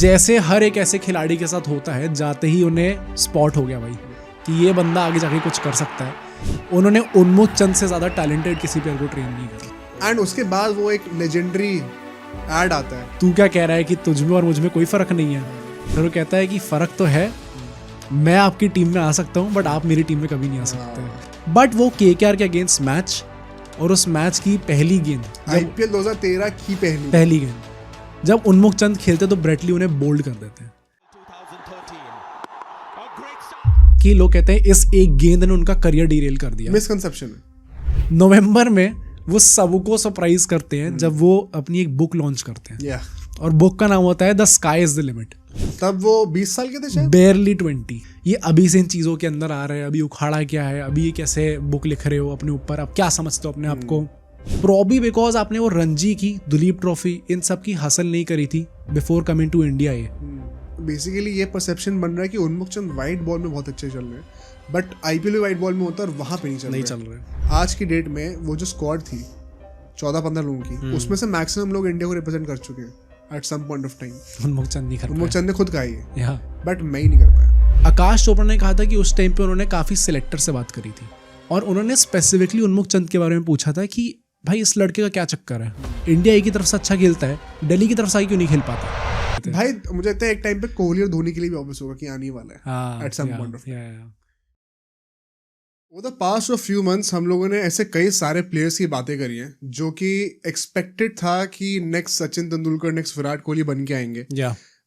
जैसे हर एक ऐसे खिलाड़ी के साथ होता है, जाते ही उन्हें स्पॉट हो गया भाई कि ये बंदा आगे जाके कुछ कर सकता है। उन्होंने उन्मुक्त चंद से ज़्यादा टैलेंटेड किसी प्लेयर को ट्रेन नहीं किया। एंड उसके बाद वो एक लेजेंडरी ऐड आता है, तू क्या कह रहा है कि तुझ में और मुझ में कोई फ़र्क नहीं है? फिर वो कहता है कि फ़र्क तो है, मैं आपकी टीम में आ सकता हूँ बट आप मेरी टीम में कभी नहीं आ सकते। बट वो केकेआर के अगेंस्ट मैच, और उस मैच की पहली गेंद, IPL 2013 की पहली गेंद जब उन्मुक्त चंद खेलते तो ब्रेटली उन्हें बोल्ड कर देते हैं कि लोग कहते हैं इस एक गेंद ने उनका करियर डिरेल कर दिया। मिसकंसेप्शन है। नवंबर में वो सबको सरप्राइज करते हैं जब वो अपनी एक बुक लॉन्च करते हैं, और बुक का नाम होता है the sky is the limit. तब वो 20 साल के थे शायद, बेयरली 20। ये अभी से इन चीज़ों के अंदर आ रहे हैं, अभी उखाड़ा क्या है, अभी ये कैसे बुक लिख रहे हो अपने ऊपर, आप क्या समझते हो अपने आप को। प्रॉबी बिकॉज आपने वो रणजी की, दुलीप ट्रॉफी, इन सब की हासिल नहीं करी थी बिफोर कमिंग टू इंडिया। ये बेसिकली ये परसेप्शन बन रहा है कि उन्मुक्त चंद वाइट बॉल में बहुत अच्छे चल रहे हैं, बट IPL में वाइट बॉल में होता है और वहां पे नहीं चल रहे। आज की डेट में वो जो स्क्वाड थी 14-15 लोगों की, उसमें से मैक्सिमम लोग इंडिया को रिप्रेजेंट कर चुके हैं at some point of time. Unmukt Chand नहीं कर पाया। उन्मुक्त चंद ने खुद कहा है, बट मैं ही नहीं कर पाया। आकाश चोपड़ा ने कहा था कि उस टाइम पे उन्होंने काफ़ी सिलेक्टर से बात करी थी, और उन्होंने स्पेसिफिकली उन्मुक्त चंद के बारे में पूछा था कि भाई इस लड़के का क्या चक्कर है, इंडिया एक की तरफ से अच्छा खेलता है, दिल्ली की तरफ से क्यों नहीं खेल पाता। भाई मुझे लगता है एक टाइम पे कोहली और धोनी के लिए भी ऑब्वियस होगा कि आने वाला है at some point of time. Over the past of few months हम लोगों ने ऐसे कई सारे प्लेयर्स की बातें करी हैं जो कि एक्सपेक्टेड था कि नेक्स्ट सचिन तेंदुलकर, नेक्स्ट विराट कोहली बन के आएंगे,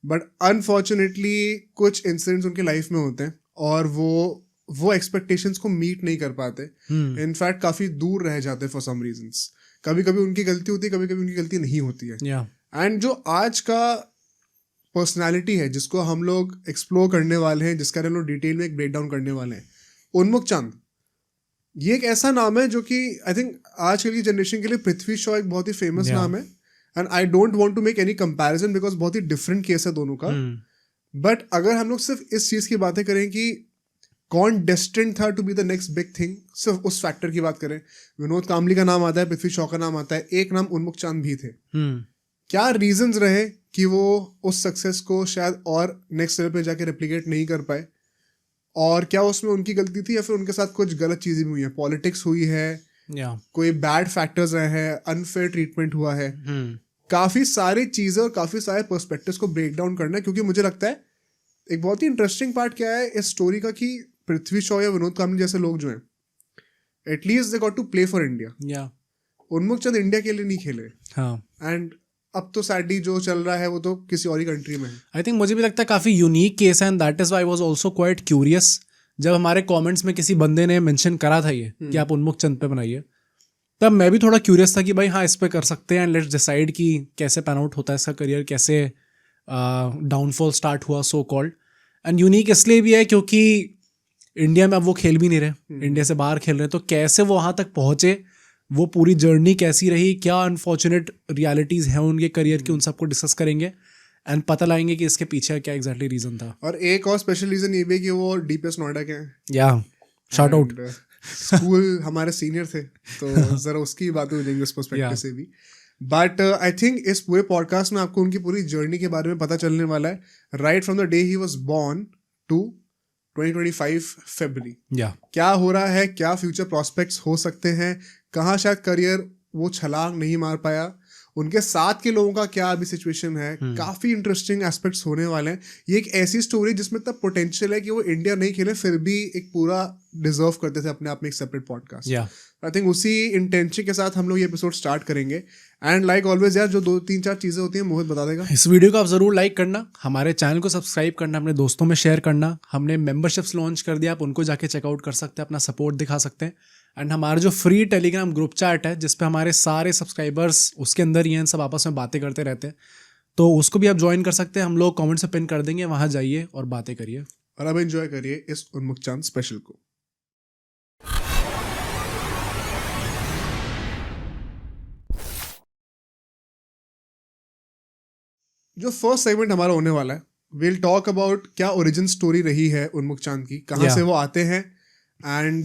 बट अनफॉर्चुनेटली कुछ इंसिडेंट्स उनके लाइफ में होते हैं और वो एक्सपेक्टेशंस को मीट नहीं कर पाते। इनफैक्ट काफी दूर रह जाते फॉर सम रीजंस। कभी कभी उनकी गलती होती है, कभी कभी उनकी गलती नहीं होती है। एंड जो आज का पर्सनालिटी है जिसको हम लोग एक्सप्लोर करने वाले हैं, जिसका हम लोग डिटेल में एक ब्रेक डाउन करने वाले हैं, उन्मुक्त चंद, ये एक ऐसा नाम है जो कि आई थिंक आज की जनरेशन के लिए पृथ्वी शॉ एक बहुत ही फेमस नाम है, and I don't want to make any comparison because बहुत ही डिफरेंट केस है दोनों का। बट अगर हम लोग सिर्फ इस चीज की बातें करें कि कौन डेस्टिन्ड था to be the next big thing, सिर्फ उस फैक्टर की बात करें, विनोद कांबली का नाम आता है, पृथ्वी शॉ का नाम आता है, एक नाम उन्मुक्त चंद भी थे। क्या रीजंस रहे कि वो उस सक्सेस को शायद और नेक्स्ट लेवल पे जाके रेप्लिकेट नहीं कर पाए, और क्या उसमें उनकी गलती थी या फिर उनके साथ कुछ गलत चीजें भी हुई है, पॉलिटिक्स हुई है, कोई बैड फैक्टर्स रहे हैं, अनफेयर ट्रीटमेंट हुआ है। काफी सारी चीजें और काफी सारे पर्सपेक्टिव्स को ब्रेक डाउन करना है, क्योंकि मुझे लगता है एक बहुत ही इंटरेस्टिंग पार्ट क्या है इस स्टोरी का कि पृथ्वी शॉ या विनोद कांबली जैसे लोग जो हैं at least they got to play for India. Unmukt Chand India के लिए नहीं खेले, एंड अब तो सैडली जो चल रहा है वो तो किसी और ही कंट्री में है। आई थिंक मुझे भी लगता है काफ़ी यूनिक केस है, and that is why I was also quite curious जब हमारे कमेंट्स में किसी बंदे ने मेंशन करा था ये कि आप उन्मुक्त चंद पे बनाइए, तब मैं भी थोड़ा क्यूरियस था कि भाई हाँ इस पे कर सकते हैं, एंड लेट्स डिसाइड कि कैसे पैन आउट होता है इसका करियर, कैसे डाउनफॉल स्टार्ट हुआ सो कॉल्ड। एंड यूनिक इसलिए भी है क्योंकि इंडिया में अब वो खेल भी नहीं रहे, इंडिया से बाहर खेल रहे हैं, तो कैसे वो वहाँ तक पहुँचे, वो पूरी जर्नी कैसी रही, क्या अनफॉर्चुनेट रियलिटीज़ हैं उनके करियर की, उन सबको डिस्कस करेंगे एंड पता लगाएंगे कि इसके पीछे क्या एग्जैक्टली रीज़न था। और एक और स्पेशल रीज़न ये भी कि वो DPS नोएडा के हैं, शाउट आउट, स्कूल हमारे सीनियर थे, तो ज़रा उसकी बातें हो जाएंगी उस पर्सपेक्टिव से भी। बट आई थिंक इस पूरे पॉडकास्ट में आपको उनकी पूरी जर्नी के बारे में पता चलने वाला है, right from the day he was born to 2025 February. क्या हो रहा है, क्या फ्यूचर प्रॉस्पेक्ट्स हो सकते हैं, कहाँ शायद करियर वो छलांग नहीं मार पाया, उनके साथ के लोगों का क्या अभी सिचुएशन है, काफी इंटरेस्टिंग एस्पेक्ट्स होने वाले हैं। ये एक ऐसी स्टोरी जिसमें तब पोटेंशियल है कि वो इंडिया नहीं खेले फिर भी एक पूरा डिजर्व करते थे अपने आप में एक सेपरेट पॉडकास्ट। आई थिंक उसी इंटेंशन के साथ हम लोग ये एपिसोड स्टार्ट करेंगे। एंड लाइक ऑलवेज यार, जो 2-3-4 चीजें होती हैं मोहित बता देगा। इस वीडियो को आप जरूर लाइक करना, हमारे चैनल को सब्सक्राइब करना, अपने दोस्तों में शेयर करना। हमने मेंबरशिप्स लॉन्च कर दिया, आप उनको जाके चेकआउट कर सकते हैं, अपना सपोर्ट दिखा सकते हैं। एंड हमारा जो फ्री टेलीग्राम ग्रुप चैट है जिस पे हमारे सारे सब्सक्राइबर्स उसके अंदर ही हैं, सब आपस में बातें करते रहते हैं, तो उसको भी आप ज्वाइन कर सकते हैं। हम लोग कमेंट से पिन कर देंगे, वहाँ जाइए और बातें करिए और अब एंजॉय करिए इस उन्मुक्त चंद स्पेशल को। जो फर्स्ट सेगमेंट हमारा होने वाला है, विल टॉक अबाउट क्या ओरिजिन स्टोरी रही है उन्मुक्त चंद की, कहाँ से वो आते हैं, एंड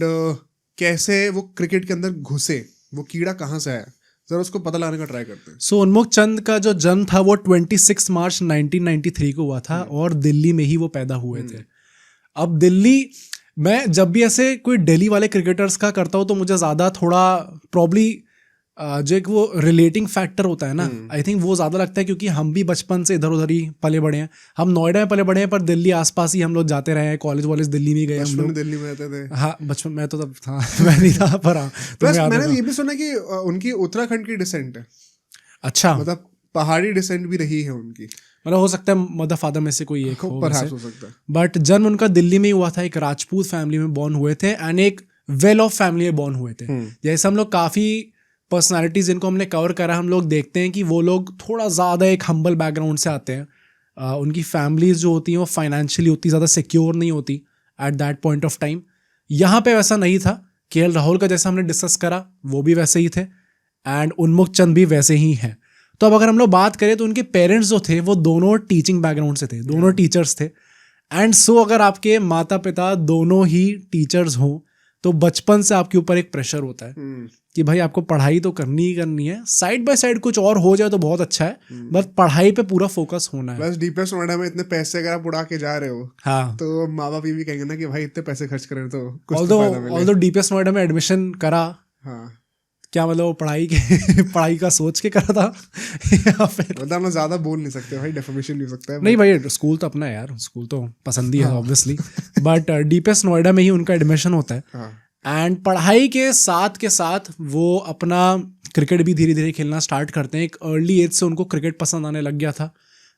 कैसे वो क्रिकेट के अंदर घुसे, वो कीड़ा कहाँ से आया। जरा उसको पता लगाने का ट्राई करते हैं। सो उन्मुख चंद का जो जन्म था वो 26 मार्च 1993 को हुआ था और दिल्ली में ही वो पैदा हुए थे। अब दिल्ली, मैं जब भी ऐसे कोई दिल्ली वाले क्रिकेटर्स का करता हूँ तो मुझे ज़्यादा थोड़ा प्रॉब्ली जो एक वो रिलेटिंग फैक्टर होता है ना, आई थिंक वो ज़्यादा लगता है क्योंकि हम भी बचपन से इधर उधर ही पले बड़े हैं। हम नोएडा में पले बड़े हैं पर दिल्ली आसपास ही हम लोग जाते रहे हैं, कॉलेज वॉलेज दिल्ली में गए हम लोग। दिल्ली में रहते थे। हाँ बचपन में तो तब था मैं नहीं था पर हाँ प्लस मैंने ये भी सुना कि उनकी उत्तराखंड की डिसेंट है। अच्छा, मतलब पहाड़ी डिसेंट भी रही है उनकी। मतलब हो सकता है मदर फादर में से कोई एक हो हो सकता है। बट जन्म उनका दिल्ली में ही हुआ था। एक राजपूत फैमिली में बॉर्न हुए थे एंड एक वेल ऑफ फैमिली में बॉर्न हुए थे। जैसे हम लोग काफ़ी पर्सनालिटीज जिनको हमने कवर करा, हम लोग देखते हैं कि वो लोग थोड़ा ज़्यादा एक हम्बल बैकग्राउंड से आते हैं। उनकी फैमिलीज जो होती हैं वो फाइनेंशियली उतनी ज़्यादा सिक्योर नहीं होती at that point of time. यहाँ पे वैसा नहीं था। केएल राहुल का जैसा हमने डिस्कस करा वो भी वैसे ही थे एंड उन्मुख चंद भी वैसे ही हैं। तो अब अगर हम लोग बात करें तो उनके पेरेंट्स जो थे वो दोनों टीचिंग बैकग्राउंड से थे, दोनों टीचर्स थे। एंड सो अगर आपके माता पिता दोनों ही टीचर्स हों तो बचपन से आपके ऊपर एक प्रेशर होता है कि भाई आपको पढ़ाई तो करनी ही करनी है, साइड बाय साइड कुछ और हो जाए तो बहुत अच्छा है, बस पढ़ाई पे पूरा फोकस होना है। प्लस डीपीएस नोएडा में इतने पैसे अगर आप उड़ा के जा रहे हो, हाँ, तो माँ बाप ये भी कहेंगे ना कि भाई इतने पैसे खर्च करें तो कुछ तो फायदा मिले। ऑल्दो डीपीएस नोएडा में एडमिशन करा, हाँ, क्या मतलब पढ़ाई का सोच के करा था या फिर मतलब हम ज्यादा बोल नहीं सकते भाई, डेफिनेशन नहीं हो सकता है। नहीं भाई, स्कूल तो अपना है यार, स्कूल तो पसंद ही है ऑब्वियसली, बट डीपीएस नोएडा में ही उनका एडमिशन होता है। एंड पढ़ाई के साथ वो अपना क्रिकेट भी धीरे धीरे खेलना स्टार्ट करते हैं। एक अर्ली एज से उनको क्रिकेट पसंद आने लग गया था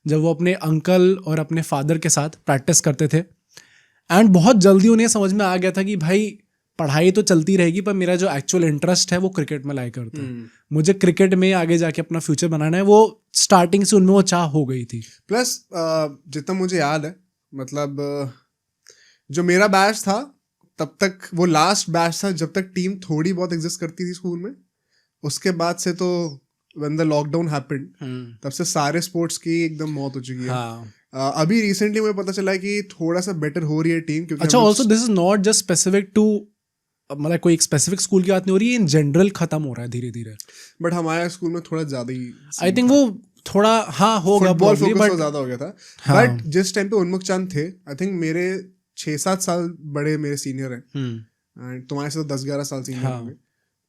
जब वो अपने अंकल और अपने फादर के साथ प्रैक्टिस करते थे। एंड बहुत जल्दी उन्हें समझ में आ गया था कि भाई पढ़ाई तो चलती रहेगी पर मेरा जो एक्चुअल इंटरेस्ट है वो क्रिकेट में लाई करता है, मुझे क्रिकेट में आगे जाके अपना फ्यूचर बनाना है। वो स्टार्टिंग से उनमें वो चाह हो गई थी। प्लस जितना मुझे याद है, मतलब जो मेरा बैच था तब तक वो लास्ट बैच था जब तक टीम थोड़ी बहुत एग्जिस्ट करती थी स्कूल में। उसके बाद से तो व्हेन द लॉकडाउन हैपेंड तब से सारे स्पोर्ट्स की एकदम मौत हो चुकी है। हाँ। अभी रिसेंटली मुझे पता चला कि थोड़ा सा बेटर हो रही है टीम, क्योंकि अच्छा, also this is not just specific to, मतलब कोई एक स्पेसिफिक स्कूल की बात नहीं हो रही है, इन जनरल खत्म हो रहा है धीरे धीरे। बट हमारे स्कूल में थोड़ा ज्यादा ही आई थिंक वो थोड़ा हाँ होगा, फुटबॉल फोकस तो ज्यादा हो गया था। बट जिस टाइम पे उन्मुख चंद थे, आई थिंक मेरे 6-7 साल बड़े मेरे सीनियर हैं एंड तुम्हारे से तो 10-11 साल सीनियर होंगे।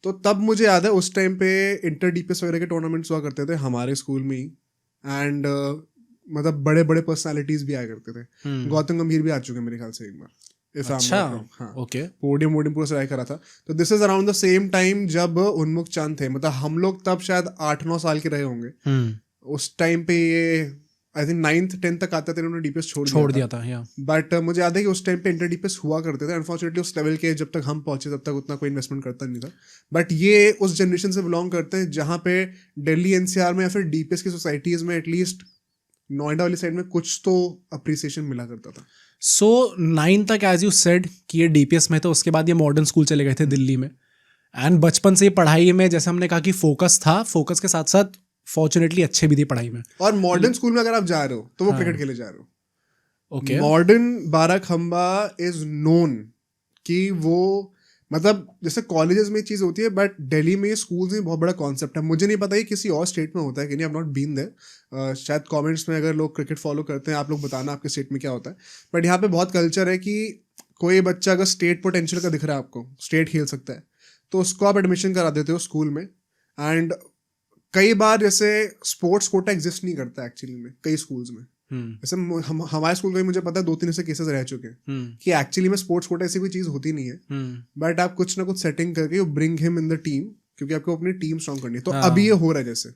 तो तब मुझे याद है उस टाइम पे इंटर डीपीएस वगैरह के टूर्नामेंट्स हुआ करते थे हमारे स्कूल में ही। एंड मतलब बड़े बड़े पर्सनालिटीज भी आया करते थे। गौतम गंभीर भी आ चुके हैं मेरे ख्याल से एक बार। अच्छा, ओके, पोडियम पूरा ट्राई करा था। तो this is around the same time जब उन्मुख चंद थे। मतलब हम लोग तब शायद 8-9 साल के रहे होंगे उस टाइम पे। ये आई थिंक 9th-10th तक आता था, इन्होंने डीपीएस छोड़ दिया था। बट मुझे याद है कि उस टाइम पे इंटर डीपीएस हुआ करते थे। अनफॉर्चुनेटली उस लेवल के जब तक हम पहुंचे तब तक उतना कोई इन्वेस्टमेंट करता नहीं था। बट ये उस जनरेशन से बिलोंग करते हैं जहाँ पे दिल्ली एनसीआर में या फिर डीपीएस की सोसाइटीज में एटलीस्ट नोएडा वाली साइड में कुछ तो अप्रिसिएशन मिला करता था। सो 9 तक एज यू सेड कि ये डीपीएस में, तो उसके बाद ये मॉडर्न स्कूल चले गए थे दिल्ली में। एंड बचपन से पढ़ाई में, जैसे हमने कहा कि फोकस था, फोकस के साथ साथ फॉर्चुनेटली अच्छे भी थे पढ़ाई में। और मॉडर्न स्कूल में अगर आप जा रहे हो तो वो क्रिकेट खेले जा रहे हो। Okay, modern Barakhamba is known कि वो, मतलब जैसे कॉलेजेस में चीज़ होती है, बट दिल्ली में स्कूल्स में बहुत बड़ा कॉन्सेप्ट है। मुझे नहीं पता ये किसी और स्टेट में होता है कि नहीं, I have not been there. शायद कमेंट्स में अगर लोग क्रिकेट फॉलो करते हैं आप लोग बताना आपके स्टेट में क्या होता है। बट यहाँ पे बहुत कल्चर है कि कोई बच्चा अगर स्टेट पोटेंशियल का दिख रहा है आपको, स्टेट खेल सकता है, तो उसको आप एडमिशन करा देते हो स्कूल में। एंड कई बार जैसे स्पोर्ट्स कोटा एग्जिस्ट नहीं करता एक्चुअली में कई स्कूल्स में। जैसे हमारे स्कूल में मुझे पता है 2-3 ऐसे केसेस रह चुके हैं कि एक्चुअली में स्पोर्ट्स कोटा ऐसी कोई चीज होती नहीं है। बट आप कुछ ना कुछ सेटिंग करके you bring him in the team, क्योंकि आपको अपनी टीम स्ट्रॉन्ग करनी है। तो अभी ये हो रहा है, जैसे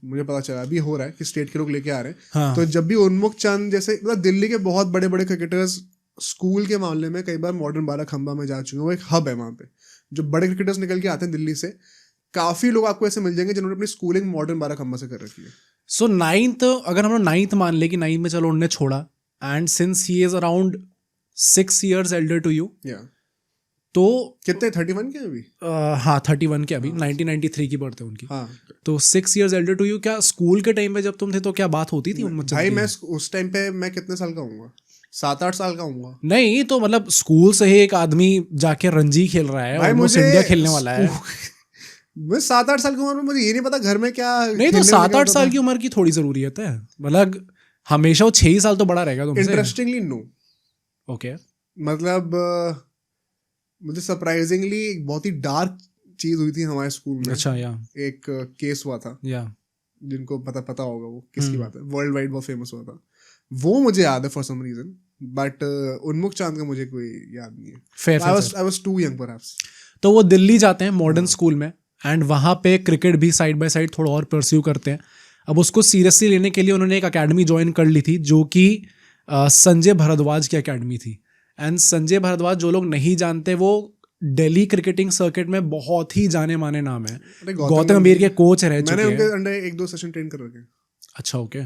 मुझे पता चला अभी हो रहा है कि स्टेट के लोग लेके आ रहे हैं। तो जब भी उन्मुख चंद जैसे, मतलब दिल्ली के बहुत बड़े बड़े क्रिकेटर्स स्कूल के मामले में कई बार मॉडर्न बाराखंबा में जा चुके हैं। वो एक हब है वहाँ पे, जो बड़े क्रिकेटर्स निकल के आते हैं दिल्ली से। काफी लोग आपको ऐसे मिल जाएंगे जिन्होंने अपनी स्कूलिंग मॉडर्न बाराखंबा से कर रखी है। सो 9th, अगर हम लोग 9th मान ले कि 9th में चलो उन्होंने छोड़ा, and since he is around 6 years elder to you, तो कितने 31 के अभी? हाँ 31 के अभी, 1993 की बर्थ है उनकी। तो 6 years elder to you, क्या स्कूल के टाइम पे जब तुम थे तो क्या बात होती थी उनमें? भाई मैं उस टाइम पे मैं कितने साल का हूँगा? 7-8 साल का हूँगा। नहीं तो मतलब स्कूल से ही एक आदमी जाके रणजी खेल रहा है, ऑलमोस्ट इंडिया खेलने वाला है। मैं 7-8 साल की उम्र में मुझे ये नहीं पता घर में क्या नहीं तो 7-8 साल की उम्र की थोड़ी जरूरियत है, मतलब हमेशा वो 6 साल तो बड़ा रहेगा तुमसे। Interestingly no. ओके, मतलब मुझे सरप्राइजिंगली एक बहुत ही डार्क चीज हुई थी हमारे स्कूल में। अच्छा, या एक केस हुआ था, या जिनको पता होगा वो किसकी बात है, वर्ल्ड वाइड बहुत फेमस हुआ था वो, मुझे याद है फॉर सम रीजन, बट उन्मुख चांद का मुझे कोई याद नहीं है। I was too young perhaps. तो वो दिल्ली जाते हैं मॉडर्न स्कूल में, एंड वहाँ पे क्रिकेट भी साइड बाय साइड थोड़ा और परस्यू करते हैं। अब उसको सीरियसली लेने के लिए उन्होंने एक अकेडमी ज्वाइन कर ली थी जो कि संजय भारद्वाज की अकेडमी थी। एंड संजय भारद्वाज, जो लोग नहीं जानते, वो दिल्ली क्रिकेटिंग सर्किट में बहुत ही जाने माने नाम है। गौतम गंभीर के कोच रह चुके हैं। मैंने उनके अंडर 1-2 सेशन ट्रेन कर रखे। अच्छा, ओके।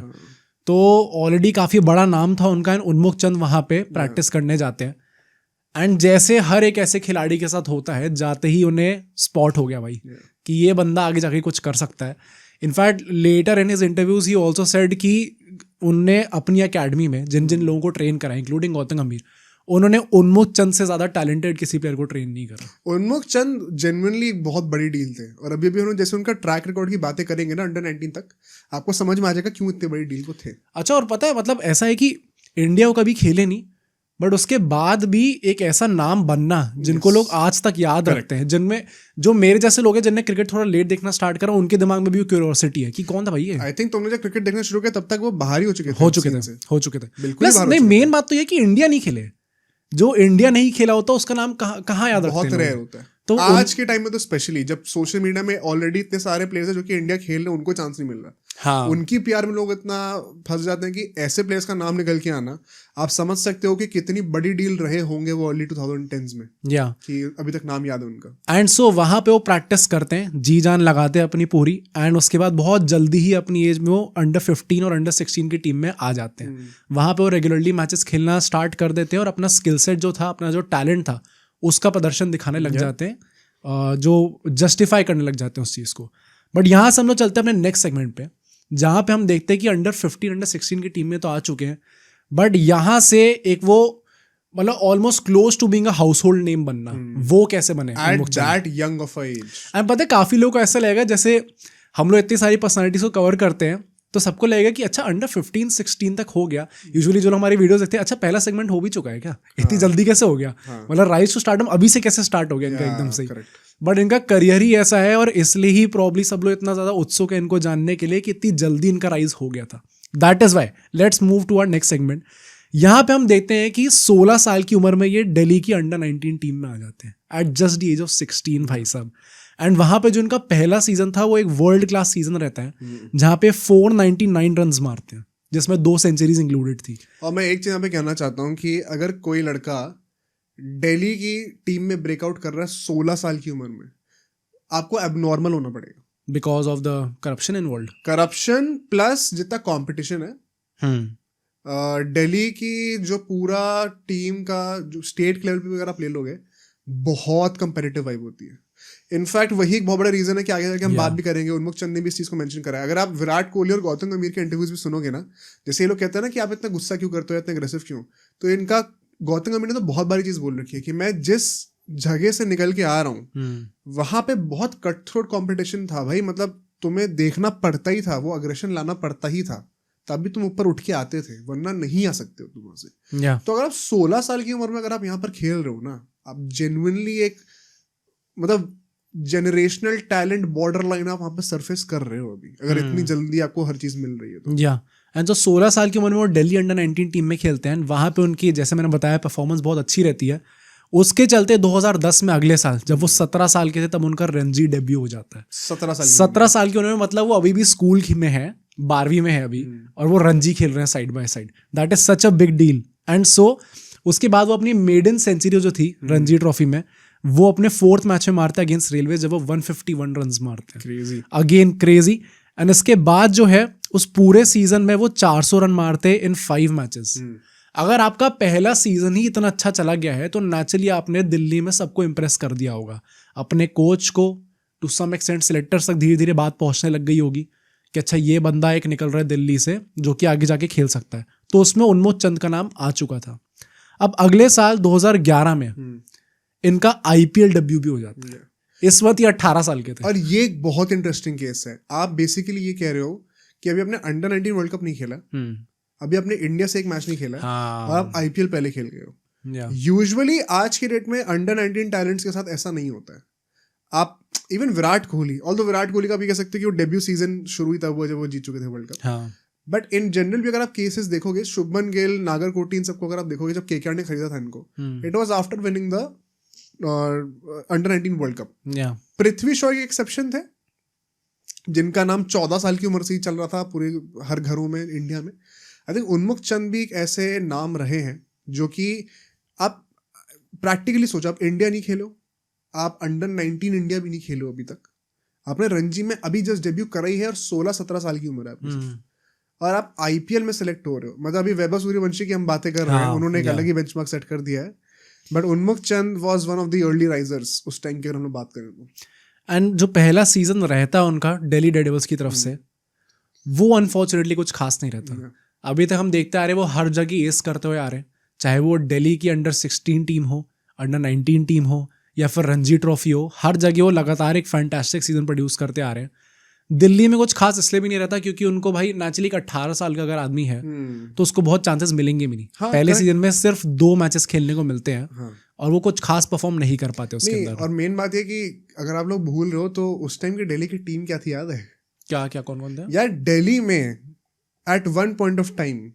तो ऑलरेडी काफ़ी बड़ा नाम था उनका। उन्मुख चंद वहाँ पे प्रैक्टिस करने जाते हैं, एंड जैसे हर एक ऐसे खिलाड़ी के साथ होता है, जाते ही उन्हें स्पॉट हो गया भाई कि ये बंदा आगे जाके कुछ कर सकता है। In fact later in his interviews he also said कि उनने अपनी अकेडमी में जिन जिन लोगों को ट्रेन करा, इंक्लूडिंग गौतम गंभीर, उन्होंने उन्मुख चंद से ज्यादा टैलेंटेड किसी प्लेयर को ट्रेन नहीं करा। उन्मुख चंद जेन्युइनली एक बहुत बड़ी डील थे, और अभी भी उन्होंने, जैसे उनका ट्रैक रिकॉर्ड की बातें करेंगे ना अंडर 19 तक, आपको समझ में आ जाएगा क्यों इतने बड़ी डील को थे। अच्छा, और पता है मतलब ऐसा है कि इंडिया को कभी खेले नहीं, बट उसके बाद भी एक ऐसा नाम बनना जिनको लोग आज तक याद रखते हैं, जिनमें जो मेरे जैसे लोग हैं जिनने क्रिकेट थोड़ा लेट देखना स्टार्ट करा, उनके दिमाग में भी क्यूरियोसिटी है कि कौन था भाई ये। आई थिंक तुमने जब क्रिकेट देखना शुरू किया तब तक वो बाहर ही हो चुके थे। बिल्कुल नहीं, मेन बात तो ये कि इंडिया नहीं खेले। जो इंडिया नहीं खेला होता उसका नाम कहाँ याद रखते हैं। बहुत रेयर होता है। तो आज के टाइम में तो स्पेशली जब सोशल मीडिया में ऑलरेडी इतने सारे प्लेयर्स हैं जो कि इंडिया खेल रहे हैं, उनको चांस नहीं मिल रहा। हाँ, उनकी पीआर में लोग इतना फंस जाते हैं कि ऐसे प्लेयर्स का नाम निकल के आना, आप समझ सकते हो कि कितनी बड़ी डील रहे होंगे वो अर्ली 2010s में, या कि अभी तक नाम याद है उनका। एंड सो वहां पे वो प्रैक्टिस करते हैं, जी जान लगाते हैं अपनी पूरी, एंड उसके बाद बहुत जल्दी ही अपनी एज में वो अंडर 15 और अंडर 16 की टीम में आ जाते हैं। वहां पे वो रेगुलरली मैचेस खेलना स्टार्ट कर देते हैं और अपना स्किल सेट जो था, अपना जो टैलेंट था, उसका प्रदर्शन दिखाने लग जाते हैं, जो जस्टिफाई करने लग जाते हैं उस चीज़ को। बट यहाँ से हम लोग चलते हैं अपने नेक्स्ट सेगमेंट पे, जहाँ पे हम देखते हैं कि अंडर 15 अंडर 16 की टीम में तो आ चुके हैं, बट यहाँ से एक वो मतलब almost close to being a household name बनना, वो कैसे बने at that young of age. And पता है काफ़ी लोगों को ऐसा लगेगा, जैसे हम लोग इतनी सारी पर्सनालिटीज को कवर करते हैं तो सबको लगेगा कि अच्छा अंडर 15-16 तक हो गया। यूजुअली जो हमारी वीडियोस देखते हैं, अच्छा पहला सेगमेंट हो भी चुका है क्या, इतनी जल्दी कैसे हो गया, मतलब राइज टू स्टार्टम अभी से कैसे स्टार्ट हो गया इनका एकदम से। बट इनका करियर ही ऐसा है, और इसलिए ही प्रॉब्ली सब लोग इतना ज़्यादा उत्सुक है इनको जानने के लिए कि इतनी जल्दी इनका राइज हो गया था। That is why let's move to our next segment. यहाँ पे हम देखते हैं कि 16 साल की उम्र में ये दिल्ली की अंडर 19 टीम में आ जाते हैं at just the age of 16 भाई साहब। एंड वहाँ पे जो इनका पहला सीजन था वो एक वर्ल्ड क्लास सीजन रहता है, जहाँ पे 499 रन मारते हैं, जिसमें 2 सेंचुरीज इंक्लूडेड थी। और मैं एक चीज़ यहाँ पे कहना चाहता हूँ कि अगर कोई लड़का दिल्ली की टीम में ब्रेकआउट कर रहा है 16 साल की उम्र में, आपको एबनॉर्मल होना पड़ेगा, because of the corruption involved. Corruption plus जितना कंपटीशन है, दिल्ली की जो पूरा टीम का जो स्टेट लेवल पे अगर आप ले लोगे, बहुत कंपेटिटिव वाइब होती है। इनफैक्ट वही एक बहुत बड़ा रीजन है कि आगे जाके हम बात भी करेंगे, उन्मुख चंद ने भी इस चीज को मेंशन करा है। अगर आप विराट कोहली और गौतम गंभीर के इंटरव्यूज भी सुनोगे ना, जैसे ये लोग कहते हैं ना कि आप इतना गुस्सा क्यों करते हो, इतना अग्रेसिव क्यों, तो इनका गौतम गंभीर ने तो बहुत बारी चीज बोल रखी है कि मैं जिस जगह से निकल के आ रहा हूँ वहां पे बहुत कट थ्रोट कॉम्पिटिशन था भाई, मतलब तुम्हें देखना पड़ता ही था, वो अग्रेशन लाना पड़ता ही था, तभी तुम ऊपर उठ के आते थे, वरना नहीं आ सकते हो तुम वहां से। तो अगर आप 16 साल की उम्र में अगर आप यहाँ पर खेल रहे हो ना, आप जेन्युइनली एक मतलब जनरेशनल टैलेंट बॉर्डर लाइन आप वहाँ पे सरफेस कर रहे हो अभी, अगर इतनी जल्दी आपको हर चीज मिल रही है तो। या एंड जो 16 साल की उम्र में वो दिल्ली अंडर 19 टीम में खेलते हैं, वहाँ पे उनकी जैसे मैंने बताया परफॉर्मेंस बहुत अच्छी रहती है। उसके चलते 2010 में अगले साल जब वो 17 साल के थे, तब उनका रणजी डेब्यू हो जाता है। 17 साल की उम्र में, मतलब वो अभी भी स्कूल में है, 12वीं में है अभी, और वो रणजी खेल रहे हैं side by side. That is such a big deal. And so उसके बाद वो अपनी मेडन सेंचुरी जो थी रणजी ट्रॉफी में, वो अपने 4th मैच में मारते हैं अगेंस्ट रेलवे, जब वो 151 रन मारते हैं, अगेन क्रेजी। एंड इसके बाद जो है उस पूरे सीजन में वो 400 रन मारते इन 5 मैचेस। अगर आपका पहला सीजन ही इतना अच्छा चला गया है तो नेचुरली आपने दिल्ली में सबको इंप्रेस कर दिया होगा, अपने कोच को टू सम एक्सटेंट सिलेक्टर्स तक धीरे धीरे बात पहुंचने लग गई होगी कि अच्छा ये बंदा एक निकल रहा है दिल्ली से जो कि आगे जाके खेल सकता है। तो उसमें उन्मुख चंद का नाम आ चुका था। अब अगले साल 2011 में इनका IPL डेब्यू भी हो जाता है। इस वक्त ये 18 साल के थे। और ये एक बहुत इंटरेस्टिंग केस है। आप बेसिकली ये कह रहे हो कि अभी आपने अंडर 19 वर्ल्ड कप नहीं खेला, अभी आपने इंडिया से एक मैच नहीं खेला, और आप आईपीएल पहले खेल गए हो। यूजुअली आज के डेट में अंडर 19 टैलेंट्स के साथ ऐसा नहीं होता है। आप इवन विराट कोहली, ऑल्दो विराट कोहली का भी कह सकते हैं कि वो डेब्यू सीजन शुरू ही तब हुआ जब वो जीत चुके थे world cup. But in general भी अगर आप केसेस देखोगे, शुभमन गिल, नागरकोटी, इन सबको अगर आप देखोगे, जब केकेआर ने खरीदा था इनको, it was after winning the under 19 world cup. Prithvi Shaw एक एक्सेप्शन थे, जिनका नाम 14 साल की उम्र से ही चल रहा था पूरे हर घरों में इंडिया में। आई थिंक उन्मुक्त चंद भी एक ऐसे नाम रहे हैं जो कि आप प्रैक्टिकली सोचो, आप इंडिया नहीं खेलो, आप अंडर 19 इंडिया भी नहीं खेलो अभी तक, आपने रणजी में अभी जस्ट डेब्यू करा ही है और 16-17 साल की उम्र है आपकी, और आप आईपीएल में सेलेक्ट हो रहे हो। मतलब अभी वैभव सूर्यवंशी की हम बातें कर रहे हैं, उन्होंने एक अलग ही बेंचमार्क सेट कर दिया है, but Unmukt Chand was one of the early risers उस टाइम की अगर हम लोग बात करें तो। एंड जो पहला सीजन रहता है उनका दिल्ली डेयरडेविल्स की तरफ से, वो अनफॉर्चुनेटली कुछ खास नहीं रहता। अभी तक हम देखते आ रहे वो हर जगह एस करते हुए आ रहे हैं, चाहे वो दिल्ली की अंडर 16 टीम हो, अंडर 19 टीम हो, या फिर रणजी ट्रॉफी हो, हर जगह वो लगातार एक फैंटास्टिक सीजन प्रोड्यूस करते आ रहे हैं। दिल्ली में कुछ खास इसलिए भी नहीं रहता क्योंकि उनको भाई नेचुरली 18 साल का अगर आदमी है तो उसको बहुत चांसेस मिलेंगे भी नहीं। पहले सीजन में सिर्फ 2 मैचेस खेलने को मिलते हैं और वो कुछ खास परफॉर्म नहीं कर पाते उसके अंदर। और मेन बात ये कि अगर आप लोग भूल रहे हो तो उस टाइम की दिल्ली की टीम क्या थी याद है? क्या कौन कौन था यार? दिल्ली में at one point of time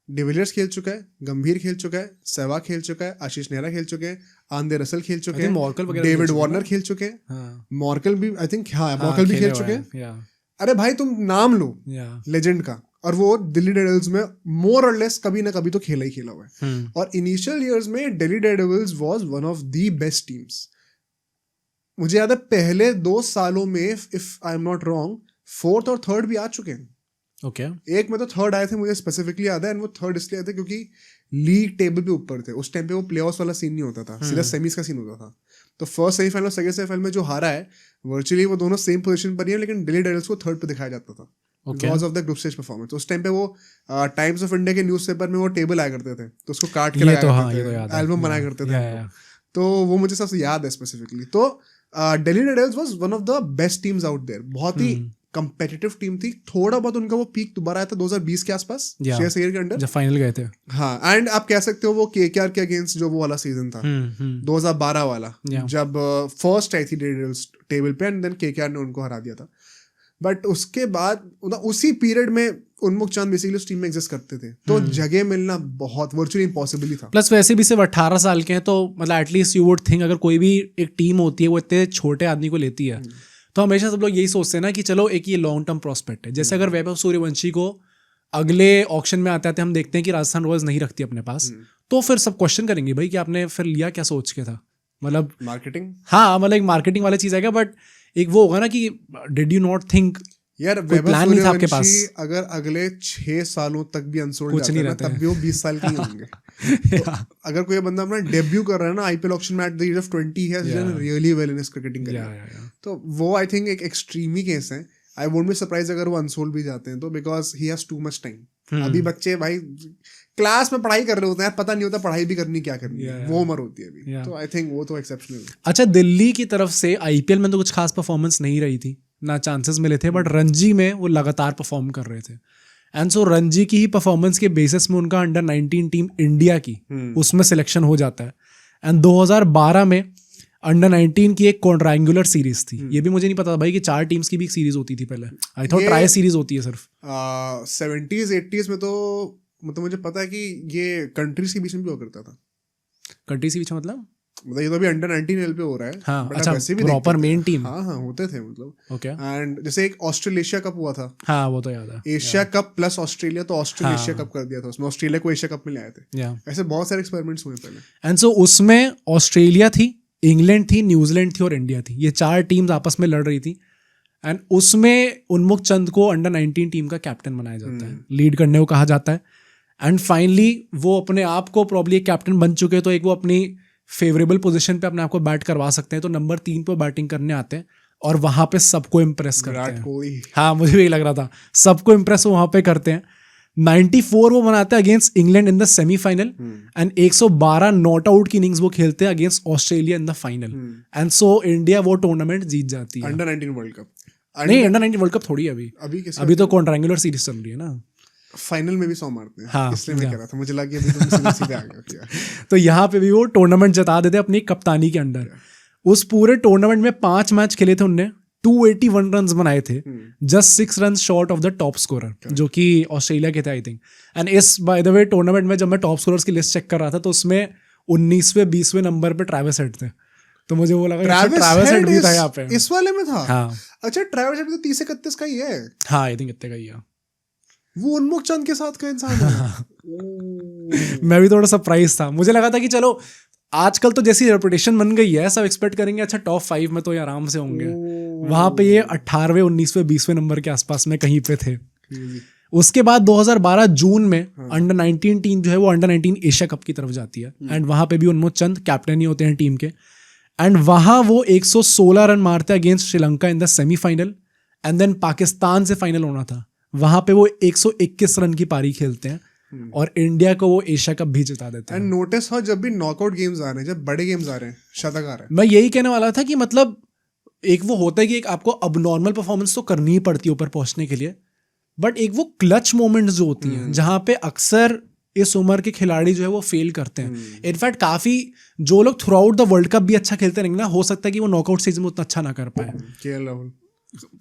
de Villiers खेल चुका है, गंभीर खेल चुका है, सहवाग खेल चुका है, आशीष नेहरा खेल चुके हैं, आंद्रे रसल खेल चुके हैं, डेविड वार्नर खेल चुके हैं, मॉर्कल भी आई थिंक मॉर्कल भी खेल चुके हैं। अरे भाई तुम नाम लो लेजेंड का, और वो दिल्ली डेयरडेविल्स में मोर और लेस कभी ना कभी तो खेला ही खेला हुआ है। और इनिशियल ईयर्स में Delhi Daredevils was one of the best teams. मुझे याद है पहले 2 सालों में, if I am not wrong, 4th और 3rd भी आ चुके हैं। एक में तो 3rd आए थे, मुझे स्पेसिफिकली याद है, एंड वो 3rd इसलिए आए थे क्योंकि लीग टेबल पे ऊपर थे। उस टाइम पे वो प्लेऑफ्स वाला सीन नहीं होता था, सीधा सेमीज का सीन होता था। तो फर्स्ट सेमीफाइनल और सेकंड सेमीफाइनल में जो हारा है, वर्चुअली वो दोनों सेम पोजीशन पर ही है, लेकिन दिल्ली डेयरडेविल्स को 3rd पे दिखाया जाता था because of the group stage performance. उस टाइम पे वो टाइम्स ऑफ इंडिया के न्यूज़पेपर में वो टेबल आया करते थे, तो उसको काट के लगाया करते थे, एल्बम बनाया करते थे। तो वो मुझे सबसे याद है स्पेसिफिकली। तो Delhi Daredevils was one of the best teams out there. बहुत ही कंपेटिटिव टीम थी। थोड़ा बहुत उनका वो पीक दोबारा आया था 2020 के आसपास, श्रेयस अय्यर के अंडर जब फाइनल गए थे। हाँ, एंड आप कह सकते हो वो केकेआर के अगेंस्ट जो वो वाला सीजन था 2012 वाला, जब फर्स्ट आई थी डेयरडेविल्स टेबल पे, एंड देन केकेआर ने उनको हरा दिया था। बट उसके बाद उसी पीरियड में उन्मुक्त चंद बेसिकली उस टीम में एग्जिस्ट करते थे, तो जगह मिलना बहुत वर्चुअली इम्पॉसिबल ही था। प्लस वैसे भी सिर्फ 18 साल के हैं, तो मतलब एटलीस्ट यू वुड थिंक अगर कोई भी एक टीम होती है वो इतने छोटे आदमी को लेती है, तो हमेशा सब लोग यही सोचते हैं ना कि चलो एक ये लॉन्ग टर्म प्रोस्पेक्ट है। जैसे अगर वैभव सूर्यवंशी को अगले ऑक्शन में आते आते हम देखते हैं कि राजस्थान रॉयल्स नहीं रखती अपने पास, तो फिर सब क्वेश्चन करेंगे भाई कि आपने फिर लिया क्या सोच के था, मतलब मार्केटिंग। हाँ, मतलब एक मार्केटिंग वाला चीज आएगा, बट एक वो होगा ना कि डिड यू नॉट थिंक यार प्लान नहीं था आपके पास। अगर अगले 6 सालों तक भी अनसोल्ड जाते हैं तब भी वो 20 साल के होंगे। तो अगर कोई बंदा अपना डेब्यू कर रहा है ना आईपीएल ऑक्शन में at the age of 20, he has done really well in his cricketing career. तो वो आई थिंक एक एक्सट्रीम ही केस है। आई वोंट बी सरप्राइज अगर वो अनसोल्ड भी जाते हैं तो, because he has too much time. अभी बच्चे भाई क्लास में पढ़ाई कर रहे होते हैं, पता नहीं होता पढ़ाई भी करनी क्या करनी है, वो उम्र होती है अभी। तो आई थिंक वो तो एक्सेप्शनल। अच्छा, दिल्ली की तरफ से आईपीएल में तो कुछ खास परफॉर्मेंस नहीं रही थी, ना चांसेस मिले थे, बट रणजी में वो लगातार परफॉर्म कर रहे थे। एंड सो रणजी की ही परफॉर्मेंस के बेसिस में उनका अंडर 19 टीम इंडिया की उसमें सिलेक्शन हो जाता है। एंड 2012 में अंडर 19 की एक क्वाड्रेंगुलर सीरीज थी। ये भी मुझे नहीं पता था भाई कि 4 टीम्स की भी एक सीरीज होती थी पहले। आई थॉट ट्राई सीरीज होती है सिर्फ। 70s 80s में तो मतलब मुझे पता है कि ये कंट्रीज के बीच में भी हो करता था। कंट्रीज के बीच में मतलब ये तो अभी अंडर 19 लेवल पे हो रहा है। हाँ, अच्छा, प्रॉपर मेन टीम। हाँ होते थे मतलब। ओके। एंड जैसे एक ऑस्ट्रेलिया कप हुआ था। हाँ, वो तो याद है। एशिया कप प्लस ऑस्ट्रेलिया, तो ऑस्ट्रेलिया एशिया कप कर दिया था उसमें, ऑस्ट्रेलिया को एशिया कप में ले आए थे। ऐसे बहुत सारे एक्सपेरिमेंट्स हुए पहले। एंड सो उसमें ऑस्ट्रेलिया थी, इंग्लैंड थी, न्यूजीलैंड थी और इंडिया थी। ये 4 टीम्स आपस में लड़ रही थी। एंड उसमें उन्मुक्त चंद को अंडर 19 टीम का कैप्टन बनाया जाता है, लीड करने को कहा जाता है। एंड फाइनली वो अपने आप को प्रॉब्ली एक कैप्टन बन चुके हैं, तो एक वो अपनी फेवरेबल पोजीशन पे अपने आप को बैट करवा सकते हैं। तो नंबर 3 पे बैटिंग करने आते हैं और वहां पे सबको इम्प्रेस करते हैं। कोहली। हाँ, मुझे भी लग रहा था सबको इम्प्रेस वहां पे करते हैं। 94 वो बनाते हैं against England in the semifinal and 112 not out की इनिंग्स वो खेलते हैं against Australia in the final and so India वो टूर्नामेंट जीत जाती है। अंडर 19 वर्ल्ड कप नहीं, अंडर 19 वर्ल्ड कप थोड़ी है अभी तो क्वाड्रेंगुलर सीरीज चल रही है ना। फाइनल में भी 100 मारते हैं। हाँ, इसलिए मैं कह रहा था, मुझे लगा कि अभी तुम सीरीज पे आ गए। तो यहाँ पे भी वो टूर्नामेंट जिता देते अपनी कप्तानी के अंडर। उस पूरे टूर्नामेंट में 5 मैच खेले थे उनने, 281 रन बनाए थे, just 6 run short of the top scorer जो कि ऑस्ट्रेलिया के थे आई थिंक। एंड इस बाय द वे टूर्नामेंट में जब मैं टॉप स्कोरर्स की लिस्ट चेक कर रहा था तो उसमें 19वें 20वें नंबर पे ट्रैविस हेड थे। तो मुझे वो लगा ट्रैविस हेड भी था यहाँ पे, इस वाले में था। हाँ, अच्छा, ट्रैविस हेड तो 30-31 का ही है। हाँ, आई थिंक इतने का ही है। वो उन्मुख चंद के साथ का इंसान है। मैं भी थोड़ा सरप्राइज था, मुझे लगा था कि चलो आजकल तो जैसी रेपुटेशन बन गई है सब एक्सपेक्ट करेंगे अच्छा टॉप 5 में तो ये आराम से होंगे। वहां पे ये 18वें 19वें 20वें नंबर के आसपास में कहीं पे थे। उसके बाद 2012 जून में अंडर 19 टीम जो है वो अंडर 19 एशिया कप की तरफ जाती है एंड वहां पे भी उन्मुख चंद कैप्टन ही होते हैं टीम के एंड वहां वो 116 रन मारते हैं against Sri Lanka in the semifinal and then Pakistan से फाइनल होना था। वहां पे वो 121 रन की पारी खेलते हैं और इंडिया को वो एशिया कप भी जिता देते हैं। एंड नोटिस हो, जब भी नॉकआउट गेम्स आ रहे हैं, जब बड़े गेम्स आ रहे हैं, शतक आ रहा है। मैं यही कहने वाला था कि मतलब एक वो होता है कि एक आपको अब नॉर्मल परफॉर्मेंस तो करनी ही पड़ती है ऊपर पहुंचने के लिए, बट एक वो क्लच मोमेंट्स जो होती हैं जहां पे अक्सर इस उम्र के खिलाड़ी जो है वो फेल करते हैं। इनफैक्ट काफी जो लोग through out the world cup भी अच्छा खेलते रहेंगे ना, हो सकता है कि वो नॉकआउट सीजन में उतना अच्छा ना कर पाए, KL Rahul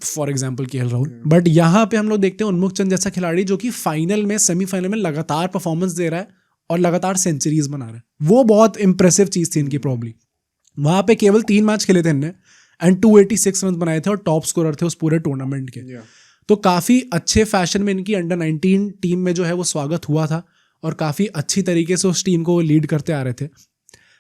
for example KL Rahul. But यहाँ पे हम लोग देखते हैं उन्मुख चंद जैसा खिलाड़ी जो कि फाइनल में सेमीफाइनल में लगातार परफॉर्मेंस दे रहा है और लगातार सेंचुरीज बना रहा है। वो बहुत इंप्रेसिव चीज थी इनकी प्रॉब्ली। वहां पे केवल 3 मैच खेले थे इनने एंड 286 रन बनाए थे और टॉप स्कोरर थे उस पूरे टूर्नामेंट के। तो काफी अच्छे फैशन में इनकी अंडर 19 टीम में जो है वो स्वागत हुआ था और काफी अच्छी तरीके से उस टीम को लीड करते आ रहे थे।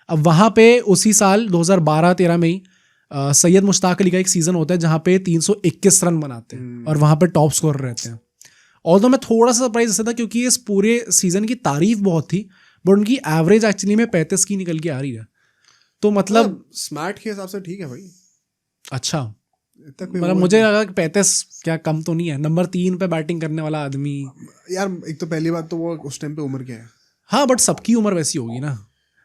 अब वहां पे उसी साल 2012-13 में ही सैयद मुश्ताक अली का एक सीजन होता है जहां पे 321 रन बनाते हैं और वहां पे टॉप स्कोरर रहते हैं। ऑल्दो मैं थोड़ा सा सरप्राइज ऐसा था क्योंकि इस पूरे सीजन की तारीफ बहुत थी बट उनकी एवरेज एक्चुअली में 35 की निकल के आ रही है। तो मतलब स्मार्ट के हिसाब से ठीक है भाई। अच्छा, मतलब मुझे लगा कि 35 क्या कम तो नहीं है। नंबर 3 पे बैटिंग करने वाला आदमी यार, एक तो पहली बात तो वो उस टाइम पे उम्र क्या है। हाँ, बट सबकी उम्र वैसी होगी ना,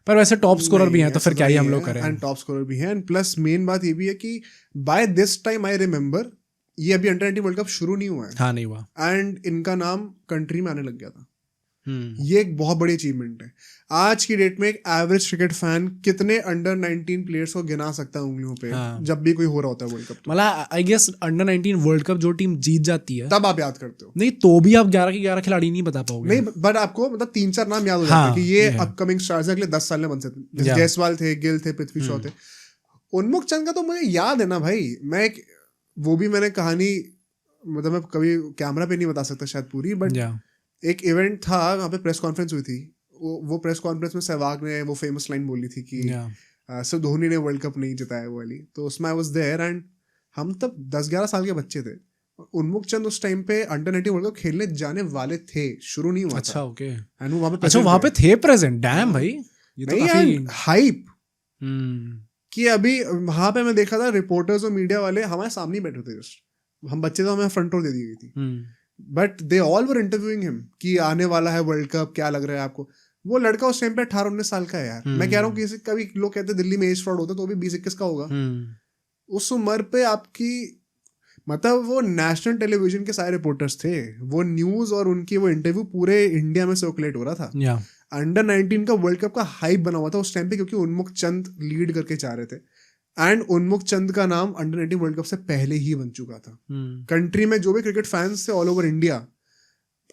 पर वैसे टॉप स्कोरर भी हैं तो फिर क्या ही हम लोग करें। एंड टॉप स्कोरर भी हैं एंड प्लस मेन बात ये भी है कि by this time I remember ये अभी अंडर 19 वर्ल्ड कप शुरू नहीं हुआ है। हाँ, नहीं हुआ एंड इनका नाम कंट्री में आने लग गया था। ये एक बहुत बड़ी अचीवमेंट है। आज की डेट में एक एवरेज क्रिकेट फैन कितने अंडर 19 प्लेयर्स को गिना सकता है उंगलियों पे। हाँ। जब भी कोई हो रहा होता है वर्ल्ड कप तो। मतलब I guess under 19 world cup जो टीम जीत जाती है तब आप याद करते हो। नहीं तो भी आप 11 के 11 खिलाड़ी नहीं बता पाओगे। नहीं, बट आपको मतलब 3-4 नाम याद हो जाते हैं कि ये अपकमिंग स्टार्स अगले 10 साल में बन सकते हैं। जायसवाल थे, गिल थे, पृथ्वी शॉ थे। उन्मुख चंद का तो मुझे याद है ना भाई। मैं वो भी मैंने कहानी मतलब मैं कभी कैमरा पे नहीं बता सकता शायद पूरी, बट एक इवेंट था वहाँ पे प्रेस कॉन्फ्रेंस हुई थी। वो प्रेस कॉन्फ्रेंस में सहवाग ने वो फेमस लाइन बोली थी कि सिर्फ धोनी ने वर्ल्ड कप नहीं जिताया वो वाली। तो उसमें आई वाज देयर एंड हम तब 10-11 साल के बच्चे थे। उन्मुख चंद उस टाइम पे अंडर 19 वर्ल्ड कप खेलने जाने वाले थे, शुरू नहीं हुआ। अच्छा, ओके। एंड वो वहाँ पे अच्छा वहाँ पे थे प्रेजेंट। डैम भाई, ये तो काफी हाइप कि अभी वहाँ पे मैं देखा था रिपोर्टर्स और मीडिया वाले हमारे सामने बैठे थे। जस्ट हम बच्चे तो हमें फ्रंट रो दे दी गई थी, but they all were interviewing him कि आने वाला है वर्ल्ड कप, क्या लग रहा है आपको। वो लड़का उस टाइम पे 18-19 साल का है यार। मैं कह रहा हूँ कि कभी लोग कहते हैं दिल्ली में एज फ्रॉड होता तो भी 20-21 का होगा। उस उम्र पे आपकी मतलब वो नेशनल टेलीविजन के सारे रिपोर्टर्स थे, वो न्यूज और उनकी वो इंटरव्यू पूरे इंडिया में सर्कुलेट हो रहा था। अंडर 19 का वर्ल्ड कप का हाइप बना हुआ था उस टाइम पे क्योंकि उन्मुख चंद लीड करके चाह रहे थे एंड उन्मुख चंद का नाम अंडर 19 वर्ल्ड कप से पहले ही बन चुका था। कंट्री में जो भी क्रिकेट फैंस थे all over India,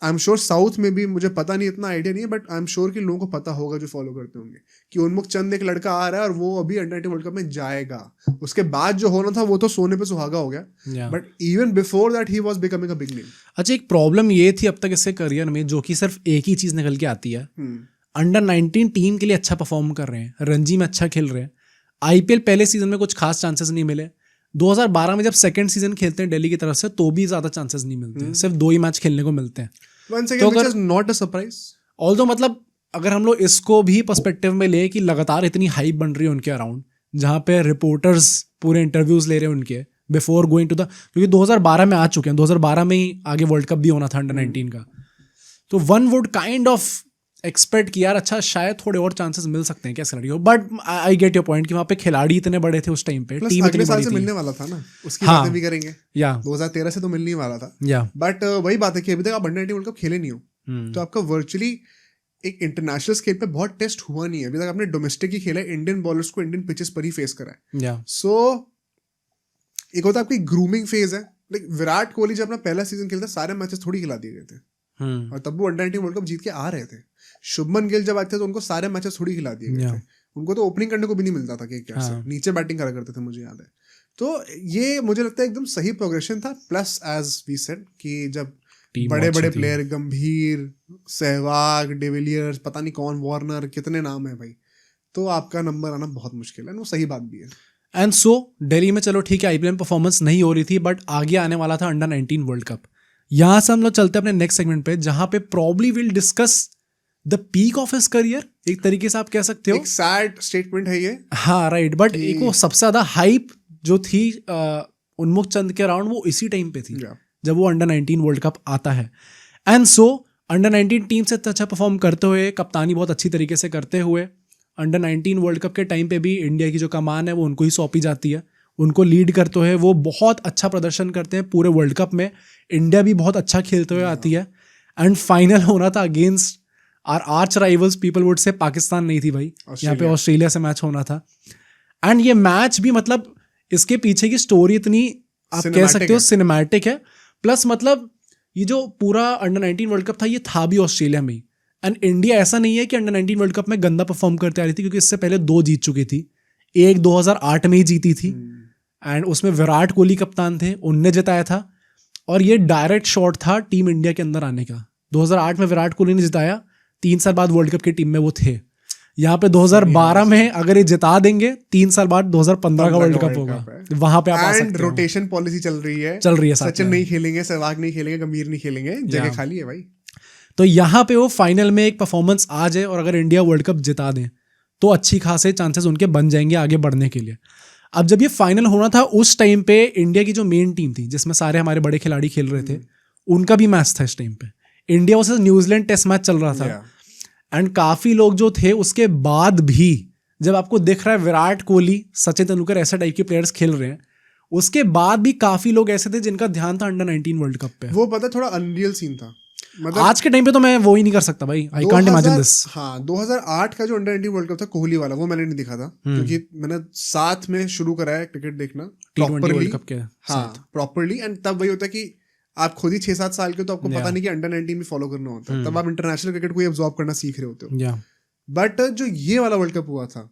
I am sure south में भी, मुझे पता नहीं, इतना आइडिया नहीं है, बट आई एम श्योर कि लोगों को पता होगा जो फॉलो करते होंगे कि उन्मुख चंद एक लड़का आ रहा है और वो अभी अंडर 19 वर्ल्ड कप में जाएगा। उसके बाद जो होना था वो तो सोने पे सुहागा हो गया, but even before that he was becoming a big name. अच्छा, एक प्रॉब्लम ये थी अब तक इससे करियर में जो कि सिर्फ एक ही चीज निकल के आती है, अंडर 19 टीम के लिए अच्छा परफॉर्म कर रहे हैं, रणजी में अच्छा खेल रहे हैं, आईपीएल पहले सीजन में कुछ खास चांसेस नहीं मिले। 2012 में जब सेकंड सीजन खेलते हैं दिल्ली की तरफ से तो भी ज्यादा चांसेस नहीं मिलते, सिर्फ 2 ही मैच खेलने को मिलते हैं। तो अगर नॉट अ सरप्राइज ऑल्दो मतलब अगर हम लोग इसको भी पर्सपेक्टिव में ले कि लगातार इतनी हाइप बन रही है उनके अराउंड, जहाँ पे रिपोर्टर्स पूरे इंटरव्यूज ले रहे हैं उनके बिफोर गोइंग टू द, क्योंकि 2012 में आ चुके हैं, 2012 में ही आगे वर्ल्ड कप भी होना था अंडर 19 का। तो one would kind of expect कि यार अच्छा शायद थोड़े और चांसेस मिल सकते हैं क्या खिलाड़ी को, but I get your point कि वहाँ पे खिलाड़ी इतने बड़े थे उस टाइम पे, टीम अगले इतनी साल बड़ी से थी। मिलने वाला था ना, उसकी हाँ, बातें भी करेंगे, या 2013 से तो मिलने ही वाला था, या बट वही बात है कि अभी तक आप अंडर 19 वर्ल्ड कप खेले नहीं हो, तो आपका वर्चुअली एक इंटरनेशनल स्केल पे बहुत टेस्ट हुआ नहीं है अभी तक। आपने डोमेस्टिक ही खेला है, इंडियन बॉलर्स को इंडियन पिचेस पर ही फेस करा है। या सो एक होता है आपकी ग्रूमिंग फेज है, लाइक विराट कोहली जब अपना पहला सीजन खेलता सारे मैचेस थोड़ी खिला दिए गए थे, और तब वो अंडर 19 वर्ल्ड कप जीत के आ रहे थे। शुभमन गिल जब आते थे तो उनको सारे मैचेस थोड़ी खिला दिए गए थे, उनको तो ओपनिंग करने को भी नहीं मिलता था कि कैसे नीचे बैटिंग करा करते थे, मुझे याद है। तो ये मुझे लगता है एकदम सही प्रोग्रेशन था। प्लस एज वी सेड कि जब बड़े बड़े प्लेयर, गंभीर, सहवाग, डिविलियर्स, पता नहीं कौन, वार्नर, कितने नाम है भाई, तो आपका नंबर आना बहुत मुश्किल है। वो सही बात भी है। एंड सो दिल्ली में चलो ठीक है आईपीएल में परफॉर्मेंस नहीं हो रही थी, बट आगे आने वाला था अंडर 19 वर्ल्ड कप। यहाँ से हम लोग चलते हैं अपने नेक्स्ट सेगमेंट पे, जहां पे probably will discuss the peak of his career, एक तरीके से आप कह सकते हो। एक सैड स्टेटमेंट है ये। हाँ राइट, बट एक वो सबसे ज्यादा हाइप जो थी उन्मुक्त चंद के अराउंड, वो इसी टाइम पे थी जब वो अंडर 19 वर्ल्ड कप आता है। एंड सो अंडर 19 टीम से अच्छा परफॉर्म करते हुए, कप्तानी बहुत अच्छी तरीके से करते हुए, अंडर 19 वर्ल्ड कप के टाइम पे भी इंडिया की जो कमान है वो उनको ही सौंपी जाती है, उनको लीड करते हुए वो बहुत अच्छा प्रदर्शन करते हैं पूरे वर्ल्ड कप में। इंडिया भी बहुत अच्छा खेलते हुए आती है, एंड फाइनल होना था against our arch rivals, people would say Pakistan नहीं थी भाई, यहाँ पे ऑस्ट्रेलिया से मैच होना था। एंड ये मैच भी मतलब इसके पीछे की स्टोरी इतनी आप कह सकते हो सिनेमैटिक है। प्लस मतलब ये जो पूरा अंडर 19 वर्ल्ड कप था ये था भी ऑस्ट्रेलिया में ही, एंड इंडिया ऐसा नहीं है कि अंडर 19 वर्ल्ड कप में गंदा परफॉर्म करते आ रही थी, क्योंकि इससे पहले 2 जीत चुकी थी। एक 2008 में ही जीती थी, एंड उसमें विराट कोहली कप्तान थे, उनने जिताया था, और ये डायरेक्ट शॉट था टीम इंडिया के अंदर आने का। 2008 में विराट कोहली ने जिताया, 3 साल बाद वर्ल्ड कप की टीम में वो थे। यहाँ पे 2012 में अगर ये जिता देंगे, 3 साल बाद 2015 का वर्ल्ड कप होगा, वहां पे आप आ सकते हो। रोटेशन पॉलिसी चल रही है सचिन नहीं खेलेंगे, सहवाग नहीं खेलेंगे, गंभीर नहीं खेलेंगे, जगह खाली है भाई। तो यहाँ पे वो फाइनल में एक परफॉर्मेंस आ जाए और अगर इंडिया वर्ल्ड कप जिता दें तो अच्छी खासे चांसेस उनके बन जाएंगे आगे बढ़ने के लिए। अब जब ये फाइनल होना था उस टाइम पे इंडिया की जो मेन टीम थी जिसमें सारे हमारे बड़े खिलाड़ी खेल रहे थे, उनका भी मैच था इस टाइम पे। India versus New Zealand test match चल रहा था, एंड काफी लोग जो थे उसके बाद भी जब आपको दिख रहा है विराट कोहली, सचिन तेंदुलकर ऐसे टाइप के प्लेयर्स खेल रहे हैं, उसके बाद भी काफी लोग ऐसे थे जिनका ध्यान था अंडर 19 वर्ल्ड कप पे। वो पता थोड़ा अनरियल सीन था, मतलब आज के टाइम पे तो मैं वो ही नहीं कर सकता भाई, आई कांट इमेजिन दिस। हाँ 2008 का जो अंडर 19 वर्ल्ड कप था कोहली वाला, वो मैंने नहीं देखा था, क्योंकि मैंने साथ में शुरू करा है क्रिकेट देखना प्रॉपर्ली। हाँ प्रॉपर्ली, एंड तब वही होता है कि आप खुद ही 6-7 साल के, तो आपको पता नहीं कि अंडर 19 भी फॉलो करना होता है, तब आप इंटरनेशनल क्रिकेट को एब्जॉर्ब करना सीख रहे होते हो। बट जो ये वाला वर्ल्ड कप हुआ था,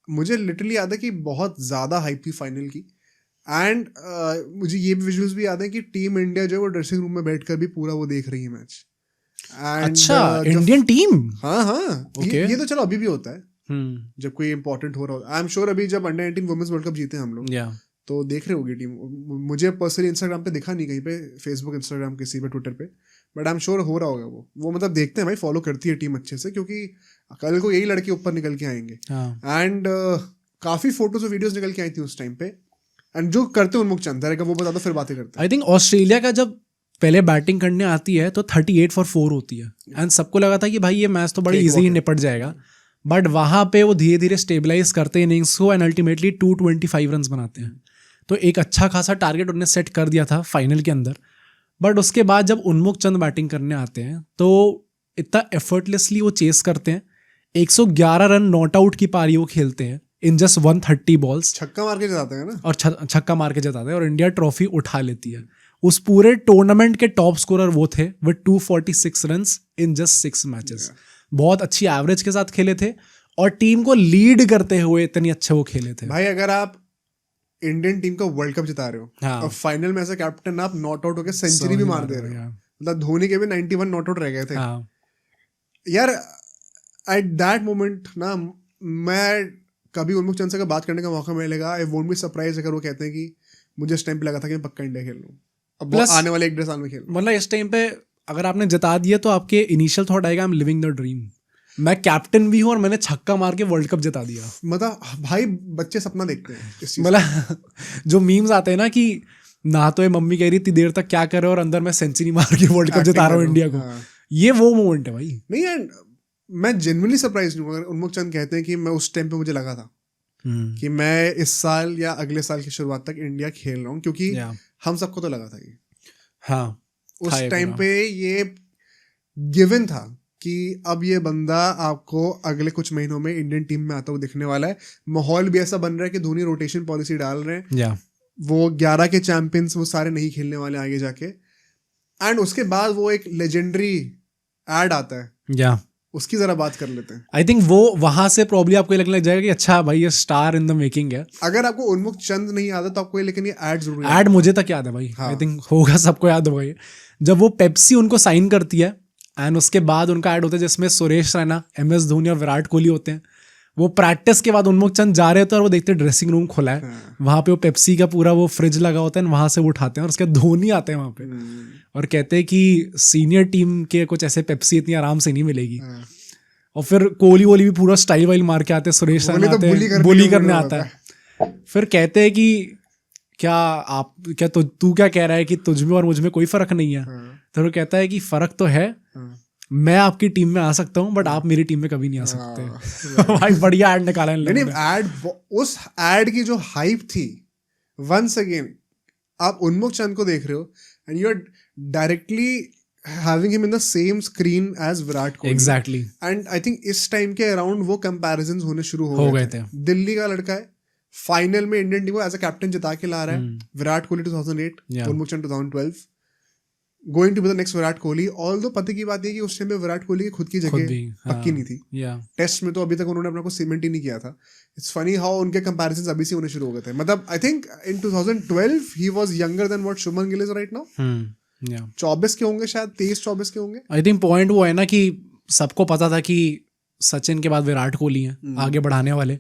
मुझे लिटरली याद है कि बहुत ज्यादा हाइप थी फाइनल की, एंड मुझे ये भी विजुअल्स भी याद है कि टीम इंडिया जो है वो ड्रेसिंग रूम में बैठकर भी पूरा वो देख रही है मैच। अच्छा, इंडियन टीम? हाँ ये तो चलो अभी भी होता है जब कोई इंपॉर्टेंट हो रहा होता है। आई एम श्योर अभी जब अंडर 19 वुमेन्स वर्ल्ड कप जीते हम लोग, तो देख रहे होगी टीम। मुझे पर्सनली इंस्टाग्राम पे दिखा नहीं कहीं पे, फेसबुक, इंस्टाग्राम, किसी पे, ट्विटर पे, बट आई एम श्योर हो रहा होगा वो मतलब देखते हैं भाई, फॉलो करती है टीम अच्छे से, क्योंकि कल को यही लड़के ऊपर निकल के आएंगे। एंड काफी फोटोज और वीडियोस निकल के आई थी उस टाइम पे, एंड जो करते हैं उन्मुक्त चंद का वो बता दो, फिर बातें करते हैं। आई थिंक ऑस्ट्रेलिया का जब पहले बैटिंग करने आती है तो 38 for 4 होती है, एंड सबको लगा था कि भाई ये मैच तो बड़ी इजी निपट जाएगा, बट वहां पे वो धीरे धीरे स्टेबलाइज करते हैं इनिंग्स को, एंड अल्टीमेटली 225 रन बनाते हैं। तो एक अच्छा खासा टारगेट उन्होंने सेट कर दिया था फाइनल के अंदर। बट उसके बाद जब उन्मुक्त चंद बैटिंग करने आते हैं तो इतना एफर्टलेसली वो चेस करते हैं, 111 रन नॉट आउट की पारी वो खेलते हैं इन जस्ट 130 बॉल्स, छक्का मार के जिताते हैं ना, और छक्का मार के जिताते हैं, और इंडिया ट्रॉफी उठा लेती है। उस पूरे टूर्नामेंट के टॉप स्कोरर वो थे with 246 runs in just 6 matches. बहुत अच्छी एवरेज के साथ खेले थे, और टीम को लीड करते हुए इतनी अच्छे वो खेले थे भाई। अगर आप इंडियन टीम का वर्ल्ड कप जिता रहे हो और फाइनल में एज अ कैप्टन आप नॉट आउट होकर सेंचुरी भी मार दे रहे हो, मतलब धोनी के भी 91 नॉट आउट रह गए थे यार। एट दैट मोमेंट ना, मैं कभी उन्मुक्त चंद से बात करने का मौका मिलेगा, आई वोंट बी सरप्राइज अगर वो कहते हैं कि मुझे इस टाइम पे लगा था कि मैं पक्का इंडिया खेल लूं, अब आने वाले 1-1.5 साल में खेल। मतलब इस टाइम पे अगर आपने जिता दिया तो आपके इनिशियल थॉट आएगा I am living the dream, मैं कैप्टन भी हूं और मैंने छक्का मार के वर्ल्ड कप जिता दिया। मतलब भाई बच्चे सपना देखते हैं इस चीज। मतलब जो मीम्स आते हैं ना कि ना तो ये मम्मी कह रही इतनी देर तक क्या कर रहे हो और अंदर मैं सेंचुरी मार के वर्ल्ड कप जिता रहा हूँ इंडिया को, ये वो मोमेंट है भाई। नहीं एंड मैं जेन्युइनली सरप्राइज हूँ अगर उन्मुख चंद कहते हैं कि मैं उस टाइम पे मुझे लगा था कि मैं इस साल या अगले साल की शुरुआत तक इंडिया खेल रहा हूँ, क्योंकि हम सबको तो लगा था ये, हाँ उस टाइम पे ये गिवन था कि अब ये बंदा आपको अगले कुछ महीनों में इंडियन टीम में आता हुआ दिखने वाला है। माहौल भी ऐसा बन रहा है कि धोनी रोटेशन पॉलिसी डाल रहे हैं, वो 11 के चैंपियंस वो सारे नहीं खेलने वाले आगे जाके। एंड उसके बाद वो एक लेजेंडरी एड आता है, उसकी जरा बात कर लेते हैं। आई थिंक वो वहां से प्रॉब्ली आपको लगने लग जाएगा कि अच्छा भाई ये स्टार इन द मेकिंग है। अगर आपको उन्मुख चंद नहीं आता तो आपको ये, लेकिन ये एड जरूर एड मुझे तक याद है भाई। आई थिंक होगा सबको याद होगा ये, जब वो पेप्सी उनको साइन करती है एंड उसके बाद उनका ऐड होता है जिसमें सुरेश रैना, MS धोनी और विराट कोहली होते हैं। वो प्रैक्टिस के बाद उन्मुख चंद जा रहे थे और वो देखते ड्रेसिंग रूम खुला है, वहां पे वो पेप्सी का पूरा वो फ्रिज लगा होता है, वहां से वो उठाते हैं और उसके बाद धोनी आते हैं वहां पे और कहते हैं कि सीनियर टीम के कुछ ऐसे पेप्सी इतनी आराम से नहीं मिलेगी। और फिर कोहली वोली भी पूरा स्टाइल वाइल मार के आते हैं, सुरेश रैना आते हैं, बुली करने आता है। फिर कहते हैं कि क्या तू क्या कह रहा है कि तुझ में और मुझ में कोई फर्क नहीं है। तो वो कहता है कि फर्क तो है, मैं आपकी टीम में आ सकता हूँ बट आप मेरी टीम में कभी नहीं आ सकते। भाई बढ़िया ऐड निकाला नहीं ऐड, उस ऐड की जो हाइप थी, वंस अगेन आप उन्मुख चंद को देख रहे हो and you are directly having him in the same screen as Virat Kohli. Exactly. And I think इस टाइम के अराउंड वो comparisons होने शुरू हो गए थे। दिल्ली का लड़का है, फाइनल में इंडियन टीम को एज अ कैप्टन जिता के ला रहा है। Virat Kohli 2008, Unmukt Chand 2012, going to be the next Virat Kohli. Although पते की बात है कि उस टाइम पे विराट कोहली की खुद की जगह पक्की नहीं थी। टेस्ट में तो अभी तक उन्होंने अपने को सीमेंट ही नहीं किया था। इट्स फनी हाउ उनके कंपैरिजंस अभी से होने शुरू हो गए थे। मतलब I think in 2012 he was younger than what Shubman Gill is right now. 24 के होंगे शायद, 23-24 के होंगे। आई थिंक पॉइंट वो है ना कि सबको पता था कि सचिन के बाद विराट कोहली हैं आगे बढ़ाने वाले,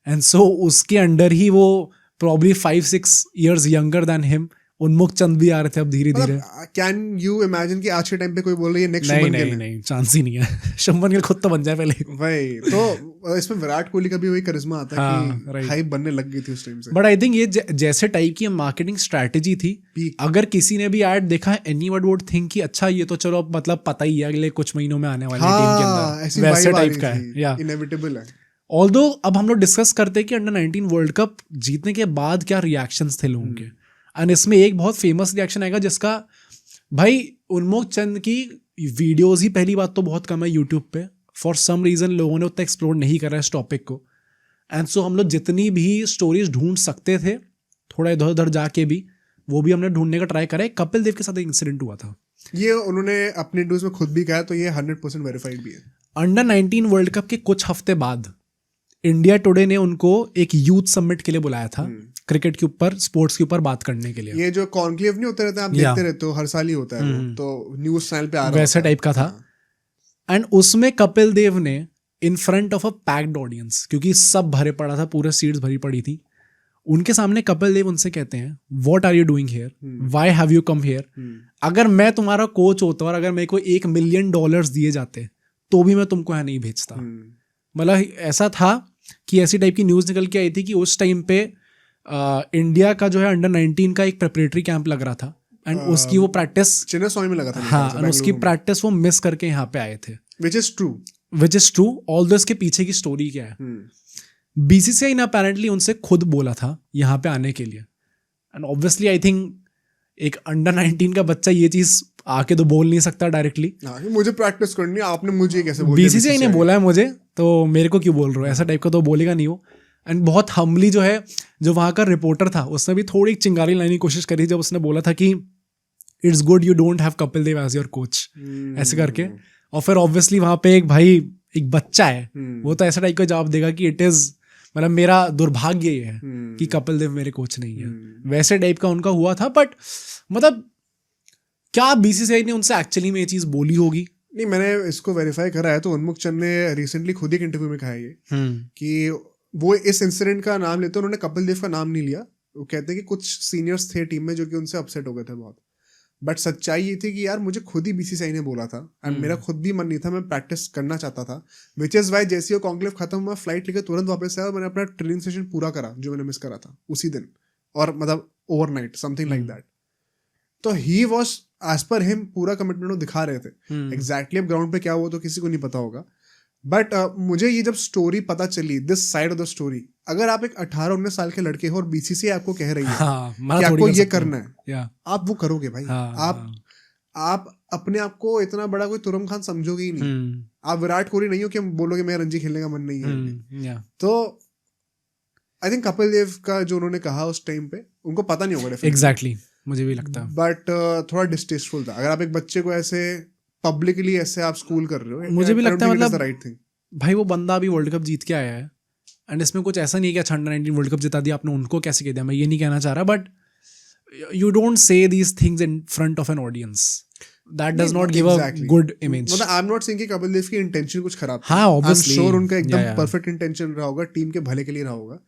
एंड सो उसके अंडर ही वो probably 5-6 years younger than him उन्मुख चंद भी आ रहे थे अब धीरे धीरे। कैन यू इमेजिन कि आज के टाइम पे कोई बोल रही है नेक्स्ट शुभमन गिल? नहीं, चांस ही नहीं है। शुभमन गिल खुद तो बन जाए पहले भाई। तो इसमें विराट कोहली का भी वही करिश्मा आता है कि हाइप बनने लग गई थी उस टाइम से। बट आई थिंक ये जैसे टाइप की मार्केटिंग स्ट्रैटेजी थी, अगर किसी ने भी ऐड देखा है एनीवन वुड थिंक कि अच्छा ये तो चलो मतलब पता ही है अगले कुछ महीनों में आने वाली टीम के अंदर, वैसे टाइप का है, या इनएविटेबल है। ऑल्दो अब हम लोग डिस्कस करते हैं कि अंडर 19 वर्ल्ड कप जीतने के बाद क्या रिएक्शंस थे लोगों के, एंड इसमें एक बहुत फेमस रिएक्शन आएगा जिसका भाई उन्मुख चंद की वीडियोस ही पहली बात तो बहुत कम है यूट्यूब पे, फॉर सम रीजन लोगों ने उतना एक्सप्लोर नहीं करा इस टॉपिक को, एंड सो हम लोग जितनी भी स्टोरीज ढूंढ सकते थे थोड़ा इधर उधर जाके भी वो भी हमने ढूंढने का ट्राई करा। कपिल देव के साथ एक इंसिडेंट हुआ था, ये उन्होंने अपने इंटरव्यूज में खुद भी कहा, तो ये 100% वेरीफाइड भी है। अंडर 19 वर्ल्ड कप के कुछ हफ्ते बाद इंडिया टुडे ने उनको एक यूथ समिट के लिए बुलाया था, क्रिकेट के ऊपर, स्पोर्ट्स के ऊपर बात करने के लिए। ये जो कॉन्क्लेव नहीं होते रहते, आप देखते रहते हो, हर साल ही होता है वो, तो न्यूज़ चैनल पे आ रहा वैसे टाइप का था। एंड उसमें कपिल देव ने इन front of a packed audience, क्योंकि सब भरे पड़ा था, पूरे सीट्स भरी पड़ी थी, उनके सामने कपिल देव उनसे कहते हैं what are you doing here, why have you come here. अगर मैं तुम्हारा कोच होता और अगर मेरे को $1 million दिए जाते तो भी मैं तुमको यहाँ नहीं भेजता। मतलब ऐसा था कि ऐसी टाइप की न्यूज़ निकल के आई थी कि उस टाइम पे इंडिया का जो है अंडर 19 का एक प्रिपरेटरी कैंप लग रहा था, एंड उसकी वो प्रैक्टिस चिन्नास्वामी में लगा था। हाँ, उसकी प्रैक्टिस वो मिस करके यहाँ पे आए थे, विच इज ट्रू। ऑल इसके पीछे की स्टोरी क्या है, बीसीसीआई ने अपेरेंटली उनसे खुद बोला था यहाँ पे आने के लिए, एंड ऑब्वियसली आई थिंक एक अंडर 19 का बच्चा ये चीज आके तो बोल नहीं सकता डायरेक्टली, मुझे प्रैक्टिस करनी है, आपने मुझे कैसे बोला? बीसीसीआई ने बोला है मुझे, तो मेरे को क्यों बोल रहे हो, ऐसा टाइप का तो बोलेगा नहीं वो। एंड बहुत हम्बली जो है, जो वहाँ का रिपोर्टर था उसने भी थोड़ी चिंगारी लाने की कोशिश करी जब उसने बोला था कि it's good you don't have Kapil Dev as your coach, ऐसे करके। और फिर ऑब्वियसली वहाँ पे एक बच्चा है, वो तो ऐसा टाइप का जवाब देगा कि इट इज, मतलब मेरा दुर्भाग्य ये है कि कपिल देव मेरे कोच नहीं है, वैसे टाइप का उनका हुआ था। बट मतलब क्या बीसीसीआई ने उनसे एक्चुअली में ये चीज बोली होगी? नहीं, मैंने इसको वेरीफाई करा है, तो उन्मुख चंद ने रिसेंटली खुद एक इंटरव्यू में कहा है ये कि वो इस इंसिडेंट का नाम लेते, उन्होंने कपिल देव का नाम नहीं लिया। वो कहते हैं कि कुछ सीनियर्स थे टीम में जो कि उनसे अपसेट हो गए थे बहुत, बट सच्चाई ये थी कि यार मुझे खुद ही बीसीसीआई ने बोला था, एंड मेरा खुद भी मन नहीं था, मैं प्रैक्टिस करना चाहता था, विच इज वाई जैसे वो कॉन्क्लेव खत्म हुआ, फ्लाइट लेकर तुरंत वापस आया और मैंने अपना ट्रेनिंग सेशन पूरा करा जो मैंने मिस करा था उसी दिन, और मतलब ओवरनाइट समथिंग लाइक दैट। तो he was as per him पूरा कमिटमेंट वो दिखा रहे थे. एग्जैक्टली अब ग्राउंड पे क्या हुआ तो किसी को नहीं पता होगा. बट मुझे ये जब स्टोरी पता चली, this side of the story, अगर आप एक 18-19 साल के लड़के हो और बीसीसीआई आपको कह रही है कि आपको ये करना है, आप वो करोगे भाई. आप अपने आप को इतना बड़ा कोई तुरम खान समझोगे ही नहीं. आप विराट कोहली नहीं हो कि बोलोगे मेरा रणजी खेलने का मन नहीं है. तो आई थिंक कपिल देव का जो उन्होंने कहा उस टाइम पे, उनको पता नहीं होगा. एग्जैक्टली मुझे भी लगता है. बट थोड़ा डिस्टेस्टफुल था. अगर आप एक बच्चे को ऐसे पब्लिकली ऐसे आप स्कूल कर रहे हो, मुझे भी लगता है मतलब राइट थिंग. भाई वो बंदा अभी वर्ल्ड कप जीत के आया है एंड इसमें कुछ ऐसा नहीं है कि अंडर-19 वर्ल्ड कप जिता दिया आपने, उनको कैसे कह दिया. मैं ये नहीं कहना चाह रहा, but you don't say these things in front of an audience. That does not give a good image. मतलब I'm not saying कि कपिल देव की इंटेंशन कुछ खराब था. हाँ, obviously. I'm sure उनका एकदम परफेक्ट इंटेंशन रहा होगा, टीम के भले के लिए रहा होगा.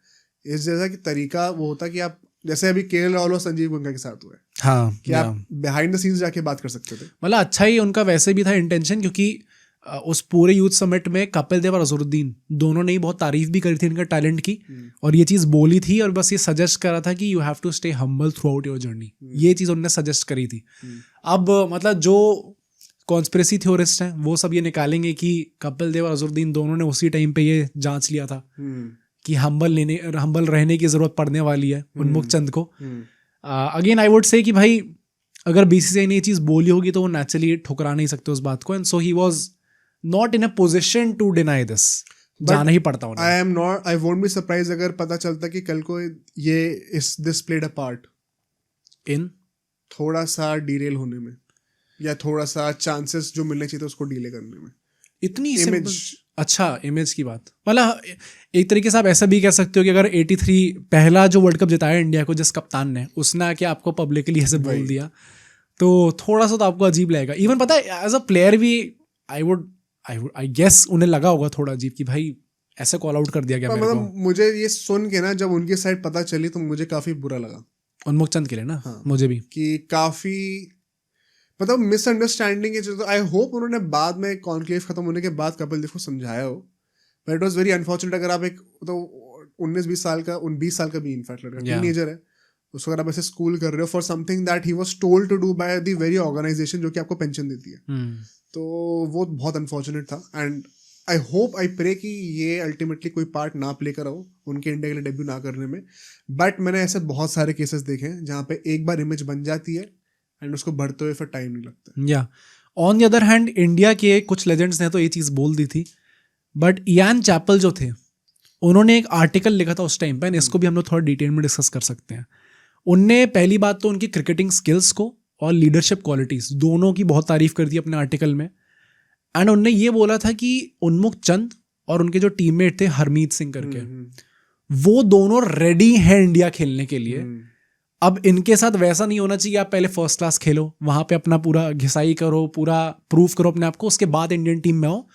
इस जैसा कि तरीका वो होता कि आप जैसे अभी केएल राहुल और संजीव गंगा के साथ हुआ है. हाँ, कि आप बिहाइंड द सीन्स जाके बात कर सकते थे. मतलब अच्छा ही उनका वैसे भी था इंटेंशन, क्योंकि उस पूरे यूथ समिट में कपिल देव और अजहरुद्दीन दोनों ने ही बहुत तारीफ भी करी थी इनका टैलेंट की, और ये चीज़ बोली थी और बस ये सजेस्ट करा था कि you have to stay humble throughout your journey. ये चीज़ उन्होंने सजेस्ट करी थी. अब मतलब जो कॉन्स्पिरेसी थ्योरिस्ट हैं वो सब ये निकालेंगे कि कपिल देव और अजहरुद्दीन दोनों ने उसी टाइम पे ये जांच लिया था कि हम्बल रहने की ज़रूरत पड़ने वाली है उन्मुक्त चंद को. अगेन आई वुड से कि भाई अगर बीसीसीआई ने ये चीज़ बोली होगी तो वो नेचुरली ठुकरा नहीं सकते उस बात को. And so he was not in a position to deny this. जाना ही पड़ता उन्हें. आई वोंट बी सरप्राइज अगर पता चलता कि कल को ये this played a part in थोड़ा सा डीरेल होने में, या थोड़ा सा चांसेस जो मिलने चाहिए उसको डीले करने में. इतनी इमेज. अच्छा, इमेज की बात, मतलब एक तरीके से आप ऐसा भी कह सकते हो कि अगर 83 पहला जो वर्ल्ड कप जिताया इंडिया को जिस कप्तान ने, उसने आके आपको पब्लिकली ऐसे बोल दिया तो थोड़ा सा तो आपको अजीब लगेगा. इवन पता है एज अ प्लेयर भी आई गेस उन्हें लगा होगा थोड़ा अजीब कि भाई ऐसे कॉल आउट कर दिया गया. मतलब मुझे ये सुन के ना जब उनकी साइड पता चली तो मुझे काफी बुरा लगा उन्मुक्त चंद के लिए ना. हाँ. मुझे भी कि काफी मतलब मिसअंडरस्टैंडिंग है. तो आई होप उन्होंने बाद में कॉन्क्लेव खत्म होने के बाद कपिल देव को समझाया हो. But it was very unfortunate. अगर आप एक तो 19-20 साल का 20 साल का भी इनफैक्ट लड़का टीनेजर है, उसको अगर आप ऐसे स्कूल कर रहे हो for something that he was told to do by the very organisation जो कि आपको पेंशन देती है, तो वो बहुत अनफॉर्चुनेट था. And I hope I pray कि ये अल्टीमेटली कोई पार्ट ना प्ले करा हो उनके इंडिया के लिए डेब्यू ना करने में. बट मैंने ऐसे बहुत सारे केसेस देखे हैं जहाँ पे एक बार इमेज बन जाती है एंड उसको बढ़ते हुए फिर टाइम नहीं लगता. या on the other hand India के कुछ लेजेंड्स ने तो ये चीज़ बोल दी थी, बट इयान चैपल जो थे उन्होंने एक आर्टिकल लिखा था उस टाइम पे, इसको भी हम लोग थोड़ा डिटेल में डिस्कस कर सकते हैं. उनने पहली बात तो उनकी क्रिकेटिंग स्किल्स को और लीडरशिप क्वालिटीज़ दोनों की बहुत तारीफ कर दी अपने आर्टिकल में. एंड उनने ये बोला था कि उन्मुक्त चंद और उनके जो टीममेट थे हरमीत सिंह करके, वो दोनों रेडी हैं इंडिया खेलने के लिए. अब इनके साथ वैसा नहीं होना चाहिए आप पहले फर्स्ट क्लास खेलो, वहाँ पे अपना पूरा घिसाई करो, पूरा प्रूफ करो अपने आप को, उसके बाद इंडियन टीम में हो.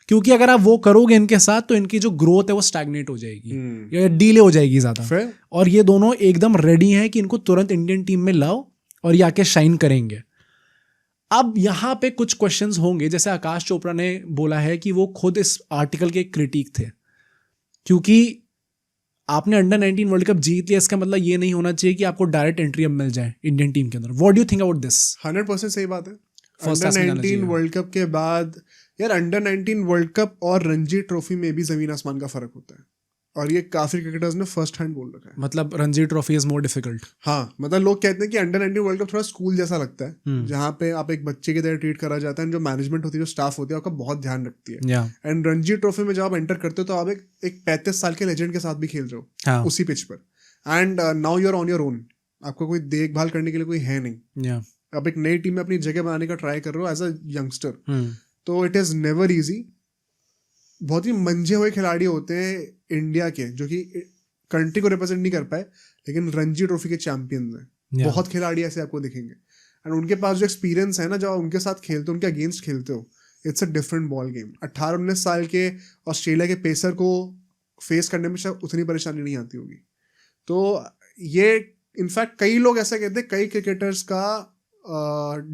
क्योंकि अगर आप वो करोगे इनके साथ तो इनकी जो ग्रोथ है वो स्टैग्नेट हो जाएगी या डिले हो जाएगी ज़्यादा. और ये दोनों एकदम रेडी हैं कि इनको तुरंत इंडियन टीम में लाओ और ये आके शाइन करेंगे. अब यहाँ पे कुछ क्वेश्चंस होंगे, जैसे आकाश चोपड़ा ने बोला है कि वो खुद इस आर्टिकल के क्रिटिक थे, क्योंकि आपने अंडर-19 वर्ल्ड कप जीत लिया इसका मतलब ये नहीं होना चाहिए कि आपको डायरेक्ट एंट्री अब मिल जाए इंडियन टीम के अंदर. What do you think about this? 100% सही बात है. अंडर-19 वर्ल्ड कप के बाद यार अंडर-19 वर्ल्ड कप और रणजी ट्रॉफी में भी जमीन आसमान का फर्क होता है, और ये काफी क्रिकेटर्स ने फर्स्ट हैंड बोल रखा है. मतलब Ranji trophy is more difficult. हाँ, मतलब लोग कहते हैं कि अंडर-19 वर्ल्ड कप थोड़ा स्कूल जैसा लगता है, जहाँ पे आप एक बच्चे की तरह ट्रीट करा जाता है. जो मैनेजमेंट होती है, जो स्टाफ होती है, आपका बहुत ध्यान रखती है. एंड रणजी ट्रॉफी में जब आप एंटर करते हो तो आप एक 35 साल के लेजेंड के साथ भी खेल रहे हो उसी पिच पर. And now you are on your own. आपको कोई देखभाल करने के लिए कोई है नहीं. आप एक नई टीम में अपनी जगह बनाने का ट्राई कर रहे हो एज अ यंगस्टर. तो इट इज नेवर ईजी. बहुत ही मंझे हुए खिलाड़ी होते हैं इंडिया के जो कि कंट्री को रिप्रेजेंट नहीं कर पाए, लेकिन रणजी ट्रॉफी के चैंपियंस हैं. बहुत खिलाड़ी ऐसे आपको दिखेंगे, एंड उनके पास जो एक्सपीरियंस है ना, जब उनके साथ खेलते हो, उनके अगेंस्ट खेलते हो, it's a different ball game. 18-19 साल के ऑस्ट्रेलिया के पेसर को फेस करने में शायद उतनी परेशानी नहीं आती होगी. तो ये इनफैक्ट कई लोग ऐसा कहते हैं, कई क्रिकेटर्स का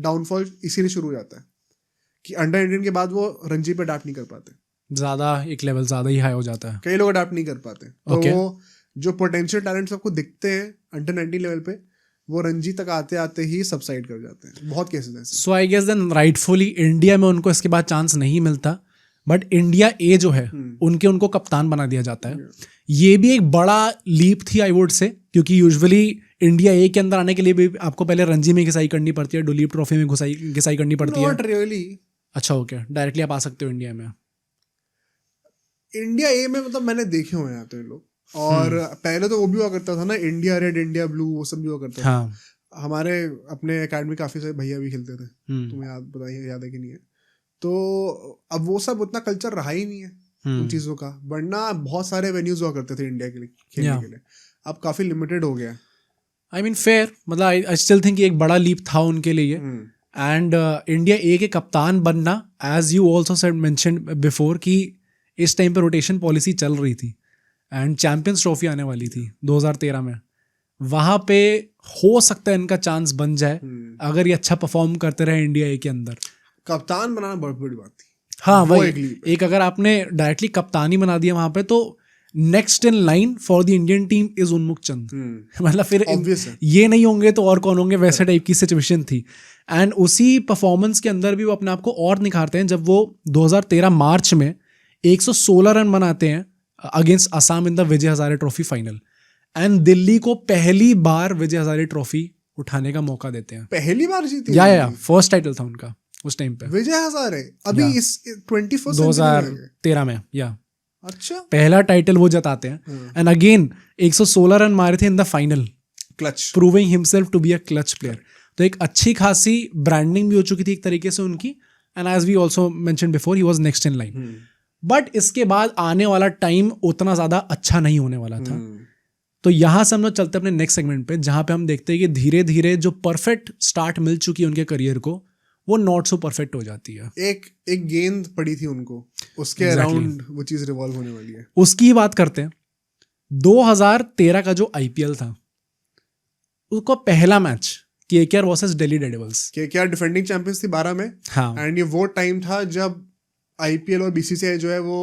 डाउनफॉल इसीलिए शुरू हो जाता है कि अंडर-19 के बाद वो रणजी पे अडैप्ट नहीं कर पाते. ज़्यादा एक लेवल ज़्यादा ही हाई हो जाता है. कई लोग अडैप्ट नहीं कर पाते. तो वो जो पोटेंशियल टैलेंट्स आपको दिखते हैं अंडर-19 लेवल पे, वो रणजी तक आते आते ही सबसाइड कर जाते हैं, बहुत केसेस ऐसे। So I guess then rightfully India में उनको इसके बाद चांस नहीं मिलता, बट इंडिया ए जो है उनको कप्तान बना दिया जाता है। ये भी एक बड़ा लीप थी आई वुड से, क्योंकि यूजुअली इंडिया ए के अंदर आने के लिए भी आपको पहले रणजी में घिसाई करनी पड़ती है, दुलीप ट्रॉफी में घिसाई करनी पड़ती है। Not really. अच्छा ओके, डायरेक्टली आप आ सकते हो इंडिया में। इंडिया ए में मतलब मैंने देखे हुए हैं तो ये लोग, और पहले तो वो भी हुआ करता था ना, इंडिया रेड इंडिया ब्लू, वो सब भी हुआ करता था। हमारे अपने एकेडमी काफी सारे भैया भी खेलते थे, तुम्हें याद है कि नहीं है? तो अब वो सब उतना कल्चर रहा ही नहीं है उन चीजों का, वरना बहुत सारे वेन्यूज हुआ करते थे इंडिया के लिए खेलने के लिए, अब काफी लिमिटेड हो गया। आई मीन फेयर, मतलब आई स्टिल थिंक एक बड़ा लीप था उनके लिए। एंड इंडिया ए के कप्तान बनना, as you also said mention before, कि इस टाइम पे रोटेशन पॉलिसी चल रही थी एंड चैंपियंस ट्रॉफी आने वाली थी 2013 में, वहाँ पे हो सकता है इनका चांस बन जाए अगर ये अच्छा परफॉर्म करते रहे इंडिया ए के अंदर। कप्तान बनाना बहुत बड़ी बात थी। हाँ वही, एक अगर आपने डायरेक्टली कप्तानी बना दिया वहाँ पे, तो next in line for the Indian team is उन्मुख चंद। मतलब फिर ये नहीं होंगे तो और कौन होंगे, वैसे टाइप की सिचुएशन थी। एंड उसी परफॉर्मेंस के अंदर भी वो अपने आप को और निखारते हैं जब वो 2013 मार्च में 116 रन बनाते हैं against Assam in the Vijay Hazare trophy final, and Delhi को पहली बार विजय हजारे ट्रॉफी उठाने का मौका देते हैं। पहली बार जीती? या फर्स्ट टाइटल था उनका उस टाइम पे, विजय हजारे अभी इस 2013 में। या अच्छा, पहला टाइटल वो जताते हैं। एंड अगेन 116 रन मारे थे in the final, clutch, proving himself to be a clutch player. तो एक अच्छी खासी ब्रांडिंग भी हो चुकी थी एक तरीके से उनकी, and as we also mention before, he was next in line. But इसके बाद आने वाला टाइम उतना ज्यादा अच्छा नहीं होने वाला था। तो यहां से हम लोग चलते अपने नेक्स्ट सेगमेंट पे, जहां पे हम देखते हैं कि धीरे धीरे जो परफेक्ट स्टार्ट मिल चुकी है उनके करियर को, वो नॉट सो परफेक्ट हो जाती है। एक गेंद पड़ी थी उनको, उसके अराउंड वो चीज रिवॉल्व होने वाली है। उसकी ही बात करते हैं। 2013 का जो आईपीएल था, उसका पहला match KKR versus Delhi Daredevils. KKR defending champions थी 12 में। हाँ, एंड ये वो टाइम था जब आईपीएल और बीसीसीआई जो है वो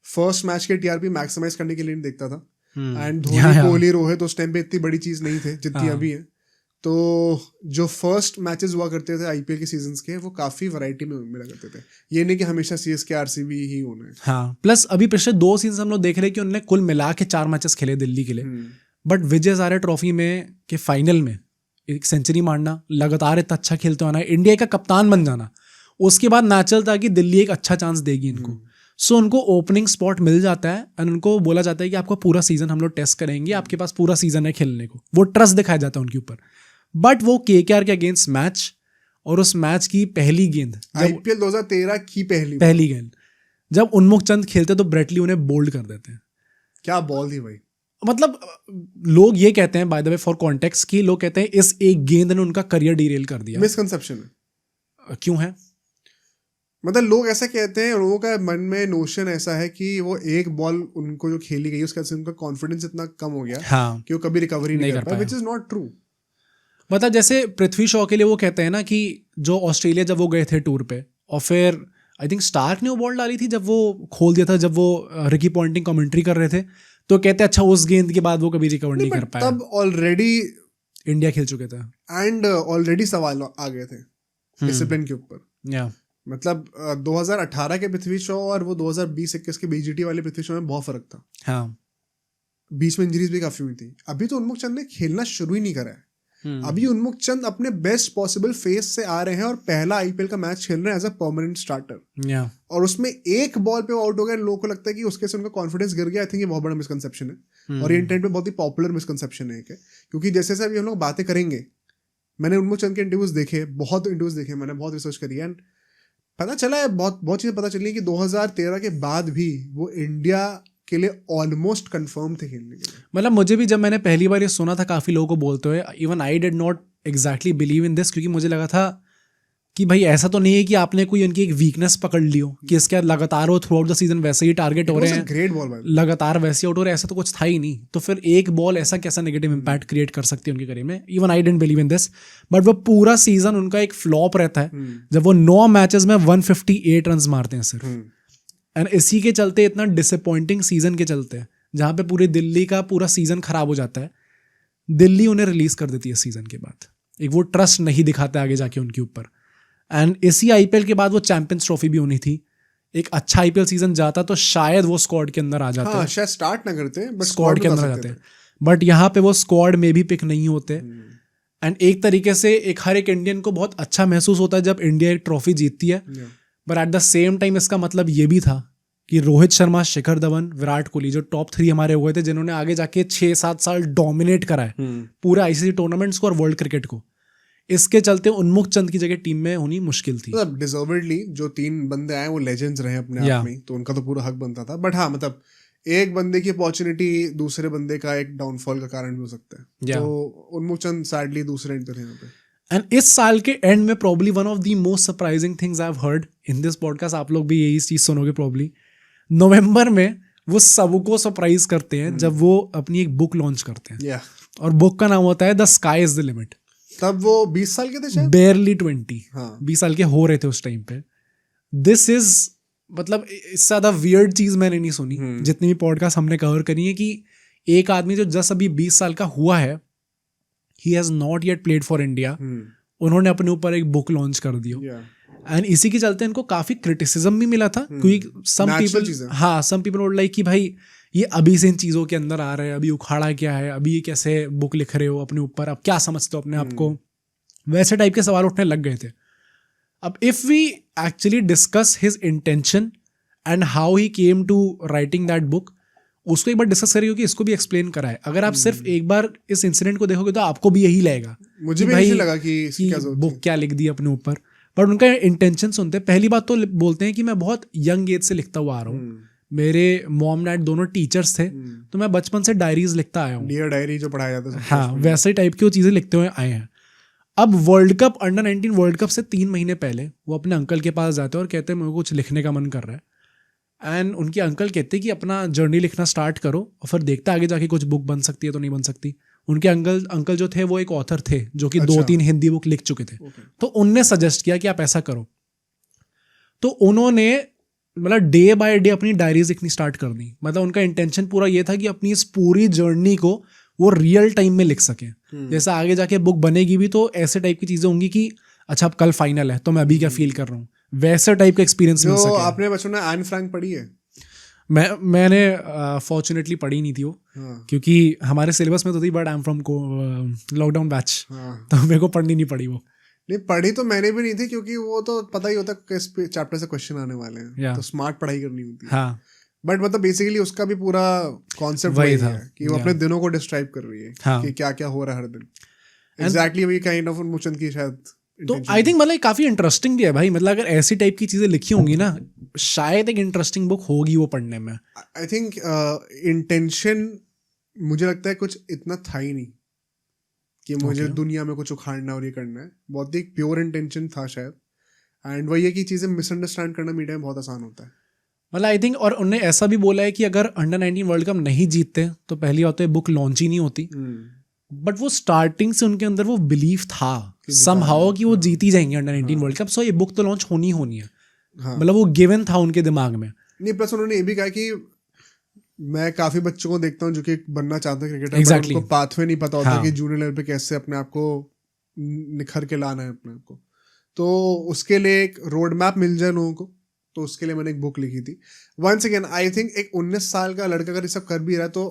फर्स्ट मैच के टीआरपी मैक्सिमाइज करने के लिए नहीं देखता था। एंड धोनी, कोहली, रोहित उस टाइम पे इतनी बड़ी चीज नहीं थे जितनी अभी है। तो जो फर्स्ट मैचेस हुआ करते थे आईपीएल के सीजन्स के, वो काफी वैरायटी में मिला करते थे। ये नहीं कि हमेशा सीएसके आरसीबी ही होना है। हाँ, प्लस अभी पिछले 2 सीजन हम लोग देख रहे हैं कि उन्होंने कुल मिला के 4 मैचेस खेले दिल्ली के लिए। बट विजय हजारे ट्रॉफी में के फाइनल में एक सेंचुरी मारना, लगातार इतना अच्छा खेलते आना, इंडिया का कप्तान बन जाना, उसके बाद नेचुरल था कि दिल्ली एक अच्छा चांस देगी इनको। सो उनको ओपनिंग स्पॉट मिल जाता है एंड उनको बोला जाता है कि आपको पूरा सीजन हम लोग टेस्ट करेंगे, आपके पास पूरा सीजन है खेलने को। वो ट्रस्ट दिखाया जाता है उनके ऊपर। बट वो केकेआर के अगेंस्ट मैच, और उस मैच की पहली गेंद, आईपीएल 2013 की पहली गेंद जब उन्मुख चंद खेलते तो ब्रेटली उन्हें बोल्ड कर देते हैं। क्या बॉल थी भाई! मतलब लोग ये कहते हैं, by the way for context, की लोग कहते हैं इस एक गेंद ने उनका करियर डिरेल कर दिया। मिसकंसेप्शन है। क्यों है? मतलब लोग ऐसा कहते हैं, लोगों का मन में नोशन ऐसा है कि वो एक बॉल उनको जो खेली गई उसका उनका कॉन्फिडेंस इतना कम हो गया हाँ, कि वो कभी रिकवरी नहीं कर पाया, व्हिच इज नॉट ट्रू। मतलब जैसे पृथ्वी शॉ के लिए वो कहते हैं ना कि जो ऑस्ट्रेलिया जब वो गए थे टूर पे, और फिर आई थिंक स्टार्क ने वो बॉल डाली थी जब वो खोल दिया था, जब वो रिकी पॉन्टिंग कमेंट्री कर रहे थे, तो कहते हैं अच्छा उस गेंद के बाद वो कभी रिकवर नहीं कर पाया। तब ऑलरेडी इंडिया खेल चुके थे एंड ऑलरेडी सवाल आ गए थे डिसिप्लिन के ऊपर। मतलब 2018 के पृथ्वी शॉ और वो 2020-21 के बीजीटी वाले पृथ्वी शॉ में बहुत फर्क था। हाँ, बीच में इंजरीज भी काफी हुई थी। अभी तो उन्मुख चंद ने खेलना शुरू ही नहीं करा है। अभी उन्मुख चंद अपने बेस्ट पॉसिबल फेस से आ रहे हैं और पहला आईपीएल का मैच खेल रहे हैं एज अ परमानेंट स्टार्टर। और उसमें एक बॉल पे आउट हो गए, लोगों को लगता है कि उसके से उनका कॉन्फिडेंस गिर गया। आई थिंक ये बहुत बड़ा मिसकंसेप्शन है, और ये इंटरनेट पे बहुत ही पॉपुलर मिसकंसेप्शन है। क्योंकि जैसे जैसे अभी हम लोग बातें करेंगे, मैंने उन्मुख चंद के इंटरव्यूज देखे, बहुत इंटरव्यूज देखे, मैंने बहुत रिसर्च करी है, पता चला है, बहुत चीजें पता चली कि 2013 के बाद भी वो इंडिया के लिए ऑलमोस्ट कंफर्म थे खेलने के लिए। मतलब मुझे भी जब मैंने पहली बार ये सुना था काफ़ी लोगों को बोलते हुए, even I did not exactly believe in this, क्योंकि मुझे लगा था कि भाई ऐसा तो नहीं है कि आपने कोई उनकी एक वीकनेस पकड़ ली हो कि इसके बाद लगातार वो थ्रू आउट द सीजन वैसे ही टारगेट हो रहे हैं, ग्रेट बॉल लगातार वैसे आउट हो रहे हैं, ऐसा तो कुछ था ही नहीं। तो फिर एक बॉल ऐसा कैसा नेगेटिव इंपैक्ट क्रिएट कर सकती है उनके करियर में। Even I didn't believe in this, but वो पूरा सीजन उनका एक फ्लॉप रहता है जब वो 9 मैचेस में 158 रन मारते हैं सिर्फ। एंड इसी के चलते, इतना डिसअपॉइंटिंग सीजन के चलते, जहाँ पे पूरी दिल्ली का पूरा सीजन खराब हो जाता है, दिल्ली उन्हें रिलीज कर देती है सीजन के बाद। एक वो ट्रस्ट नहीं दिखाते आगे जाके उनके ऊपर। एंड इसी आईपीएल के बाद वो चैंपियंस ट्रॉफी भी होनी थी। एक अच्छा आईपीएल सीजन जाता तो शायद वो स्क्वाड के अंदर आ जाते। हाँ, शायद स्टार्ट ना करते बट स्क्वाड के अंदर आ जाते, बट यहाँ पे वो स्क्वाड में भी पिक नहीं होते। एंड एक तरीके से एक हर एक इंडियन को बहुत अच्छा महसूस होता है जब इंडिया एक ट्रॉफी जीतती है। But at the same time इसका मतलब ये भी था कि रोहित शर्मा, शिखर धवन, विराट कोहली जो टॉप 3 हमारे हुए थे, जिन्होंने आगे जाके 6-7 साल डोमिनेट करा है पूरे आईसीसी टूर्नामेंट्स को और वर्ल्ड क्रिकेट को, इसके चलते उन्मुख चंद की जगह टीम में होनी मुश्किल थी। मतलब डिजर्वेडली जो 3 बंदे आए वो लेजेंड्स रहे अपने आप में, तो उनका तो पूरा हक बनता था। बट हाँ, मतलब एक बंदे की अपॉर्चुनिटी दूसरे बंदे का एक डाउनफॉल का कारण भी हो सकता है। तो उन्मुख चंद सैडली दूसरे एंड पे थे यहाँ पे। एंड इस साल के एंड में probably one of the most surprising things I have heard in this podcast, आप लोग भी यही चीज सुनोगे प्रॉब्ली, नवंबर में वो सबको सरप्राइज करते हैं जब वो अपनी एक बुक लॉन्च करते हैं। और बुक का नाम होता है the sky is the limit. तब वो 20 साल के थे शायद, बेयरली 20। हाँ। 20 साल के हो रहे थे उस टाइम पे। दिस इज मतलब इससे ज्यादा वियर्ड चीज मैंने नहीं सुनी जितनी भी पॉडकास्ट हमने कवर करी है, कि एक आदमी जो जस्ट अभी 20 साल का हुआ है, he has not yet played for India, उन्होंने अपने ऊपर एक बुक लॉन्च कर दी। एंड इसी के चलते इनको काफी क्रिटिसिज्म भी मिला था, क्योंकि सम पीपल वुड लाइक कि भाई ये अभी से इन चीजों के अंदर आ रहे हैं, अभी उखाड़ा क्या है, अभी ये कैसे बुक लिख रहे हो अपने ऊपर, अब क्या समझते हो अपने आप को, वैसे टाइप के सवाल उठने लग गए थे। अब if we actually discuss his intention and how he came to writing that book, उसको एक बार डिस्कस करिए, क्योंकि इसको भी एक्सप्लेन करा है। अगर आप सिर्फ एक बार इस इंसिडेंट को देखोगे तो आपको भी यही लगेगा, मुझे भी नहीं लगा कि बुक क्या लिख दी अपने ऊपर। बट उनका इंटेंशन सुनते हैं। पहली बात तो बोलते हैं कि मैं बहुत यंग एज से लिखता हुआ आ रहा हूँ, मेरे मॉम डैड दोनों टीचर्स थे, तो मैं बचपन से डायरीज लिखता आया हूँ, डियर डायरी जो पढ़ाया जाता है, हाँ वैसे टाइप की वो चीज़ें लिखते हुए आए हैं। अब world cup, under 19 world cup से 3 महीने पहले वो अपने अंकल के पास जाते हैं और कहते हैं मेरे को कुछ लिखने का मन कर रहा है। एंड उनके अंकल कहते हैं कि अपना जर्नी लिखना स्टार्ट करो और फिर देखते आगे जाके कुछ बुक बन सकती है तो नहीं बन सकती। उनके अंकल जो थे वो एक ऑथर थे जो कि 2-3 हिंदी बुक लिख चुके थे। तो उनने सजेस्ट किया कि आप ऐसा करो। तो उन्होंने मतलब डे बाय डे अपनी डायरीज लिखनी स्टार्ट कर दी। मतलब उनका इंटेंशन पूरा ये था कि अपनी इस पूरी जर्नी को वो रियल टाइम में लिख सकें। जैसे आगे जाके बुक बनेगी भी तो ऐसे टाइप की चीजें होंगी कि अच्छा अब कल फाइनल है तो मैं अभी क्या फील कर रहा हूँ, वैसे टाइप का एक्सपीरियंस मिल सके। आपने बचपन में एन फ्रैंक पढ़ी है? मैंने फॉर्चुनेटली पढ़ी नहीं थी वो, क्योंकि हमारे सिलेबस में तो थी, but I am from lockdown batch, तो मेरे को पढ़नी नहीं पड़ी वो। नहीं पढ़ी तो मैंने भी नहीं थी, क्योंकि वो तो पता ही होता है किस चैप्टर से क्वेश्चन आने वाले हैं, तो स्मार्ट पढ़ाई करनी होती है। हाँ, बट मतलब बेसिकली उसका भी पूरा कॉन्सेप्ट वही था कि वो अपने दिनों को डिस्क्राइब कर रही है, कि क्या क्या हो रहा है हर दिन। एग्जैक्टली वही काइंड ऑफ उन्मुख चंद की शायद। तो आई थिंक मतलब काफी इंटरेस्टिंग भी है भाई। मतलब अगर ऐसी टाइप की चीजें लिखी होंगी ना, शायद एक इंटरेस्टिंग बुक होगी वो पढ़ने में। आई थिंक इंटेंशन मुझे लगता है कुछ इतना था ही नहीं कि मुझे दुनिया में कुछ उखाड़ना और ये करना है। बहुत ही प्योर इंटेंशन था शायद। एंड वही है कि चीजें मिसअंडरस्टैंड करना मीडिया में बहुत आसान होता है। मतलब आई थिंक, और उन्होंने ऐसा भी बोला है कि अगर अंडर 19 वर्ल्ड कप नहीं जीतते तो पहली बात तो बुक लॉन्च ही नहीं होती। बट वो स्टार्टिंग से उनके अंदर वो बिलीफ था समहाउ कि वो जीत ही जाएंगे अंडर 19 वर्ल्ड कप, सो ये बुक तो लॉन्च होनी है। मतलब वो गिवन था उनके दिमाग में। नहीं, प्लस उन्होंने ये भी कहा कि मैं काफी बच्चों को देखता हूँ जो कि बनना चाहते हैं क्रिकेटर, exactly. उनको पाथवे नहीं पता होता कि जूनियर लेवल पे कैसे अपने आप को निखर के लाना है अपने आप को। तो उसके लिए एक रोड मैप मिल जाए लोगों को, तो उसके लिए मैंने एक बुक लिखी थी। वंस अगेन आई थिंक एक 19 साल का लड़का अगर ये सब कर भी रहा है तो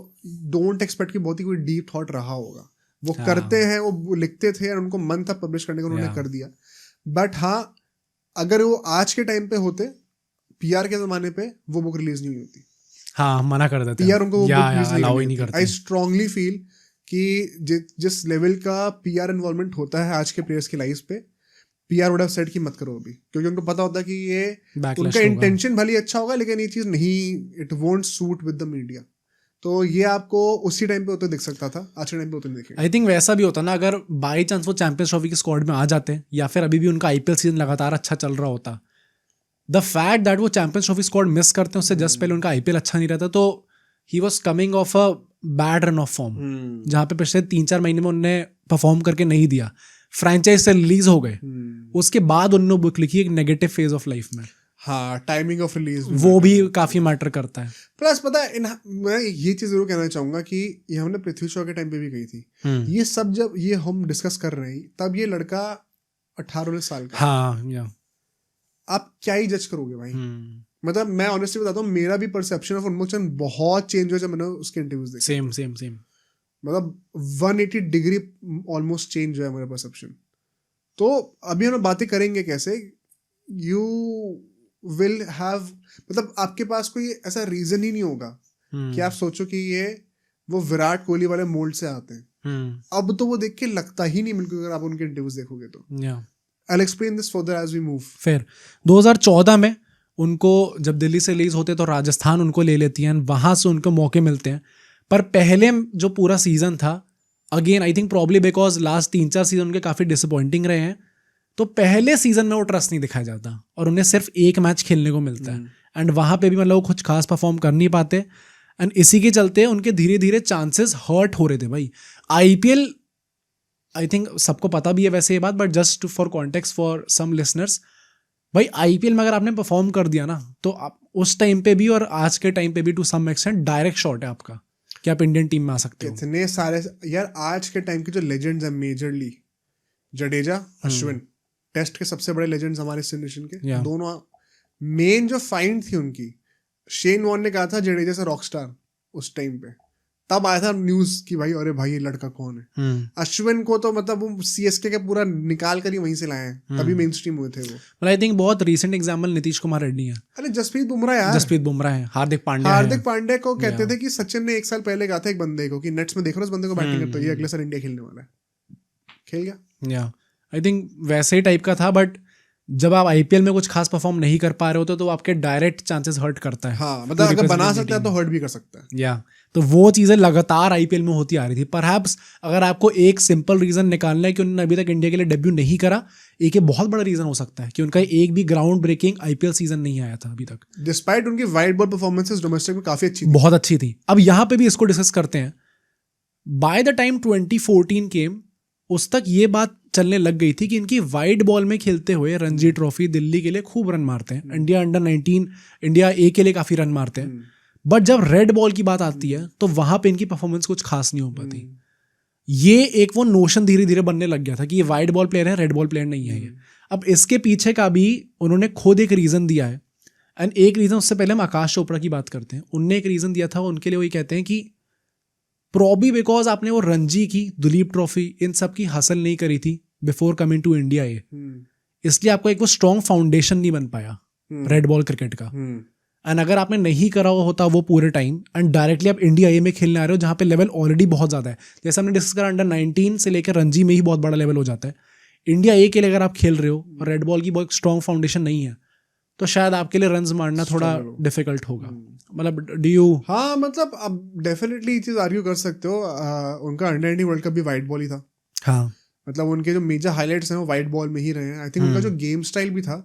डोंट एक्सपेक्ट कि बहुत ही कोई डीप थॉट रहा होगा। वो करते हैं, वो लिखते थे और उनको मन था पब्लिश करने का, उन्होंने कर दिया। बट हाँ, अगर वो आज के टाइम पे होते, पीआर के जमाने पे, वो बुक रिलीज नहीं हुई होती। हाँ, मना कर देते पीआर उनको वो बुक रिलीज नहीं करते। आई स्ट्रांगली फील कि जिस लेवल का पीआर इन्वॉल्वमेंट होता है आज के प्लेयर्स की लाइफ पे, पीआर वुड हैव सेड कि मत करो अभी, क्योंकि उनको पता होता है कि ये उनका इंटेंशन भले अच्छा होगा लेकिन ये चीज नहीं, it won't suit with the media. तो ये आपको उसी टाइम पे होते दिख सकता था, आज के टाइम पे होते नहीं दिखेगा। आई थिंक वैसा भी होता ना, अगर बाई चांस वो चैंपियंस ट्रॉफी के स्क्वाड में आ जाते या फिर अभी भी उनका आईपीएल सीजन लगातार अच्छा चल रहा होता, द फैक्ट दैट वो चैंपियंस ट्रॉफी स्क्वाड मिस करते हैं उससे जस्ट पहले उनका आईपीएल अच्छा नहीं रहता, तो he was coming of a bad run of form, जहाँ पे पिछले 3-4 महीने में उन्होंने परफॉर्म करके नहीं दिया, फ्रेंचाइज से रिलीज हो गए, उसके बाद उन्होंने बुक लिखी एक नेगेटिव फेज ऑफ लाइफ में। हाँ, टाइमिंग ऑफ रिलीज वो भी काफी मैटर करता है। प्लस पता है मैं ये चीज जरूर कहना चाहूंगा कि ये हमने पृथ्वी शॉ के टाइम पे भी कही थी, ये सब जब ये हम डिस्कस कर रहे हैं तब ये लड़का 18-19 साल का। हाँ, या आप क्या ही जज करोगे भाई। मतलब मैं ऑनेस्टली बताता हूँ, मेरा भी परसेप्शन ऑफ उन्मुख चंद बहुत चेंज हुआ जब मैंने उसके इंटरव्यूज देखे। सेम मतलब 180 डिग्री ऑलमोस्ट चेंज हुआ है मेरा परसेप्शन। तो अभी हम बातें करेंगे कैसे यू विल हैव, मतलब आपके पास कोई ऐसा रीजन ही नहीं होगा कि आप सोचो कि ये वो विराट कोहली वाले मोल्ड से आते हैं। अब तो वो देख के लगता ही नहीं बिल्कुल, अगर आप उनके इंटरव्यूज देखोगे तो। I'll explain this further as we move. फिर 2014 में उनको जब दिल्ली से रिलीज होते तो राजस्थान उनको ले लेती है, वहां से उनको मौके मिलते हैं। पर पहले जो पूरा सीजन था, again I think probably because last 3-4 season उनके काफी डिसअपॉइंटिंग रहे हैं, तो पहले सीजन में वो ट्रस्ट नहीं दिखाया जाता और उन्हें सिर्फ एक मैच खेलने को मिलता है। एंड वहां पे भी मतलब वो कुछ खास परफॉर्म कर नहीं पाते, एंड इसी के चलते उनके धीरे धीरे चांसेस हर्ट हो रहे थे भाई। आईपीएल आई थिंक सबको पता भी है वैसे ये बात, but just for context for some listeners, भाई आईपीएल में अगर आपने परफॉर्म कर दिया ना, तो आप उस टाइम पे भी और आज के टाइम पे भी to some extent direct shot है आपका कि आप इंडियन टीम में आ सकते हो। इतने सारे यार आज के टाइम के जो लेजेंड्स हैं मेजरली, जडेजा, अश्विन, टेस्ट के सबसे बड़े लेजेंड्स हमारे जनरेशन के, दोनों मेन जो फाइंड थी उनकी, शेन वॉर्न ने कहा था जडेजा से रॉकस्टार उस टाइम पे, तब आया था न्यूज कि भाई अरे भाई ये लड़का कौन है। अश्विन को तो मतलब वो सीएसके के पूरा निकाल कर ही वहीं से लाए हैं, तभी मेन स्ट्रीम हुए थे वो। मतलब आई थिंक बहुत रीसेंट एग्जांपल नीतीश कुमार रेड्डी है। अरे जसप्रीत बुमराह यार, जसप्रीत बुमराह है, हार्दिक पांड्या को कहते थे कि सचिन ने 1 साल पहले कहा था एक बंदे को कि नेट्स में देख रहा उस बंदे को बैटिंग करता है, ये अगले साल इंडिया खेलने वाला है, खेल गया। या आई थिंक वैसे ही टाइप का था, बट जब आप आईपीएल में कुछ खास परफॉर्म नहीं कर पा रहे होते तो आपके डायरेक्ट चांसेस हर्ट करता है। हाँ, मतलब अगर बना सकता है तो हर्ट भी कर सकता है। या तो वो चीजें लगातार आईपीएल में होती आ रही थी। परहैप्स अगर आपको एक सिंपल रीजन निकालना है कि उन्होंने अभी तक इंडिया के लिए डेब्यू नहीं करा, एक ये बहुत बड़ा रीजन हो सकता है कि उनका एक भी ग्राउंड ब्रेकिंग आईपीएल सीजन नहीं आया था अभी तक, डिस्पाइट उनकी वाइड बॉल परफॉर्मेंसेस डोमेस्टिक में काफी अच्छी थी, बहुत अच्छी थी। अब यहाँ पे भी इसको डिस्कस करते हैं। बाय द टाइम 2014 केम, उस तक ये बात चलने लग गई थी कि इनकी वाइड बॉल में खेलते हुए रणजी ट्रॉफी दिल्ली के लिए खूब रन मारते हैं, इंडिया अंडर 19 इंडिया ए के लिए काफी रन मारते हैं, बट जब रेड बॉल की बात आती है तो वहां पे इनकी परफॉर्मेंस कुछ खास नहीं हो पाती। ये एक वो नोशन धीरे धीरे बनने लग गया था कि ये वाइड बॉल प्लेयर है, रेड बॉल प्लेयर नहीं है ये। अब इसके पीछे का भी उन्होंने खुद एक रीजन दिया है, एंड एक रीजन, उससे पहले हम आकाश चोपड़ा की बात करते हैं, उनने एक रीजन दिया था उनके लिए, वही कहते हैं कि प्रॉब्ली बिकॉज आपने वो रणजी की, दुलीप ट्रॉफी, इन सब की हासिल नहीं करी थी बिफोर कमिंग टू इंडिया ये, इसलिए आपको एक वो स्ट्रॉन्ग फाउंडेशन नहीं बन पाया रेड बॉल क्रिकेट का। एंड अगर आपने नहीं करा हुआ होता वो पूरे टाइम, एंड डायरेक्टली आप इंडिया ए में खेलने आ रहे हो जहाँ पे लेवल ऑलरेडी बहुत ज़्यादा है, जैसे हमने डिस्कस करा अंडर 19 से लेकर रणजी में ही बहुत बड़ा लेवल हो जाता है, इंडिया ए के लिए अगर आप खेल रहे हो और रेड बॉल की बहुत स्ट्रॉन्ग फाउंडेशन नहीं है, तो शायद आपके लिए रन्स मारना थोड़ा डिफिकल्ट होगा। मतलब डू यू? हाँ, मतलब अब डेफिनेटली ये चीज़ आर्ग्यू कर सकते हो, उनका अंडर 19 वर्ल्ड कप भी वाइड बॉल ही था। हाँ, मतलब उनके जो मेजर हाइलाइट्स हैं वो वाइड बॉल में ही रहे हैं। आई थिंक उनका जो गेम स्टाइल भी था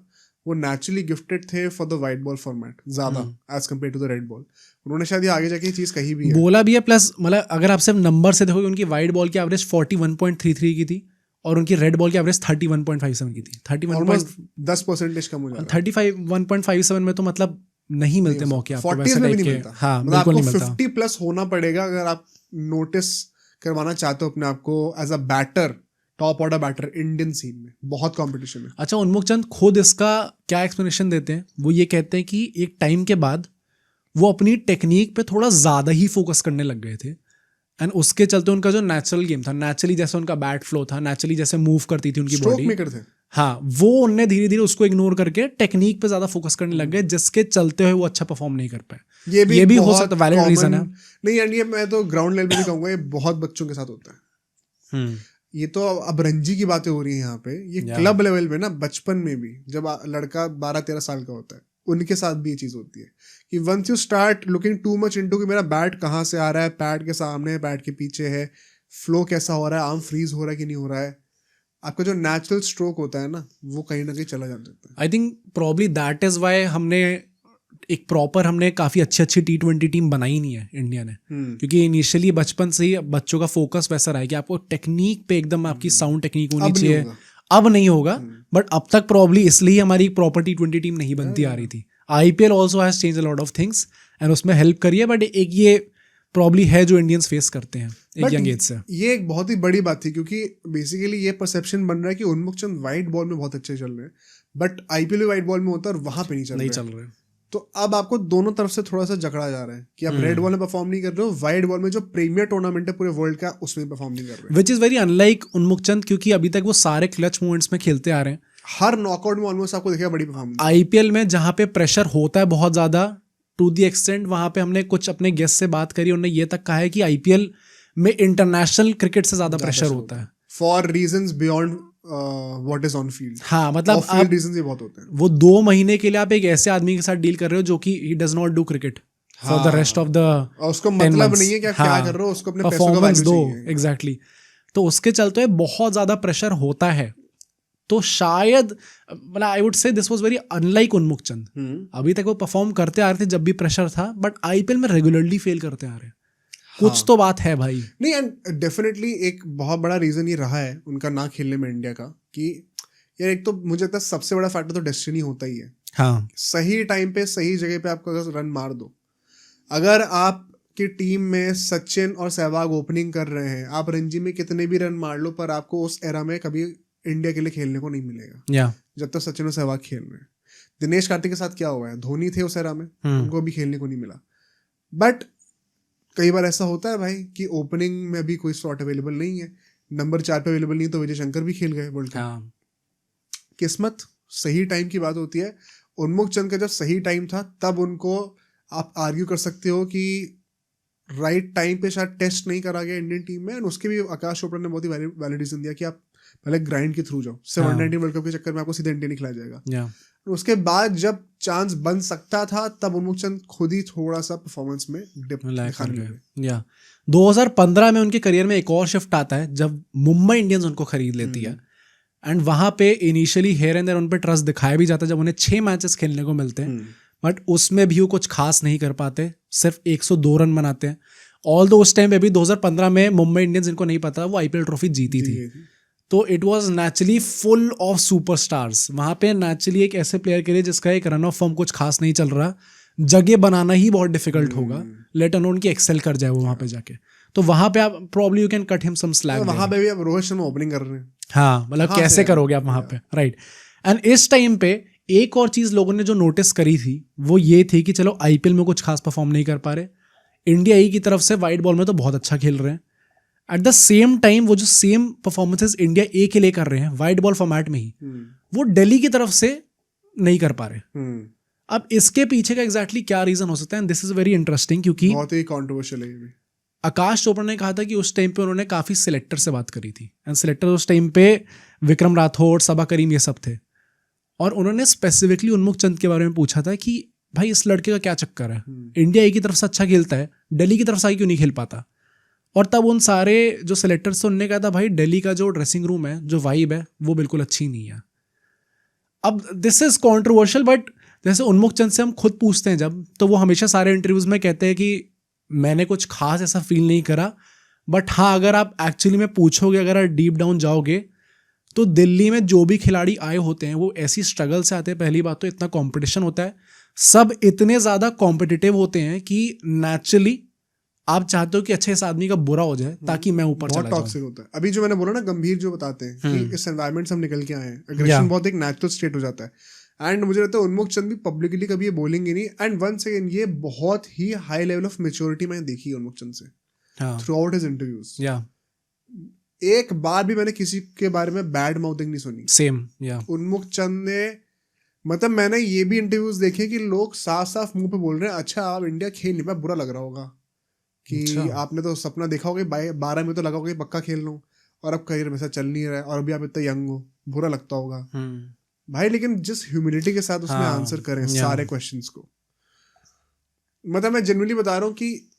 वो नेचुरली गिफ्टेड थे for the white ball format ज्यादा as compare to the red ball. उन्होंने शायद ये आगे जाके ये चीज कही भी है, बोला भी है। प्लस मतलब अगर आप सिर्फ नंबर से देखोगे, उनकी वाइड बॉल की एवरेज 41.33 की थी और उनकी रेड बॉल की एवरेज 31.57 की थी। 10% कम हो जाता है। 31.57 में तो मतलब नहीं मिलते मौके आपको 40 में भी नहीं मिलता। हाँ, मतलब बिल्कुल नहीं आपको मिलता। 50 प्लस होना पड़ेगा अगर आप नोटिस करवाना चाहते हो अपने आप को as a batter, top order batter Indian scene में। बहुत कंपटीशन है। अच्छा, उन्मुख चंद खुद इसका क्या एक्सप्लेनेशन देते हैं, वो ये कहते हैं कि एक टाइम के बाद वो अपनी टेक्निक पे थोड़ा ज़्यादा ही फोकस करने लग गए थे, एंड उसके चलते उनका जो नेचुरल गेम था, नेचुरली जैसे उनका बैट फ्लो था, नेचुरली जैसे मूव करती थी उनकी बॉडी, मेकर थे, हाँ, वो उनने धीरे धीरे उसको इग्नोर करके टेक्निक पे ज़्यादा फोकस करने लग गए, जिसके चलते हुए वो अच्छा परफॉर्म नहीं कर पाए। ये भी हो सकता है, वैलिड रीजन है। नहीं, एंड ये मैं तो ग्राउंड लेवल पे भी कहूँगा, ये बहुत बच्चों के साथ होता है। ये तो अब रणजी की बातें हो रही है यहाँ पे, ये क्लब लेवल पे ना, बचपन में भी जब लड़का 12-13 साल का होता है, उनके साथ भी ये चीज़ होती है कि once you start looking too much into कि मेरा बैट कहाँ से आ रहा है, पैड के सामने है, पैड के पीछे है, फ्लो कैसा हो रहा है, आर्म फ्रीज हो रहा है कि नहीं हो रहा है, आपका जो नेचुरल स्ट्रोक होता है ना, वो कहीं ना कहीं चला जाता है। I think probably that is why हमने काफ़ी अच्छी T20 टीम बनाई नहीं है इंडिया ने, क्योंकि इनिशियली बचपन से ही बच्चों का फोकस वैसा रहा है कि आपको टेक्निक पे एकदम आपकी साउंड टेक्निक होनी चाहिए। अब नहीं होगा, बट अब तक प्रॉब्ली इसलिए हमारी प्रॉपर T20 टीम नहीं बनती आ रही थी. IPL also has change a lot of things and उसमें हेल्प करी है, बट एक ये प्रॉब्ली है जो इंडियंस फेस करते हैं एक यंग एज से. ये एक बहुत ही बड़ी बात थी, क्योंकि बेसिकली ये परसेप्शन बन रहा है कि उन्मुक्त चंद वाइट बॉल में बहुत अच्छे चल रहे हैं, बट IPL में वाइट बॉल में होता है और वहां पे नहीं चल रहे. तो अब आपको दोनों तरफ से थोड़ा सा जकड़ा जा रहा है कि आप रेड बॉल में परफॉर्म नहीं कर रहे हो, वाइट बॉल में जो प्रीमियर टूर्नामेंट है पूरे वर्ल्ड का उसमें परफॉर्म नहीं कर रहे हो. विच इज वेरी अनलाइक उन्मुक्त चंद, क्योंकि अभी तक वो सारे क्लच मोमेंट्स में खेलते आ रहे हैं. हर नॉकआउट में ऑलमोस्ट आपको दिखेगा बड़ी परफॉर्मेंस. IPL में जहाँ पे प्रेशर होता है बहुत ज्यादा टू दी एक्सटेंट, वहां पे हमने कुछ अपने गेस्ट से बात करी, उन्होंने ये तक कहा है कि IPL में इंटरनेशनल क्रिकेट से ज्यादा प्रेशर होता है for reasons beyond what is on field. हाँ, मतलब आप रीजंस ये बहुत होते हैं. वो 2 महीने के लिए आप एक ऐसे आदमी के साथ डील कर रहे हो जो कि ही does not do cricket for the rest of the, उसको मतलब नहीं है कि आप क्या कर रहे हो, उसको अपने पैसों का वैल्यू चाहिए. एग्जैक्टली. तो उसके चलते बहुत ज्यादा प्रेशर होता है. तो शायद मतलब I would say this was very unlike उन्मुक्त चंद. अभी तक वो परफॉर्म करते आ रहे थे जब भी प्रेशर था, बट IPL में रेगुलरली फेल करते आ रहे हैं. कुछ तो बात है भाई. नहीं, एंड डेफिनेटली एक बहुत बड़ा रीजन ये रहा है उनका ना खेलने में इंडिया का, कि यार एक तो मुझे लगता है सबसे बड़ा फैक्टर तो डेस्टिनी होता ही है. हाँ, सही टाइम पे सही जगह पे आपको अगर रन मार दो, अगर आपकी टीम में सचिन और सहवाग ओपनिंग कर रहे हैं, आप रणजी में कितने भी रन मार लो, पर आपको उस एरा में कभी इंडिया के लिए खेलने को नहीं मिलेगा जब तक सचिन और सहवाग खेल रहे हैं. दिनेश कार्तिक के साथ क्या हुआ है, धोनी थे उस एरा में, उनको भी खेलने को नहीं मिला. बट कई बार ऐसा होता है भाई कि ओपनिंग में भी कोई स्लॉट अवेलेबल नहीं है, नंबर 4 पे अवेलेबल नहीं, तो विजय शंकर भी खेल गए वर्ल्ड कप. किस्मत, सही टाइम की बात होती है. उन्मुक्त चंद का जब सही टाइम था तब उनको आप आर्ग्यू कर सकते हो कि राइट टाइम पे शायद टेस्ट नहीं करा गया इंडियन टीम में. एंड उसके भी आकाश चोपड़ा ने बहुत ही वैलिडेशन दिया कि आप पहले ग्राइंड के थ्रू जाओ. 719 वर्ल्ड कप के चक्कर में आपको सीधे इंडिया नहीं खिलाया जाएगा. उसके बाद जब चांस बन सकता था तब उन्मुक्त चंद खुद ही थोड़ा सा परफॉर्मेंस में डिप दिखाने लगे. 2015 में उनके करियर में एक और शिफ्ट आता है जब मुंबई इंडियंस उनको खरीद लेती है. एंड वहां पे इनिशियली हेयर एंड देयर उन पे ट्रस्ट दिखाया भी जाता है जब उन्हें 6 मैचेस खेलने को मिलते हैं, बट उसमें भी वो कुछ खास नहीं कर पाते, सिर्फ 102 रन बनाते हैं. ऑल दो उस टाइम पे भी 2015 में मुंबई इंडियंस, इनको नहीं पता, वो IPL ट्रॉफी जीती थी. तो it was naturally full of superstars. वहां पे नेचुरली एक ऐसे प्लेयर के लिए जिसका एक रन ऑफ फॉर्म कुछ खास नहीं चल रहा, जगह बनाना ही बहुत डिफिकल्ट होगा, लेट अलोन की एक्सेल कर जाए वो वहां पे जाके. तो वहां पे आप probably you can cut him some slack. वहां पे भी अब रोहित शर्मा ओपनिंग कर रहे हैं. हाँ, मतलब कैसे करोगे आप वहां पे, राइट. एंड इस टाइम पे एक और चीज लोगों ने जो नोटिस करी थी वो ये थी कि चलो IPL में कुछ खास परफॉर्म नहीं कर पा रहे, इंडिया की तरफ से वाइट बॉल में तो बहुत अच्छा खेल रहे हैं. एट द सेम टाइम वो जो सेम परफॉर्मेंसेस इंडिया A के लिए कर रहे हैं वाइट बॉल फॉर्मेट में ही, वो दिल्ली की तरफ से नहीं कर पा रहे. अब इसके पीछे का एग्जैक्टली क्या रीजन हो सकता है, दिस इज वेरी इंटरेस्टिंग, क्योंकि बहुत ही कंट्रोवर्शियल है. आकाश चोपड़ा ने कहा था कि उस टाइम पे उन्होंने काफी सिलेक्टर से बात करी थी, एंड सिलेक्टर उस टाइम पे विक्रम राठौड़, सबा करीम, ये सब थे. और उन्होंने स्पेसिफिकली उन्मुक्त चंद के बारे में पूछा था कि भाई इस लड़के का क्या चक्कर है, इंडिया A की तरफ से अच्छा खेलता है, दिल्ली की तरफ से क्यों नहीं खेल पाता. और तब उन सारे जो सिलेक्टर्स थे उन्होंने कहा था भाई दिल्ली का जो ड्रेसिंग रूम है, जो वाइब है, वो बिल्कुल अच्छी नहीं है. अब दिस इज कॉन्ट्रोवर्शियल, बट जैसे उन्मुक्त चंद से हम खुद पूछते हैं जब, तो वो हमेशा सारे इंटरव्यूज में कहते हैं कि मैंने कुछ खास ऐसा फील नहीं करा. बट हाँ, अगर आप एक्चुअली में पूछोगे, अगर आप डीप डाउन जाओगे, तो दिल्ली में जो भी खिलाड़ी आए होते हैं वो ऐसी स्ट्रगल से आते हैं. पहली बात तो इतना कंपटीशन होता है, सब इतने ज़्यादा कॉम्पिटिटिव होते हैं कि नेचुरली आप चाहते हो कि अच्छे इस आदमी का बुरा हो जाए ताकि मैं ऊपर चला जाऊं. बहुत टॉक्सिक होता है. अभी जो मैंने बोला ना, गंभीर जो बताते हैं कि इस एनवायरनमेंट से हम निकल के आए हैं, एग्रेशन बहुत एक नेचुरल स्टेट हो जाता है. एंड मुझे लगता है उन्मुक्त चंद भी पब्लिकली कभी ये बोलेंगे नहीं. एंड वंस अगेन ये बहुत ही हाई लेवल ऑफ मैच्योरिटी मैंने देखी है उन्मुक्त चंद से थ्रू आउट हिज इंटरव्यूज. एक बार भी मैंने किसी के बारे में बैड माउथिंग नहीं सुनी. सेम उन्मुक्त चंद ने, मतलब मैंने ये भी इंटरव्यूज देखे कि लोग साफ साफ मुंह पे बोल रहे हैं, अच्छा आप इंडिया खेल नहीं पाए, बुरा लग रहा होगा कि आपने तो सपना देखा होगा 12 में तो लगा होगा पक्का खेल लूं, और अब करियर में ऐसा चल नहीं रहा है, और अभी आप इतना यंग हो, बुरा लगता होगा. भाई लेकिन जिस ह्यूमिलिटी के साथ उसने आंसर करें सारे क्वेश्चंस को, मतलब मैं जेन्युइनली बता रहा हूँ कि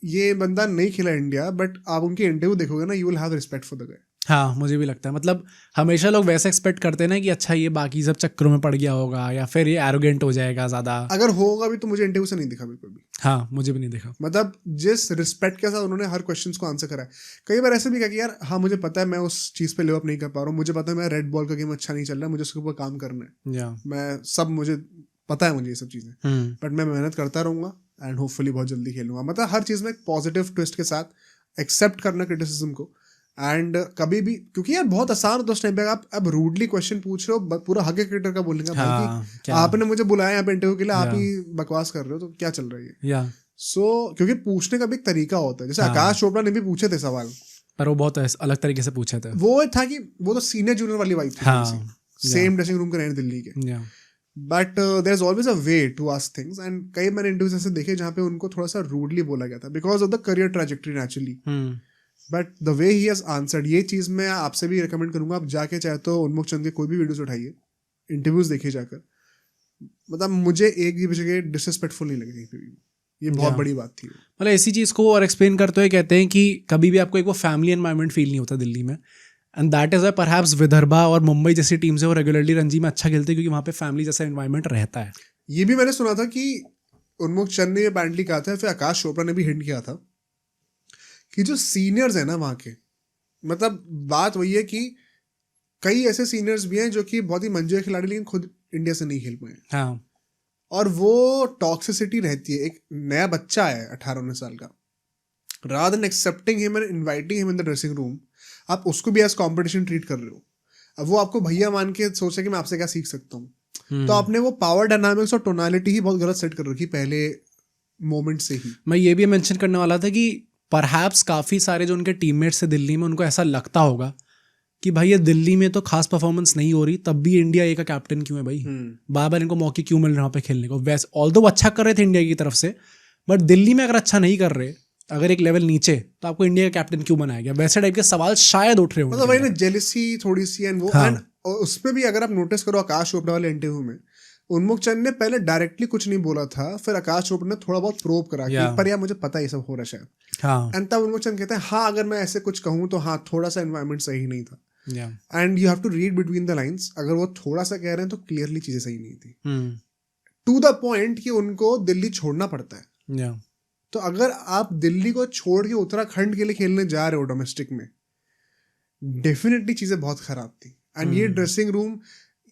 ये बंदा नहीं खेला इंडिया, बट आप उनके इंटरव्यू देखोगे ना, you will have respect for the guy. हाँ मुझे भी लगता है, मतलब हमेशा लोग वैसे एक्सपेक्ट करते हैं ना कि अच्छा ये बाकी सब चक्करों में पड़ गया होगा या फिर ये एरोगेंट हो जाएगा ज़्यादा। अगर होगा भी तो मुझे इंटरव्यू से नहीं दिखा बिल्कुल भी। हाँ मुझे भी नहीं दिखा। मतलब जिस रिस्पेक्ट के साथ उन्होंने हर क्वेश्चन को आंसर करा है। कई बार ऐसे भी कहा कि यार हाँ मुझे पता है मैं उस चीज़ पे लिव अप नहीं कर पा रहा हूँ, मुझे पता है मेरा रेड बॉल का गेम अच्छा नहीं चल रहा है, मुझे उसके ऊपर काम करना है, मैं सब मुझे पता है मुझे ये सब चीज़ें, बट मैं मेहनत करता रहूँगा एंड होपफुली बहुत जल्दी खेलूंगा। मतलब हर चीज़ में एक पॉजिटिव ट्विस्ट के साथ एक्सेप्ट करना क्रिटिसिज्म को। एंड कभी भी, क्योंकि यार बहुत आसान होता है उस टाइम पे, आप अब रूडली क्वेश्चन पूछ रहे हो, पूरा हक क्रिकेटर का बोलेंगे भाई कि आपने मुझे बुलाया यहाँ पे इंटरव्यू के लिए, आप ही बकवास कर रहे हो, तो क्या चल रहा है। सो क्योंकि पूछने का भी एक तरीका होता है, जैसे आकाश चोपड़ा ने भी पूछे थे सवाल, पर वो बहुत अलग तरीके से पूछे थे। वो था कि वो तो सीनियर जूनियर वाली वाइब थी, सेम ड्रेसिंग रूम के रहने दिल्ली के, but there is always a way to ask things. And कई मैंने इंटरव्यूज ऐसे देखे जहाँ पे उनको थोड़ा सा रूडली बोला गया था because of the career trajectory naturally, but the way he has answered, ये चीज़ मैं आपसे भी रिकमेंड करूंगा, आप जाके चाहे तो उन्मुख चंद के कोई भी वीडियोस उठाइए, इंटरव्यूज देखिए जाकर, मतलब मुझे एक भी जगह डिसरिस्पेक्टफुल नहीं लगी कहीं पे भी, ये बहुत बड़ी बात थी। मतलब इसी चीज़ को और एक्सप्लेन करते हुए कहते हैं कि कभी भी आपको एक वो फैमिली एनवायरनमेंट फील नहीं होता दिल्ली में, and that is Y perhaps Vidarbha और मुंबई जैसी टीम से वो रेगुलरली रणजी में अच्छा खेलते हैं, क्योंकि वहाँ पे फैमिली जैसा एनवायरनमेंट रहता है। ये भी मैंने सुना था कि उन्मुख चंद ने अपेरेंटली कहा था, फिर आकाश चोपड़ा ने भी हिंट किया था कि जो सीनियर्स है ना वहाँ के, मतलब बात वही है कि कई ऐसे सीनियर्स भी हैं जो कि बहुत ही मंजे खिलाड़ी लेकिन खुद इंडिया से नहीं खेल पाए। हाँ, और वो टॉक्सिसिटी रहती है। एक नया बच्चा है 18-19 साल का, rather than accepting him and inviting him in the dressing room, आप उसको भी एज कॉम्पिटिशन ट्रीट कर रहे हो। अब वो आपको भैया मान के सोचे कि मैं आपसे क्या सीख सकता हूँ, तो आपने वो पावर डायनामिक्स और टोनालिटी ही बहुत गलत सेट कर रखी पहले मोमेंट से ही। मैं ये भी मेंशन करने वाला था कि परहैप्स काफ़ी सारे जो उनके टीममेट्स थे दिल्ली में, उनको ऐसा लगता होगा कि भाई ये दिल्ली में तो खास परफॉर्मेंस नहीं हो रही, तब भी इंडिया ए का कैप्टन क्यों है भाई, बार बार इनको मौके क्यों मिल रहे हैं वहाँ पे खेलने को। वैसे ऑल्दो वो अच्छा कर रहे थे इंडिया की तरफ से, बट दिल्ली में अगर अच्छा नहीं कर रहे, अगर एक लेवल नीचे, तो आपको इंडिया का कैप्टन क्यों बनाया गया, वैसे टाइप के सवाल शायद उठ रहे हो। मतलब भाई ना जेलसी थोड़ी सी एंड वो, एंड उसमें भी अगर आप नोटिस करो आकाश चोपड़ा वाले इंटरव्यू में, उन्मुख चंद ने पहले डायरेक्टली कुछ नहीं बोला था, फिर आकाश चोपड़ा ने थोड़ा बहुत प्रोब करा कि पर यार मुझे पता है ये सब हो रहा है शायद, एंड तब उन्मुख चंद कहते हैं हाँ अगर मैं ऐसे कुछ कहूँ तो हाँ थोड़ा सा एनवायरनमेंट सही नहीं था, and you have to read between the lines, अगर वो थोड़ा सा कह रहे हैं तो क्लियरली चीजें सही नहीं थी, टू द पॉइंट कि उनको दिल्ली छोड़ना पड़ता है। तो अगर आप दिल्ली को छोड़ के उत्तराखंड के लिए खेलने जा रहे हो डोमेस्टिक में, डेफिनेटली चीजें बहुत खराब थी। एंड ये ड्रेसिंग रूम,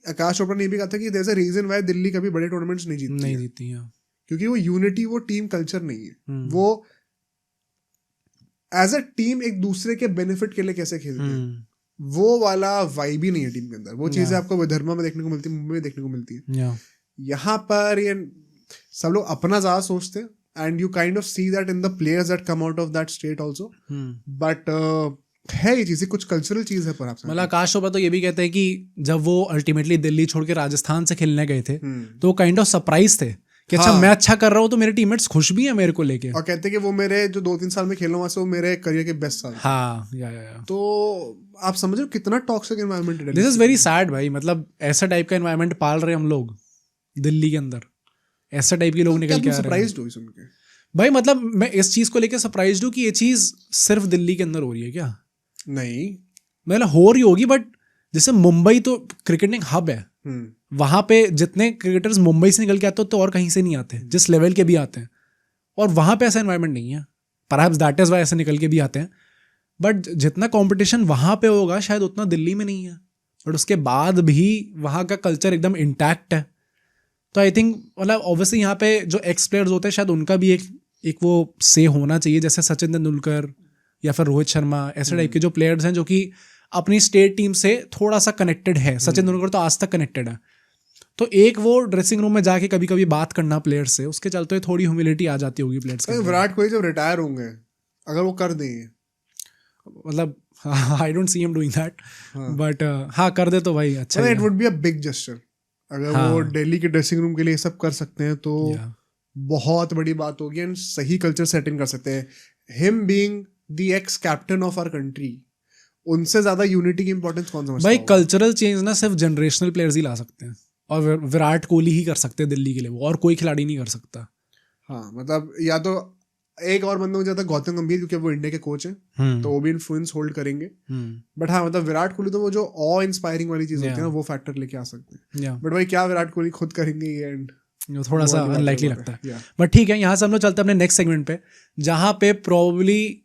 आकाश चोपड़ा ने भी कहा था कि there is a reason why Delhi कभी बड़े टूर्नामेंट्स नहीं जीतती है, क्योंकि वो यूनिटी, वो टीम कल्चर नहीं है, वो एज अ टीम एक दूसरे के बेनिफिट के लिए कैसे खेलते हैं, वो वाला वाइब ही नहीं है टीम के अंदर। वो चीजें आपको विदर्भा में देखने को मिलती है, मुंबई में देखने को मिलती है, यहाँ पर ये सब लोग अपना ज्यादा सोचते हैं, and you kind of see that in the players that come out of that state also, but है ये चीजें कुछ कल्चरल चीज है पर आप। मतलब आकाश चोपड़ा तो ये भी कहते हैं कि जब वो अल्टीमेटली दिल्ली छोड़ के राजस्थान से खेलने गए थे, तो वो काइंड ऑफ सरप्राइज थे कि अच्छा मैं अच्छा कर रहा हूँ तो मेरे टीममेट्स खुश भी हैं मेरे को लेके, और कहते हैं कि वो मेरे जो 2-3 साल में खेला वहां से वो मेरे करियर के बेस्ट साल। हाँ, तो आप समझ रहे हो कितना टॉक्सिक एनवायरनमेंट है। दिस इज वेरी सैड भाई, मतलब ऐसा टाइप का एनवायरनमेंट पाल रहे हम लोग दिल्ली के अंदर, ऐसा टाइप के लोग निकल के आ रहे हैं। सरप्राइज्ड हो सुन के भाई, मतलब मैं इस चीज को लेके सरप्राइज्ड हूँ कि ये चीज सिर्फ दिल्ली के अंदर हो रही है क्या? नहीं, मतलब हो रही होगी, बट जैसे मुंबई तो क्रिकेटिंग हब है, वहां पे जितने क्रिकेटर्स मुंबई से निकल के आते हो तो और कहीं से नहीं आते जिस लेवल के भी आते हैं, और वहां पे ऐसा एनवायरनमेंट नहीं है। परहैप्स दैट इज वाई ऐसे निकल के भी आते हैं, बट जितना कंपटीशन वहां पे होगा शायद उतना दिल्ली में नहीं है, बट उसके बाद भी वहां का कल्चर एकदम इंटैक्ट है। तो आई थिंक मतलब ऑब्वियसली यहाँ पे जो एक्स प्लेयर्स होते हैं शायद उनका भी एक वो से होना चाहिए, जैसे सचिन तेंदुलकर या फिर रोहित शर्मा, ऐसे टाइप के जो प्लेयर्स हैं जो कि अपनी स्टेट टीम से थोड़ा सा कनेक्टेड है। सचिन तेंदुलकर तो आज तक कनेक्टेड है, तो एक वो ड्रेसिंग रूम में जाके कभी कभी बात करना प्लेयर्स से, उसके चलते हुए थोड़ी ह्यूमिलिटी आ जाती होगी प्लेयर्स के। विराट कोहली जब रिटायर होंगे, अगर वो कर देंगे, मतलब I don't see him doing that, but हाँ कर दे तो भाई अच्छा है। It would be a big gesture अगर वो दिल्ली के ड्रेसिंग रूम के लिए सब कर सकते हैं तो बहुत बड़ी बात होगी, एंड सही कल्चर सेटिंग कर सकते हैं। Him being the ex captain of our country, उनसे ज्यादा यूनिटी की इंपॉर्टेंस कौन समझता भाई? कल्चरल चेंज ना सिर्फ जनरेशनल प्लेयर्स ही ला सकते हैं, और विराट कोहली ही कर सकते हैं दिल्ली के लिए, वो और कोई खिलाड़ी नहीं कर सकता। हाँ, मतलब या तो एक और बंदा मुझे आता है गौतम गंभीर, क्योंकि वो इंडिया के कोच हैं तो वो भी इन्फ्लुएंस होल्ड करेंगे। बट हाँ मतलब विराट कोहली तो वो जो ऑ इंस्पायरिंग वाली चीज होती है ना वो फैक्टर लेके आ सकते हैं। बट भाई क्या विराट कोहली खुद करेंगे ये एंड थोड़ा सा अनलाइकली लगता है। बट ठीक है, यहाँ से हम लोग चलते हैं अपने नेक्स्ट सेगमेंट पे, जहाँ पे प्रोबेबली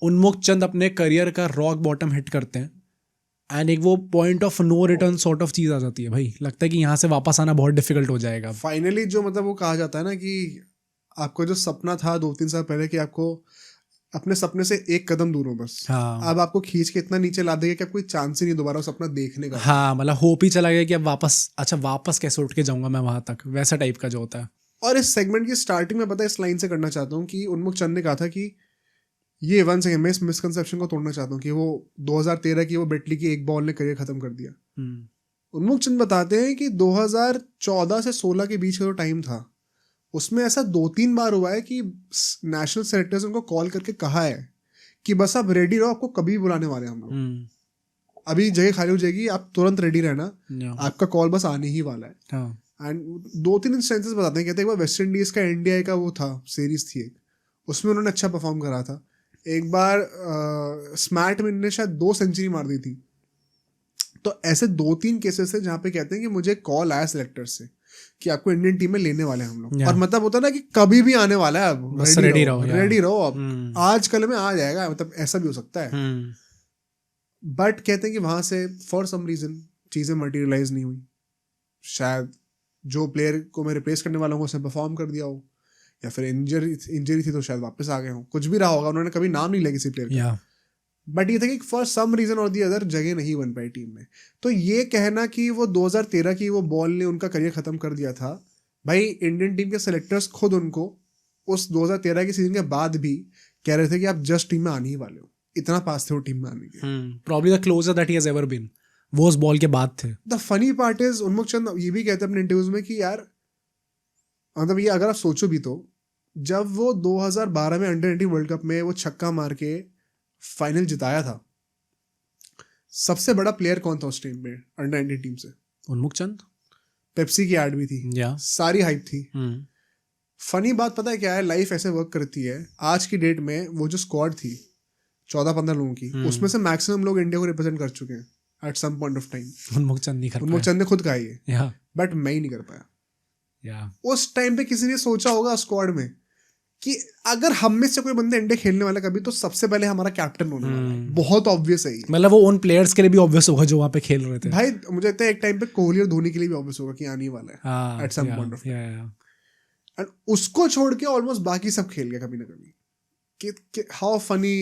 उन्मुक्त चंद अपने करियर का रॉक बॉटम हिट करते हैं एंड एक वो point of no return sort of चीज आ जाती है। भाई लगता है कि यहाँ से वापस आना बहुत डिफिकल्ट हो जाएगा फाइनली। जो मतलब वो कहा जाता है ना कि आपको जो सपना था 2-3 साल पहले कि आपको अपने सपने से एक कदम दूर हो बस, हाँ। अब आपको खींच के इतना नीचे ला देगा कि आपको कोई चांस ही नहीं दोबारा सपना देखने का। हाँ मतलब होप ही चला गया कि अब वापस कैसे उठ के जाऊंगा मैं वहां तक, वैसा टाइप का जो होता है। और इस सेगमेंट की स्टार्टिंग में पता है इस लाइन से करना चाहता हूँ कि उन्मुक्त चंद ने कहा था कि ये 1 सेकंड मैं इस मिसकंसेप्शन को तोड़ना चाहता हूँ कि वो 2013 की वो बेटली की एक बॉल ने करियर खत्म कर दिया। उन्मुक्त चंद बताते हैं कि 2014 से 16 के बीच का जो टाइम था उसमें ऐसा 2-3 बार हुआ है कि नेशनल सेलेक्टर्स उनको कॉल करके कहा है कि बस आप रेडी रहो, आपको कभी बुलाने वाले हम लोग, अभी जगह खाली हो जाएगी, आप तुरंत रेडी रहना, आपका कॉल बस आने ही वाला है। एंड 2-3 इंस्टेंसेस बताते हैं, कहते हैं एक बार वेस्ट इंडीज का इंडिया का वो था सीरीज थी एक, उसमें उन्होंने अच्छा परफॉर्म करा था। एक बार स्मैट मिन ने शायद 2 सेंचुरी मार दी थी। तो ऐसे 2-3 केसेस है जहाँ पे कहते हैं कि मुझे कॉल आया सिलेक्टर से कि आपको इंडियन टीम में लेने वाले हैं हम लोग, और मतलब होता है ना कि कभी भी आने वाला है, अब रेडी रहो अब आज कल में आ जाएगा, मतलब ऐसा भी हो सकता है। बट कहते हैं कि वहां से फॉर सम रीजन चीजें मटेरियलाइज नहीं हुई, शायद जो प्लेयर को मैं रिप्लेस करने वाला हूँ उसने परफॉर्म कर दिया हो, या फिर इंजरी थी तो शायद वापस आ गए हो, कुछ भी रहा होगा, उन्होंने कभी नाम नहीं लिया किसी प्लेयर का। बट ये था कि फॉर सम रीजन और दी अदर जगह नहीं बन पाई टीम में। तो ये कहना कि वो 2013 की वो बॉल ने उनका करियर खत्म कर दिया था, भाई इंडियन टीम के सेलेक्टर्स खुद उनको उस 2013 की सीजन के बाद भी कह रहे थे कि आप जस्ट टीम में आने ही वाले हो, इतना पास थे वो टीम में आने के। Probably the closer that he has ever been, वो उस बॉल के बाद थे। द फनी पार्ट इज उन्मुक्त चंद ये भी कहते हैं अपने इंटरव्यूज में कि यार मतलब ये अगर आप सोचो भी तो जब वो 2012 में अंडर-19 वर्ल्ड कप में वो छक्का मार के फाइनल जिताया था, सबसे बड़ा प्लेयर कौन था उस टीम में अंडर-19 टीम से? उन्मुक्त चंद। पेप्सी की एड भी थी, सारी हाइप थी। फनी बात पता है क्या है, लाइफ ऐसे वर्क करती है, आज की डेट में वो जो स्क्वाड थी 14-15 लोगों की, उसमें से मैक्सिमम लोग इंडिया को रिप्रेजेंट कर चुके हैं at some point of time. Unmukt Chand नहीं कर पाया, उन्मुक्त चंद ने खुद कहा ये, बट मैं ही नहीं कर पाया। उस टाइम पे किसी ने सोचा होगा स्क्वाड में कि अगर हम में से कोई बंदा इंडिया खेलने वाला कभी, तो सबसे पहले हमारा कैप्टन होने वाला है। बहुत ऑब्वियस है, मतलब वो उन प्लेयर्स के लिए भी ऑब्वियस होगा जो वहां पे खेल रहे थे। भाई मुझे लगता है एक टाइम पे कोहली और धोनी के लिए भी ऑब्वियस होगा कि आने वाला है at some point of time. And उसको छोड़ के ऑलमोस्ट बाकी सब खेल गया कभी ना कभी। कि हाउ फनी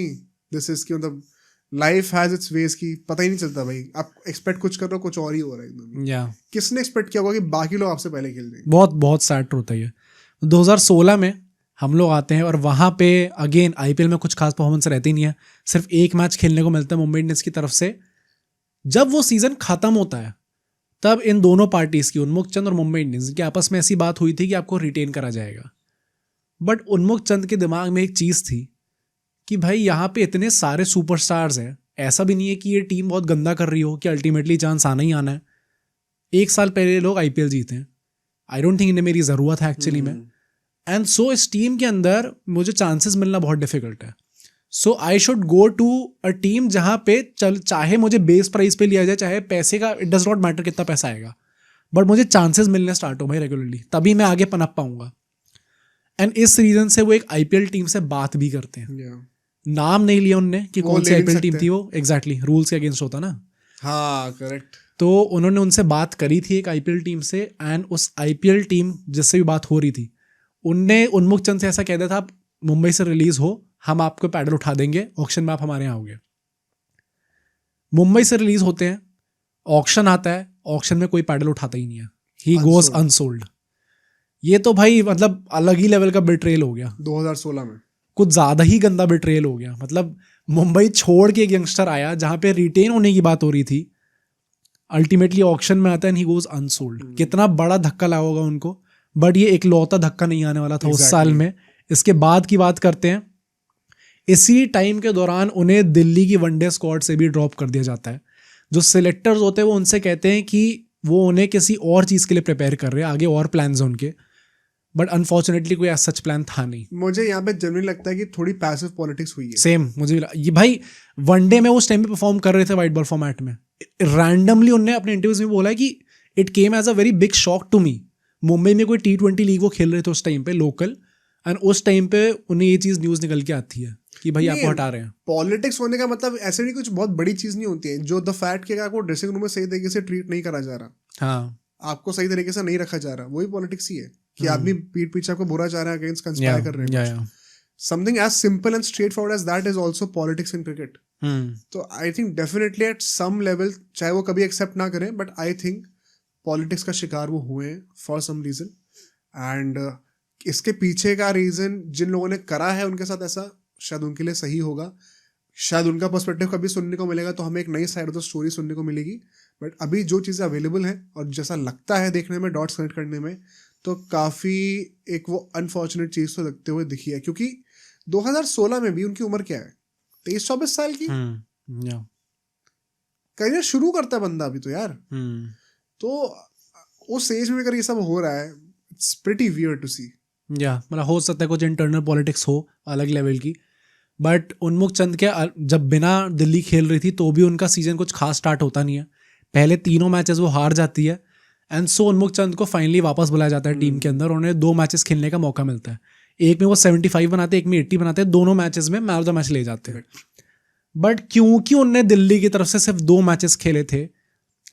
दिस इज, कि मतलब लाइफ हैज इट्स वेज की पता ही नहीं चलता भाई, आप एक्सपेक्ट कुछ कर रहे हो कुछ और ही हो रहा है एकदम। किसने एक्सपेक्ट किया होगा कि बाकी लोग आपसे पहले खेल जाएंगे? बहुत बहुत सैड होता है। 2016 में हम लोग आते हैं और वहाँ पे अगेन आईपीएल में कुछ खास परफॉर्मेंस रहती नहीं है, सिर्फ एक मैच खेलने को मिलता है मुंबई इंडियंस की तरफ से। जब वो सीज़न ख़त्म होता है तब इन दोनों पार्टीज़ की, उन्मुक्त चंद और मुंबई इंडियंस की आपस में ऐसी बात हुई थी कि आपको रिटेन करा जाएगा। बट उन्मुक्त चंद के दिमाग में एक चीज़ थी कि भाई यहाँ पे इतने सारे सुपरस्टार्स हैं, ऐसा भी नहीं है कि ये टीम बहुत गंदा कर रही हो कि अल्टीमेटली चांस आना ही आना है। 1 साल पहले लोग आईपीएल जीते हैं, आई डोंट थिंक इन्हें मेरी ज़रूरत है एक्चुअली में। एंड सो इस टीम के अंदर मुझे चांसेस मिलना बहुत डिफिकल्ट है। So I should go to a team जहाँ पे चाहे मुझे बेस प्राइस पे लिया जाए, चाहे पैसे का, इट डज नॉट मैटर कितना पैसा आएगा, बट मुझे चांसेस मिलने स्टार्ट हो भाई रेगुलरली, तभी मैं आगे पनप पाऊंगा। एंड इस रीजन से वो एक आईपीएल टीम से बात भी करते हैं। नाम नहीं लिया उनने कि कौन सी आईपीएल टीम थी वो, एग्जैक्टली रूल्स के अगेंस्ट होता ना। हाँ करेक्ट। तो उन्होंने उनसे बात करी थी एक आईपीएल टीम से, एंड उस आईपीएल टीम जिससे भी बात हो रही थी उनने उन्मुक्त चंद से ऐसा कह दिया था, आप मुंबई से रिलीज हो, हम आपको पैडल उठा देंगे, ऑक्शन में आप हमारे यहाँ आओगे। मुंबई से रिलीज होते हैं, ऑक्शन आता है, ऑक्शन में कोई पैडल उठाता ही नहीं है, ही गोज अनसोल्ड। ये तो भाई मतलब अलग ही लेवल का बिट्रेल हो गया 2016 में, कुछ ज्यादा ही गंदा बिट्रेल हो गया। मतलब मुंबई छोड़ के एक यंगस्टर आया जहां पे रिटेन होने की बात हो रही थी, अल्टीमेटली ऑक्शन में आता है एंड ही गोज अनसोल्ड। कितना बड़ा धक्का लगा होगा उनको, बट ये इकलौता धक्का नहीं आने वाला था उस साल में। इसके बाद की बात करते हैं, इसी टाइम के दौरान उन्हें दिल्ली की वनडे स्क्वाड से भी ड्रॉप कर दिया जाता है। जो सिलेक्टर्स होते हैं वो उनसे कहते हैं कि वो उन्हें किसी और चीज़ के लिए प्रिपेयर कर रहे हैं, आगे और प्लान्स हैं उनके। बट अनफॉर्चुनेटली कोई सच प्लान था नहीं. मुझे यहाँ पे जनरली लगता है कि थोड़ी पैसिव पॉलिटिक्स हुई है. सेम मुझे भी ये भाई वनडे में उस टाइम पे परफॉर्म कर रहे थे वाइट बॉल फॉर्मेट में. रैंडमली उन्होंने अपने इंटरव्यूज में बोला है कि it came as a very big shock to me. Mumbai में कोई T20 लीग वो खेल रहे थे उस टाइम पे लोकल, एंड उस टाइम पे उन्हें ये चीज़ न्यूज़ निकल के आती है कि भाई आपको हटा रहे हैं. पॉलिटिक्स होने का मतलब ऐसे नहीं कुछ बहुत बड़ी चीज़ नहीं होती है. जो द फैक्ट कि आपको ड्रेसिंग रूम में सही तरीके से ट्रीट नहीं करा जा रहा, हाँ, आपको सही तरीके से नहीं रखा जा रहा, वही पॉलिटिक्स ही है कि आदमी पीठ पीछे आपको बुरा चाह रहा है, अगेंस्ट कंस्पायर कर रहे हैं. Something as simple and straightforward as that is also politics in cricket. तो I think definitely at some level, चाहे वो कभी एक्सेप्ट ना करें, बट आई थिंक पॉलिटिक्स का शिकार वो हुए हैं फॉर सम रीजन. एंड इसके पीछे का रीजन जिन लोगों ने करा है उनके साथ ऐसा शायद उनके लिए सही होगा, शायद उनका पर्सपेक्टिव कभी सुनने को मिलेगा, तो हमें एक नई साइड ऑफ द स्टोरी सुनने को मिलेगी. बट अभी जो चीज़ें अवेलेबल हैं और जैसा लगता है देखने में, डॉट्स कनेक्ट करने में, तो काफ़ी एक वो अनफॉर्चुनेट चीज़ तो लगते हुए दिखी है. क्योंकि 2016 में भी उनकी उम्र क्या है, 23-24 साल की. करियर शुरू करता है बंदा अभी तो यार. तो उस एज में अगर ये सब हो रहा है, इट्स प्रीटी वियर्ड टू सी. मतलब हो सकता है कुछ इंटरनल पॉलिटिक्स हो अलग लेवल की, बट उन्मुख चंद के जब बिना दिल्ली खेल रही थी तो भी उनका सीजन कुछ खास स्टार्ट होता नहीं है. पहले 3 मैचेस वो हार जाती है, एंड सो उन्मुख चंद को फाइनली वापस बुलाया जाता है टीम के अंदर. उन्हें 2 मैचेस खेलने का मौका मिलता है. एक में वो 75 बनाते हैं, एक में 80 बनाते हैं. दोनों मैचेस में मैन ऑफ द मैच ले जाते हैं. बट क्योंकि उनने दिल्ली की तरफ से सिर्फ 2 मैचेस खेले थे,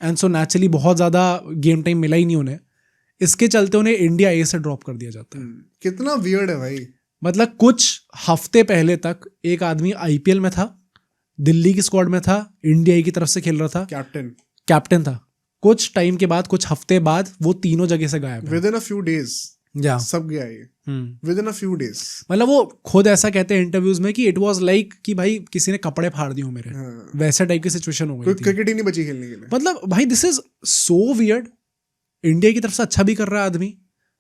एंड सो नेचुरली बहुत ज़्यादा गेम टाइम मिला ही नहीं उन्हें. इसके चलते उन्हें इंडिया ए से ड्रॉप कर दिया जाता है. कितना वियर्ड है भाई. मतलब कुछ हफ्ते पहले तक एक आदमी IPL में था, दिल्ली की स्क्वाड में था, इंडिया की तरफ से खेल रहा था, कैप्टन था. कुछ टाइम के बाद, कुछ हफ्ते बाद वो तीनों जगह से गायब. With in a few days सब गया ये. With in a few days. मतलब वो खुद ऐसा कहते हैं इंटरव्यूज में कि इट वाज लाइक कि भाई किसी ने कपड़े फाड़ दिए हो मेरे. वैसा टाइप की सिचुएशन हो गई थी. क्रिकेट ही नहीं बची खेलने के लिए. मतलब भाई this is so weird. India की तरफ से अच्छा भी कर रहा है आदमी,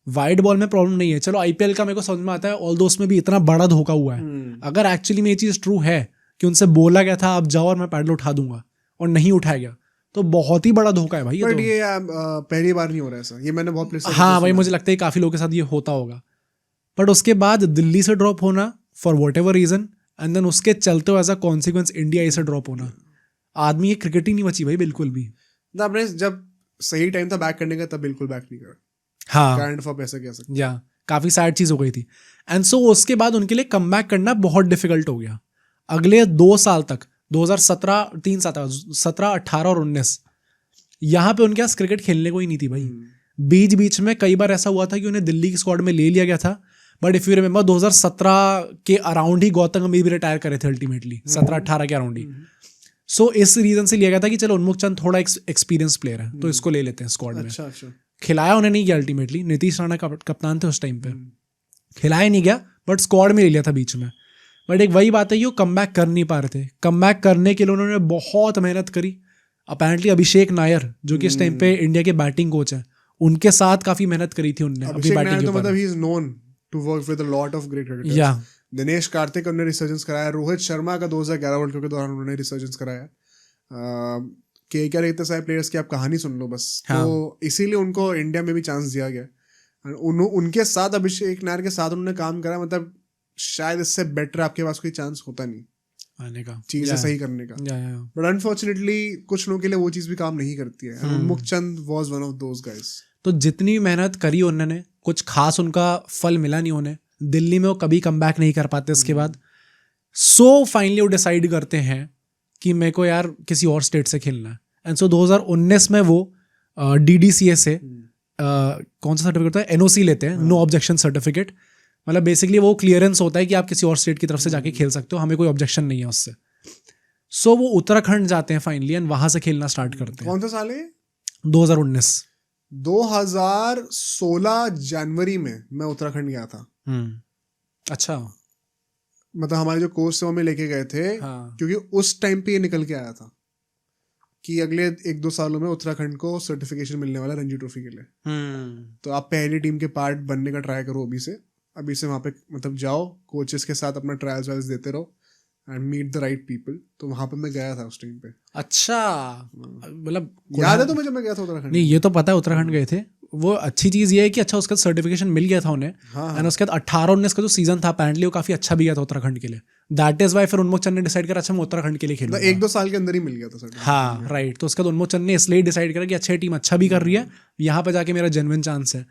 वाइड बॉल में प्रॉब्लम नहीं है. चलो IPL का मेरे को समझ में आता है, ऑल्दो उसमें भी इतना बड़ा धोखा हुआ है. अगर एक्चुअली में ये चीज़ ट्रू है कि उनसे बोला गया था आप जाओ और मैं पैडल उठा दूंगा, और नहीं उठाया गया, तो बहुत ही बड़ा धोखा है भाई. बट ये पहली बार नहीं हो रहा ऐसा. ये मैंने बहुत प्लेस. हाँ भाई, मुझे लगता है काफ़ी लोगों के साथ ये होता होगा. बट उसके बाद दिल्ली से ड्रॉप होना for whatever reason, and then उसके चलते हुए एज अ कॉन्सिक्वेंस इंडिया से ड्रॉप होना. आदमी ये क्रिकेट ही नहीं बची भाई बिल्कुल भी. आपने जब सही टाइम था बैक करने का, तब बिल्कुल बैक नहीं करा. हाँ, काइंड ऑफ ऐसा कह सकते. या काफ़ी सैड चीज़ हो गई थी. एंड सो उसके बाद उनके लिए कम बैक करना बहुत डिफिकल्ट हो गया. अगले 2 साल तक, 2017, 3 साल, 17, 18 और 19, यहाँ पे उनके पास क्रिकेट खेलने को ही नहीं थी भाई. बीच बीच में कई बार ऐसा हुआ था कि उन्हें दिल्ली की स्क्वाड में ले लिया गया था, बट इफ़ यू रिमेंबर 2017 के अराउंड ही गौतम गंभीर भी रिटायर करे थे अल्टीमेटली, 17-18 के अराउंड ही. सो इस रीजन से लिया गया था कि चलो उन्मुख चंद थोड़ा एक्सपीरियंस प्लेयर है तो इसको ले लेते हैं स्क्वाड में. अच्छा. खिलाया उन्हें नहीं गया अल्टीमेटली. नीतीश राणा कप्तान थे उस टाइम पे. खिलाया नहीं गया, बट स्क्वाड में ले लिया था बीच में. बट एक वही बात है, ये कम बैक कर नहीं पा रहे थे. कम बैक करने के लिए उन्होंने बहुत मेहनत करी. अपेरेंटली अभिषेक नायर, जो कि इस टाइम पे इंडिया के बैटिंग कोच हैं, उनके साथ काफी मेहनत करी थी उन्होंने अपनी बैटिंग के ऊपर. मतलब he is known to work with a lot of great cricketers. या दिनेश कार्तिक ने रिसर्जेंस कराया. रोहित शर्मा का 2011 वर्ल्ड कप के दौरान उन्होंने रिसर्जेंस कराया. KKR इतने सारे प्लेयर्स की आप कहानी सुन लो बस. हाँ. तो इसीलिए उनको इंडिया में भी चांस दिया गया. उनके साथ अभिषेक नायर के साथ उन्होंने काम करा. मतलब शायद इससे बेटर आपके पास कोई चांस होता नहीं आने का, चीजें सही करने का. बट अनफॉर्चुनेटली कुछ लोगों के लिए वो चीज भी काम नहीं करती है. Unmukt Chand was one of those guys. तो जितनी मेहनत करी उन्होंने, कुछ खास उनका फल मिला नहीं उन्हें. दिल्ली में वो कभी कम बैक नहीं कर पाते उसके बाद. सो फाइनली वो डिसाइड करते हैं कि मेरे को यार किसी और स्टेट से खेलना है. एंड सो 2019 में वो DDCA से कौन सा सर्टिफिकेट होता है, NOC लेते हैं, नो ऑब्जेक्शन सर्टिफिकेट. मतलब बेसिकली वो क्लियरेंस होता है कि आप किसी और स्टेट की तरफ से जाके खेल सकते हो, हमें कोई ऑब्जेक्शन नहीं है उससे. सो वो उत्तराखंड जाते हैं फाइनली, एंड वहां से खेलना स्टार्ट करते हैं. कौन सा साल है? 2019. 2016 जनवरी में मैं उत्तराखंड गया था. अच्छा. मतलब हमारे जो कोच से हमें लेके गए थे. हाँ. क्योंकि उस टाइम पे ये निकल के आया था कि अगले 1-2 सालों में उत्तराखंड को सर्टिफिकेशन मिलने वाला रणजी ट्रॉफी के लिए. तो आप पहली टीम के पार्ट बनने का ट्राई करो अभी से वहाँ पे. मतलब जाओ कोचेस के साथ अपना ट्रायल्स वायल्स देते रहो and meet the right people. तो वहाँ पे मैं गया था उस टाइम पे. अच्छा. मतलब याद है तो मुझे, मैं गया था उत्तराखंड. नहीं, ये तो पता है उत्तराखंड गए थे. वो अच्छी चीज़ ये है कि अच्छा उसका सर्टिफिकेशन मिल गया था उन्हें, एंड उसके बाद 18-19 का जो सीजन था अपेरेंटली वो काफ़ी अच्छा भी गया था उत्तराखंड के लिए. दैट इज वाई फिर उन्मुख चंद ने डिसाइड करा अच्छा मैं उत्तराखंड के लिए खेलूंगा. 1-2 साल के अंदर ही मिल गया था सर. हाँ राइट. तो उसके बाद उन्मुख चंद ने इसलिए डिसाइड करा कि अच्छा टीम अच्छा भी कर रही है, यहाँ पे जाके मेरा जेन्युइन चांस है.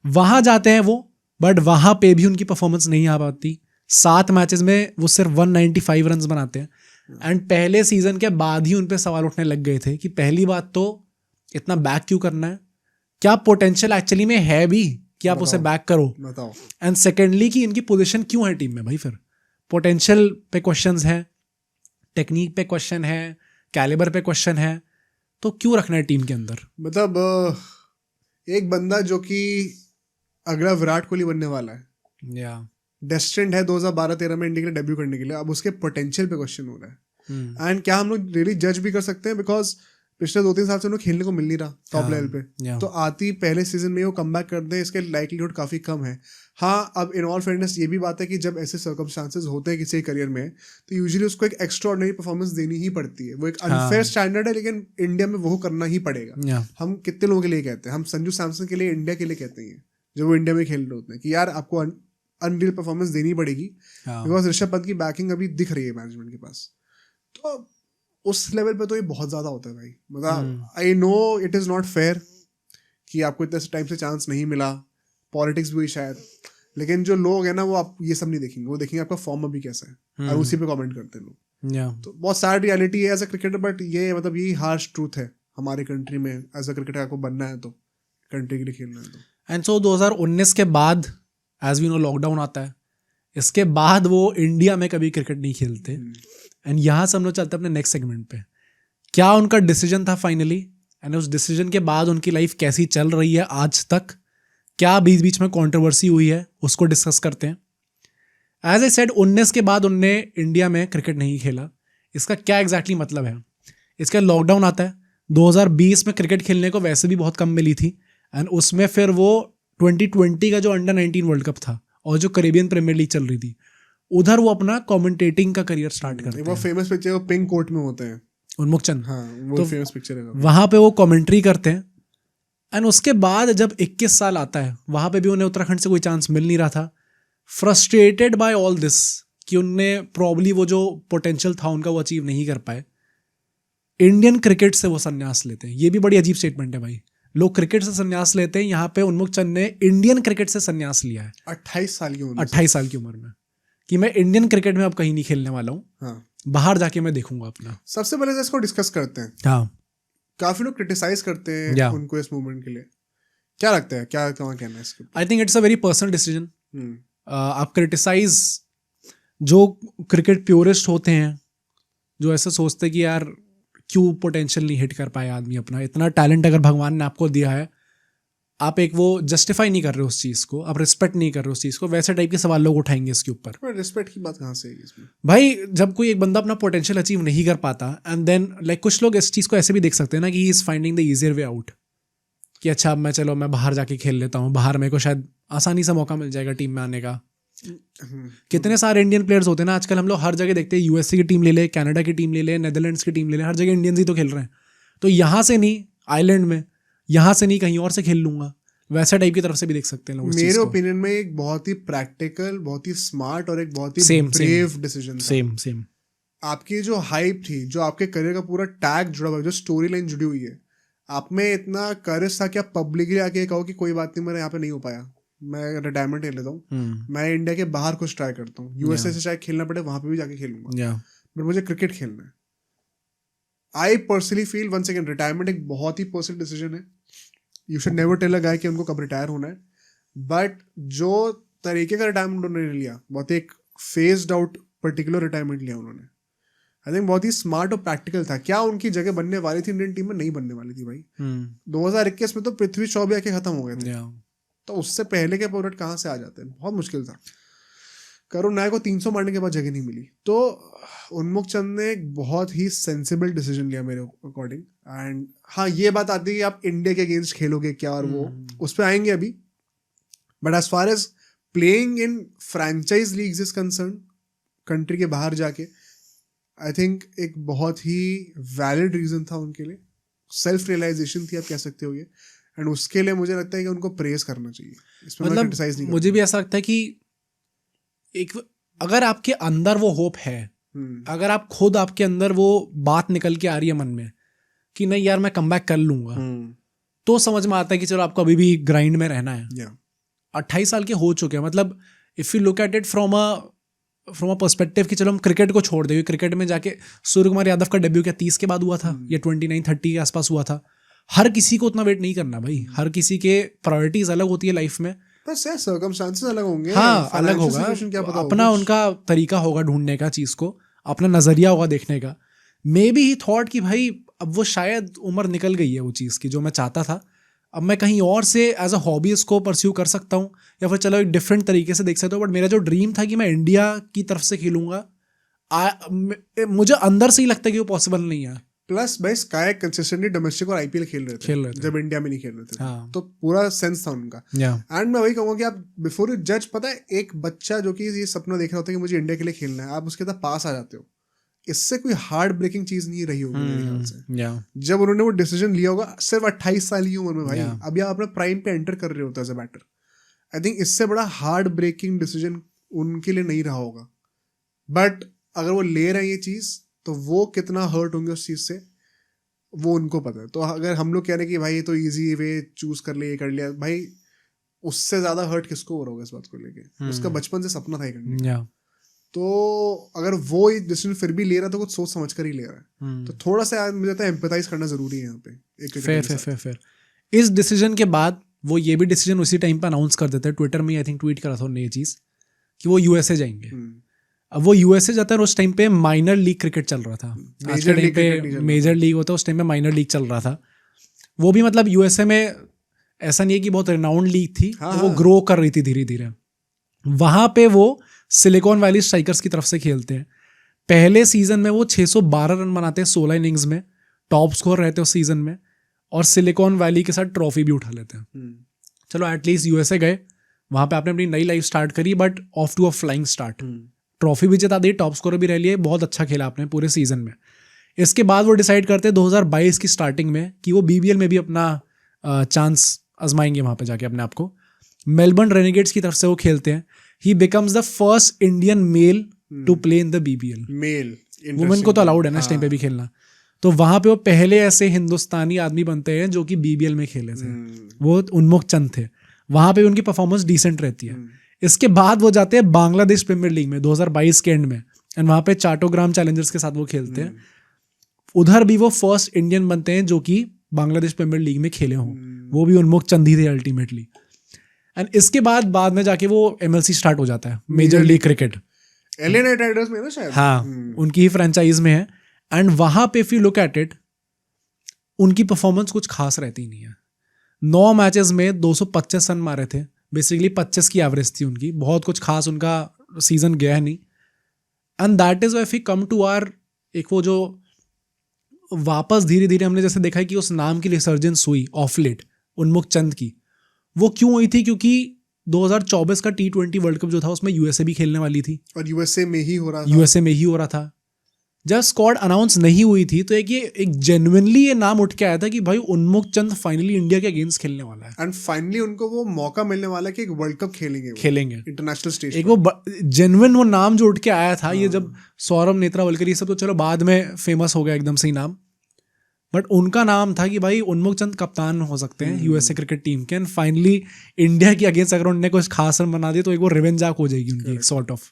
वहाँ जाते हैं वो, बट वहाँ पे भी उनकी परफॉर्मेंस नहीं आ पाती. 7 मैचेस में वो सिर्फ 195 रन बनाते हैं. एंड पहले सीजन के बाद ही उन पे सवाल उठने लग गए थे कि पहली बात तो इतना बैक क्यों करना है, क्या पोटेंशियल एक्चुअली में है भी कि आप उसे बैक करो. एंड सेकेंडली कि इनकी पोजीशन क्यों है टीम में भाई. फिर पोटेंशियल पे क्वेश्चंस हैं, टेक्निक पे क्वेश्चन है, कैलिबर पे क्वेश्चन है, तो क्यों रखना है टीम के अंदर. मतलब एक बंदा जो कि अगला विराट कोहली बनने वाला है, या डेस्टिन्ड है 2012-13 में इंडिया के लिए डेब्यू करने के लिए, अब उसके पोटेंशियल पे क्वेश्चन हो रहा है. एंड क्या हम लोग रियली जज भी कर सकते हैं, बिकॉज पिछले 2-3 साल से उन्हें खेलने को मिल नहीं रहा टॉप लेवल पे. तो आती पहले सीजन में वो कमबैक कर दे, इसके लाइकलीहुड काफी कम है. हाँ, अब इन ऑल फेयरनेस ये भी बात है कि जब ऐसे सर्कमस्टांसेस होते हैं किसी करियर में, तो यूजुअली उसको एक एक्स्ट्राऑर्डिनरी परफॉर्मेंस देनी ही पड़ती है. वो एक अनफेयर स्टैंडर्ड है, लेकिन इंडिया में वो करना ही पड़ेगा. हम कितने लोगों के लिए कहते हैं, हम संजू सैमसन के लिए, इंडिया के लिए कहते हैं जब वो इंडिया में खेल रहे होते हैं कि यार आपको अनरियल परफॉर्मेंस देनी पड़ेगी, बिकॉज ऋषभ पंत की बैकिंग अभी दिख रही है मैनेजमेंट के पास. तो उस लेवल पे तो ये बहुत ज्यादा होता है भाई. मतलब I know it is not fair कि आपको इतने टाइम से चांस नहीं मिला, पॉलिटिक्स भी हुई शायद, लेकिन जो लोग हैं ना वो आप ये सब नहीं देखेंगे, वो देखेंगे आपका फॉर्म अभी कैसा है, और उसी पे कमेंट करते हैं लोग. तो बहुत सैड रियलिटी है एज अ क्रिकेटर, बट ये मतलब यही हार्श ट्रूथ है हमारे कंट्री में. एज अ क्रिकेटर आपको बनना है तो, कंट्री के लिए खेलना है तो. एंड सो 2019 के बाद एज वी नो लॉकडाउन आता है, इसके बाद वो इंडिया में कभी क्रिकेट नहीं खेलते. एंड यहाँ से हम लोग चलते हैं अपने नेक्स्ट सेगमेंट पे. क्या उनका डिसीजन था फाइनली, एंड उस डिसीजन के बाद उनकी लाइफ कैसी चल रही है आज तक, क्या बीच बीच में कंट्रोवर्सी हुई है, उसको डिस्कस करते हैं. एज आई सेड 19 के बाद उनने इंडिया में क्रिकेट नहीं खेला. इसका क्या एग्जैक्टली मतलब है. इसका लॉकडाउन आता है, 2020 में क्रिकेट खेलने को वैसे भी बहुत कम मिली थी, एंड उसमें फिर वो 2020 का जो अंडर 19 वर्ल्ड कप था और जो कैरेबियन प्रीमियर लीग चल रही थी, उधर वो अपना कमेंटेटिंग का करियर स्टार्ट करते हैं. वो फेमस पिक्चर वो पिंक कोट में होते हैं, उन्मुख चंद. हाँ, वो तो फेमस पिक्चर है. वहां पे वो कमेंट्री करते हैं. एंड उसके बाद जब 21 साल आता है, वहां पे भी उन्हें उत्तराखंड से कोई चांस मिल नहीं रहा था. फ्रस्ट्रेटेड बाय ऑल दिस कि उनने प्रॉब्ली वो जो पोटेंशियल था उनका वो अचीव नहीं कर पाए, इंडियन क्रिकेट से वो संन्यास लेते हैं. ये भी बड़ी अजीब स्टेटमेंट है भाई. लोग क्रिकेट से संन्यास लेते हैं, यहाँ पे उन्मुख चंद ने इंडियन क्रिकेट से संन्यास लिया है 28 साल की उम्र में, कि मैं इंडियन क्रिकेट में अब कहीं नहीं खेलने वाला हूँ. हाँ. बाहर जाके मैं देखूंगा अपना. सबसे पहले इसको डिस्कस करते हैं. हाँ. काफी लोग क्रिटिसाइज करते हैं उनको इस मूवमेंट के लिए. क्या लगता है, क्या कहना है इसके? I think it's a very personal decision. आप क्रिटिसाइज, जो क्रिकेट प्योरिस्ट होते हैं, जो ऐसे सोचते हैं कि यार क्यों पोटेंशियल नहीं हिट कर पाए आदमी अपना, इतना टैलेंट अगर भगवान ने आपको दिया है, आप एक वो जस्टिफाई नहीं कर रहे हो उस चीज़ को, आप रिस्पेक्ट नहीं कर रहे हो उस चीज़ को, वैसे टाइप के सवाल लोग उठाएंगे इसके ऊपर. रिस्पेक्ट की बात कहाँ से है इसमें भाई? जब कोई एक बंदा अपना पोटेंशियल अचीव नहीं कर पाता, एंड देन लाइक कुछ लोग इस चीज़ को ऐसे भी देख सकते हैं ना कि he is finding the easier way out, कि अच्छा अब मैं बाहर जाके खेल लेता हूँ, बाहर मेरे को शायद आसानी से मौका मिल जाएगा टीम में आने का. कितने सारे इंडियन प्लेयर्स होते हैं ना आजकल, हम लोग हर जगह देखते हैं, यूएसए की टीम ले ले, कनाडा की टीम ले ले, नेदरलैंड्स की टीम ले ले, हर जगह इंडियंस ही तो खेल रहे हैं. तो यहाँ से नहीं आइलैंड में, यहाँ से नहीं कहीं और से खेल लूंगा, वैसा टाइप की तरफ से भी देख सकते हैं लोग. मेरे ओपिनियन में एक बहुत ही प्रैक्टिकल, बहुत ही स्मार्ट और एक बहुत ही ब्रेव डिसीजन था. सेम आपकी जो हाइप थी, जो आपके करियर का पूरा टैग जुड़ा हुआ है, जो स्टोरी लाइन जुड़ी हुई है, आप में इतना करेज था कि आप पब्लिकली आके कहो कि कोई बात नहीं, मेरा यहाँ पे नहीं हो पाया, मैं रिटायरमेंट ले लेता हूँ, मैं इंडिया के बाहर कुछ ट्राई करता हूँ, यूएसए से चाहे खेलना पड़े वहां पे भी जाके खेलूंगा, बट मुझे क्रिकेट खेलना है. I personally feel once again retirement एक बहुत ही पर्सनल डिसीजन है. You should never tell a guy कि उनको कब रिटायर होना है, बट जो तरीके का रिटायरमेंट उन्होंने लिया, बहुत एक फेस्ड आउट पर्टिकुलर रिटायरमेंट लिया उन्होंने, आई थिंक बहुत ही स्मार्ट और प्रैक्टिकल था. क्या उनकी जगह बनने वाली थी इंडियन टीम में? नहीं बनने वाली थी भाई. 2021 में तो पृथ्वी शॉ भी आके खत्म हो गए थे, तो उससे पहले के प्रोडक्ट कहाँ से आ जाते हैं? बहुत मुश्किल था. करुण नायक को 300 मारने के बाद जगह नहीं मिली. तो उन्मुख चंद ने एक बहुत ही सेंसिबल डिसीजन लिया मेरे अकॉर्डिंग. एंड हाँ, ये बात आती है कि आप इंडिया के अगेंस्ट खेलोगे क्या, और वो उस पर आएंगे अभी. But as far as playing in franchise leagues is concern, country के बाहर जाके, आई थिंक एक बहुत ही वैलिड रीजन था उनके लिए. सेल्फ रियलाइजेशन थी, आप कह सकते हो ये. एंड उसके लिए मुझे लगता है कि उनको प्रेज करना चाहिए, इसमें मैं मतलब क्रिटिसाइज नहीं मुझे भी ऐसा लगता है कि एक अगर आपके अंदर वो होप है, अगर आप खुद आपके अंदर वो बात निकल के आ रही है मन में कि नहीं यार मैं कमबैक कर लूंगा, तो समझ में आता है कि चलो आपको अभी भी ग्राइंड में रहना है। 28 साल के हो चुके हैं, मतलब if you look at it from a perspective कि चलो हम क्रिकेट को छोड़ दें, क्रिकेट में जाके सूर्य कुमार यादव का डेब्यू क्या 30 के बाद हुआ था या 29-30 के आसपास हुआ था। हर किसी को उतना वेट नहीं करना भाई, हर किसी के प्रायोरिटीज अलग होती है लाइफ में, बस यार सर्कमस्टांसेस अलग होंगे, हाँ अलग होगा, अपना उनका तरीका होगा ढूंढने का, चीज को अपना नजरिया होगा देखने का। मे बी ही थॉट कि भाई अब वो शायद उम्र निकल गई है वो चीज़ की जो मैं चाहता था, अब मैं कहीं और से एज अ हॉबी इसको परस्यू कर सकता हूँ या फिर चलो एक डिफरेंट तरीके से देख सकता हूँ। बट मेरा जो ड्रीम था कि मैं इंडिया की तरफ से खेलूंगा, मुझे अंदर से ही लगता है कि वो पॉसिबल नहीं है। प्लस भाई स्काई कंसिस्टेंटली डोमेस्टिक और आईपीएल खेल रहे थे जब इंडिया में नहीं खेल रहे थे। हाँ। तो पूरा सेंस था उनका। एंड मैं वही कहूँगा कि आप बिफोर यू जज, पता है एक बच्चा जो कि ये सपना देख रहा होता है कि मुझे इंडिया के लिए खेलना है, आप उसके साथ पास आ जाते हो, इससे कोई हार्ड ब्रेकिंग चीज नहीं रही होगी मेरे ख्याल से। जब उन्होंने वो डिसीजन लिया होगा सिर्फ 28 साल की उम्र में भाई, अभी आप अपने प्राइम पे एंटर कर रहे होते as a batter, I think इससे बड़ा हार्ड ब्रेकिंग डिसीजन उनके लिए नहीं रहा होगा। बट अगर वो ले रहे हैं ये चीज तो वो कितना हर्ट होंगे उस चीज से वो उनको पता है। तो अगर हम लोग कह रहे हैं कि भाई ये तो इजी वे चूज कर लिया, ये कर लिया, भाई उससे ज्यादा हर्ट किसको हो रहा होगा इस बात को लेके, उसका बचपन से सपना था ये करने का। तो अगर वो ये डिसीजन फिर भी ले रहा है तो कुछ सोच समझ कर ही ले रहा है। तो थोड़ा सा मुझे लगता है एम्पैथाइज करना जरूरी है यहाँ पे। फेयर। इस डिसीजन के बाद वो ये भी डिसीजन उसी टाइम पे अनाउंस कर देते हैं, ट्विटर में आई थिंक ट्वीट करा था उन्होंने ये चीज कि वो यूएसए जाएंगे। अब वो यूएसए जाता है, उस टाइम पे माइनर लीग क्रिकेट चल रहा था, आज के टाइम पे मेजर लीग होता है, उस टाइम पे माइनर लीग चल रहा था। वो भी मतलब यूएसए में ऐसा नहीं है कि बहुत रिनाउंड लीग थी, तो वो ग्रो कर रही थी धीरे धीरे। वहां पे वो सिलिकॉन वैली स्ट्राइकर्स की तरफ से खेलते हैं। पहले सीजन में वो 612 रन बनाते हैं 16 इनिंग्स में, टॉप स्कोर रहते हैं उस सीजन में, और सिलिकॉन वैली के साथ ट्रॉफी भी उठा लेते हैं। चलो एटलीस्ट यूएसए गए, वहां पे आपने अपनी नई लाइफ स्टार्ट करी, but off to a flying start. Trophy भी जिता दी, टॉप स्कोर भी रह लिए, बहुत अच्छा खेला आपने पूरे सीजन में। इसके बाद वो डिसाइड करते हैं 2022 की स्टार्टिंग में कि वो बीबीएल में भी अपना चांस आजमाएंगे वहां पे जाके अपने आप को। मेलबर्न रेनेगेड्स की तरफ से वो खेलते हैं। He becomes the first Indian male to play in the BBL. Male, women को तो अलाउड है ना इस टाइम पे भी खेलना। तो वहां पे वो पहले ऐसे हिंदुस्तानी आदमी बनते हैं जो कि बीबीएल में खेले थे। वो उन्मुख चंद थे। वहां पे उनकी परफॉर्मेंस डिसेंट रहती है। इसके बाद वो जाते हैं बांग्लादेश प्रीमियर लीग में 2022 के एंड में, एंड वहां पे चाटोग्राम चैलेंजर्स के साथ वो खेलते हैं। उधर भी वो फर्स्ट इंडियन बनते हैं जो कि बांग्लादेश प्रीमियर लीग में खेले हों। वो भी उन्मुख चंद ही थे अल्टीमेटली। एंड इसके बाद में जाके वो एमएलसी स्टार्ट हो जाता है, major league cricket. LA Knight Riders में ना शायद, हाँ उनकी ही फ्रेंचाइज में है। एंड वहां पे if you look at it, उनकी परफॉर्मेंस कुछ खास रहती नहीं है। 9 मैचेस में 225 रन मारे थे, बेसिकली 25 की एवरेज थी उनकी, बहुत कुछ खास उनका सीजन गया है नहीं। And that is if you come to our, एक वो जो वापस धीरे धीरे हमने जैसे देखा है कि उस नाम की रिसर्जेंस हुई ऑफ लेट उन्मुख चंद की, वो क्यों हुई थी? क्योंकि 2024 का T20 वर्ल्ड कप जो था उसमें यूएसए भी खेलने वाली थी, और यूएसए में ही हो रहा था। जब स्क्वाड अनाउंस नहीं हुई थी तो एक जेन्युइनली ये नाम उठ के आया था कि भाई उन्मुख चंद फाइनली इंडिया के अगेंस्ट खेलने वाला है, एंड फाइनली उनको वो मौका मिलने वाला है कि एक वर्ल्ड कप खेलेंगे इंटरनेशनल स्टेज। एक वो जेन्युइन वो नाम जो उठ के आया था। ये जब सौरभ नेत्रावलकर ये सब तो चलो बाद में फेमस हो गया एकदम से ही नाम, बट उनका नाम था कि भाई उन्मुख चंद कप्तान हो सकते हैं यूएसए क्रिकेट टीम के। एंड फाइनली इंडिया की अगेंस्ट अगर उन्होंने कुछ खास रन बना दिए तो एक वो रिवेंज आर्क हो जाएगी उनकी एक सॉर्ट ऑफ।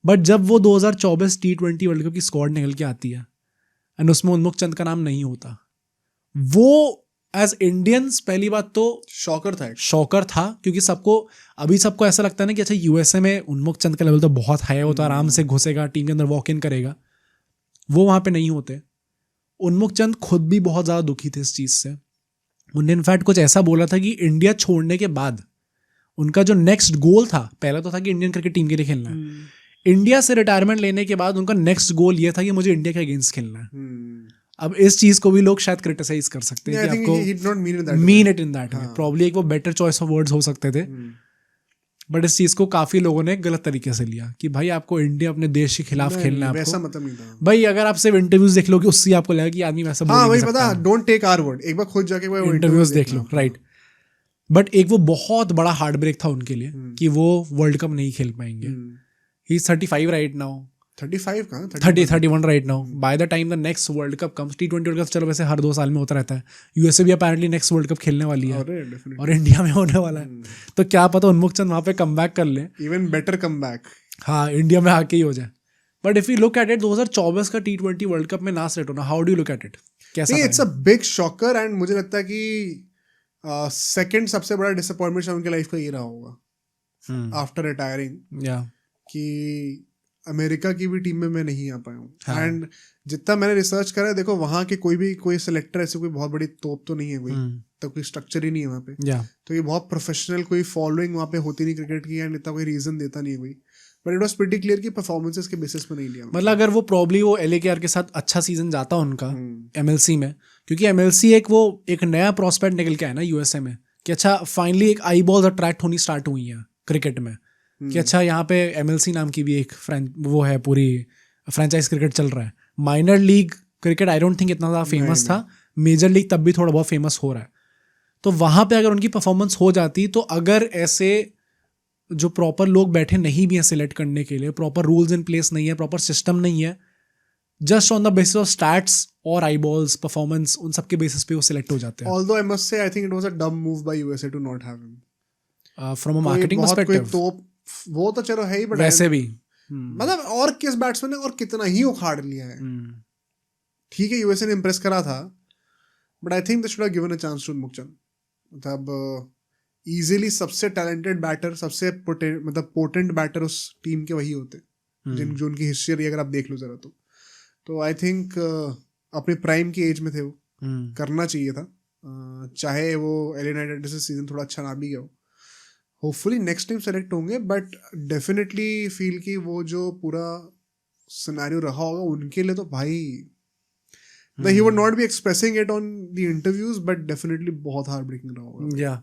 बट जब वो 2024 T20 वर्ल्ड कप की स्क्वाड निकल के आती है एंड उसमें उन्मुख चंद का नाम नहीं होता, वो एज इंडियंस पहली बात तो शॉकर था क्योंकि सबको ऐसा लगता है ना कि अच्छा यूएसए में उन्मुख चंद का लेवल तो बहुत हाई है, वो तो आराम से घुसेगा, टीम के अंदर वॉक इन करेगा। वो वहां पे नहीं होते। उन्मुख चंद खुद भी बहुत ज़्यादा दुखी थे इस चीज़ से। उन्होंने इनफैक्ट कुछ ऐसा बोला था कि इंडिया छोड़ने के बाद उनका जो नेक्स्ट गोल था, पहला तो था कि इंडियन क्रिकेट टीम के लिए खेलना है, इंडिया से रिटायरमेंट लेने के बाद उनका नेक्स्ट गोल ये था कि मुझे इंडिया के अगेंस्ट खेलना है। अब इस चीज़ को भी लोग शायद क्रिटिसाइज कर सकते हैं कि आपको mean it in that way, probably एक वो बेटर चॉइस ऑफ वर्ड्स हो सकते थे। बट इस चीज को काफी लोगों ने गलत तरीके से लिया कि भाई आपको इंडिया अपने देश के खिलाफ खेलना है वैसा आपको। मतलब नहीं था भाई अगर आप सिर्फ इंटरव्यूज देख लोगे उससे आपको लगेगा कि आदमी वैसा बोल हाँ नहीं वही सकता। पता, डोंट टेक आवर वर्ड, एक बार खुद जाके वो इंटरव्यूज देख लो, राइट। बट एक वो बहुत बड़ा हार्ट ब्रेक था उनके लिए कि वो वर्ल्ड कप नहीं खेल पाएंगे। ही इज 35 राइट नाउ, 35 कहाँ 31 right now. By the time the next world cup comes, T20 world cup चलो वैसे हर 2 साल में होता रहता है, यूएसए भी अपेरेंटली नेक्स्ट वर्ल्ड कप खेलने वाली है और इंडिया में होने वाला है, तो क्या पता उन्मुख चंद वहां पे कम बैक कर ले, इवन बेटर कम बैक, हाँ इंडिया में आके ही हो जाए। But if you look at it 2024 का T20 वर्ल्ड कप में ना सेट होना, how do you look at it? कैसा? It's a big shocker and मुझे लगता है कि सेकंड सबसे बड़ा डिसअपॉइंटमेंट उनके लाइफ का ये रहा होगा आफ्टर रिटायरिंग, कि अमेरिका की भी टीम में मैं नहीं आ पाया हूँ। एंड जितना मैंने रिसर्च करा है, देखो वहाँ के कोई सिलेक्टर ऐसे कोई बहुत बड़ी तोप तो नहीं है, कोई तो कोई स्ट्रक्चर ही नहीं है वहाँ पे, तो ये बहुत प्रोफेशनल, कोई फॉलोइंग वहाँ पे होती नहीं क्रिकेट की, एंड इतना कोई रीजन देता नहीं है कोई। But it was pretty clear कि परफॉर्मेंसेस के बेसिस पे नहीं लिया। मतलब अगर वो प्रॉब्ली वो LKR के साथ अच्छा सीजन जाता उनका MLC में, क्योंकि MLC एक नया प्रोस्पेक्ट निकल के आया ना यूएसए में, कि अच्छा फाइनली एक आई बॉल्स अट्रैक्ट होनी स्टार्ट हुई है क्रिकेट में, कि अच्छा यहाँ पे MLC नाम की भी एक वो है, पूरी फ्रेंचाइज क्रिकेट चल रहा है। Minor league cricket I don't think इतना ज़्यादा फेमस था, मेजर लीग तब भी थोड़ा बहुत फेमस हो रहा है। तो वहाँ पे अगर उनकी परफॉर्मेंस हो जाती, तो अगर ऐसे जो प्रॉपर लोग बैठे नहीं भी हैं सिलेक्ट करने के लिए, प्रॉपर रूल्स इन प्लेस नहीं है, प्रॉपर सिस्टम नहीं है, just on the basis of stats और आई बॉल्स परफॉर्मेंस, उन सब के बेसिस पे वो सिलेक्ट हो जाते हैं। Although I must say I think it was a dumb move by USA to not have him from a marketing perspective. तो वो तो चलो है ही, बट वैसे भी मतलब और किस बैट्समैन ने और कितना ही उखाड़ लिया है। ठीक है यूएसए ने इंप्रेस करा था, but I think they should have given a chance to Unmukt Chand. मतलब इजीली सबसे टैलेंटेड बैटर, सबसे पोटेंट बैटर उस टीम के वही होते जिन जो उनकी हिस्ट्री अगर आप देख लो जरा, तो आई थिंक अपने प्राइम की एज में थे वो, करना चाहिए था। चाहे वो LA यूनाइटेड से सीजन थोड़ा अच्छा ना भी गया हो, होपफुली नेक्स्ट टाइम सेलेक्ट होंगे, बट डेफिनेटली फील कि वो जो पूरा सिनेरियो रहा होगा उनके लिए, तो भाई he would not be expressing it on the interviews, but definitely बहुत हार्ट ब्रेकिंग रहा होगा।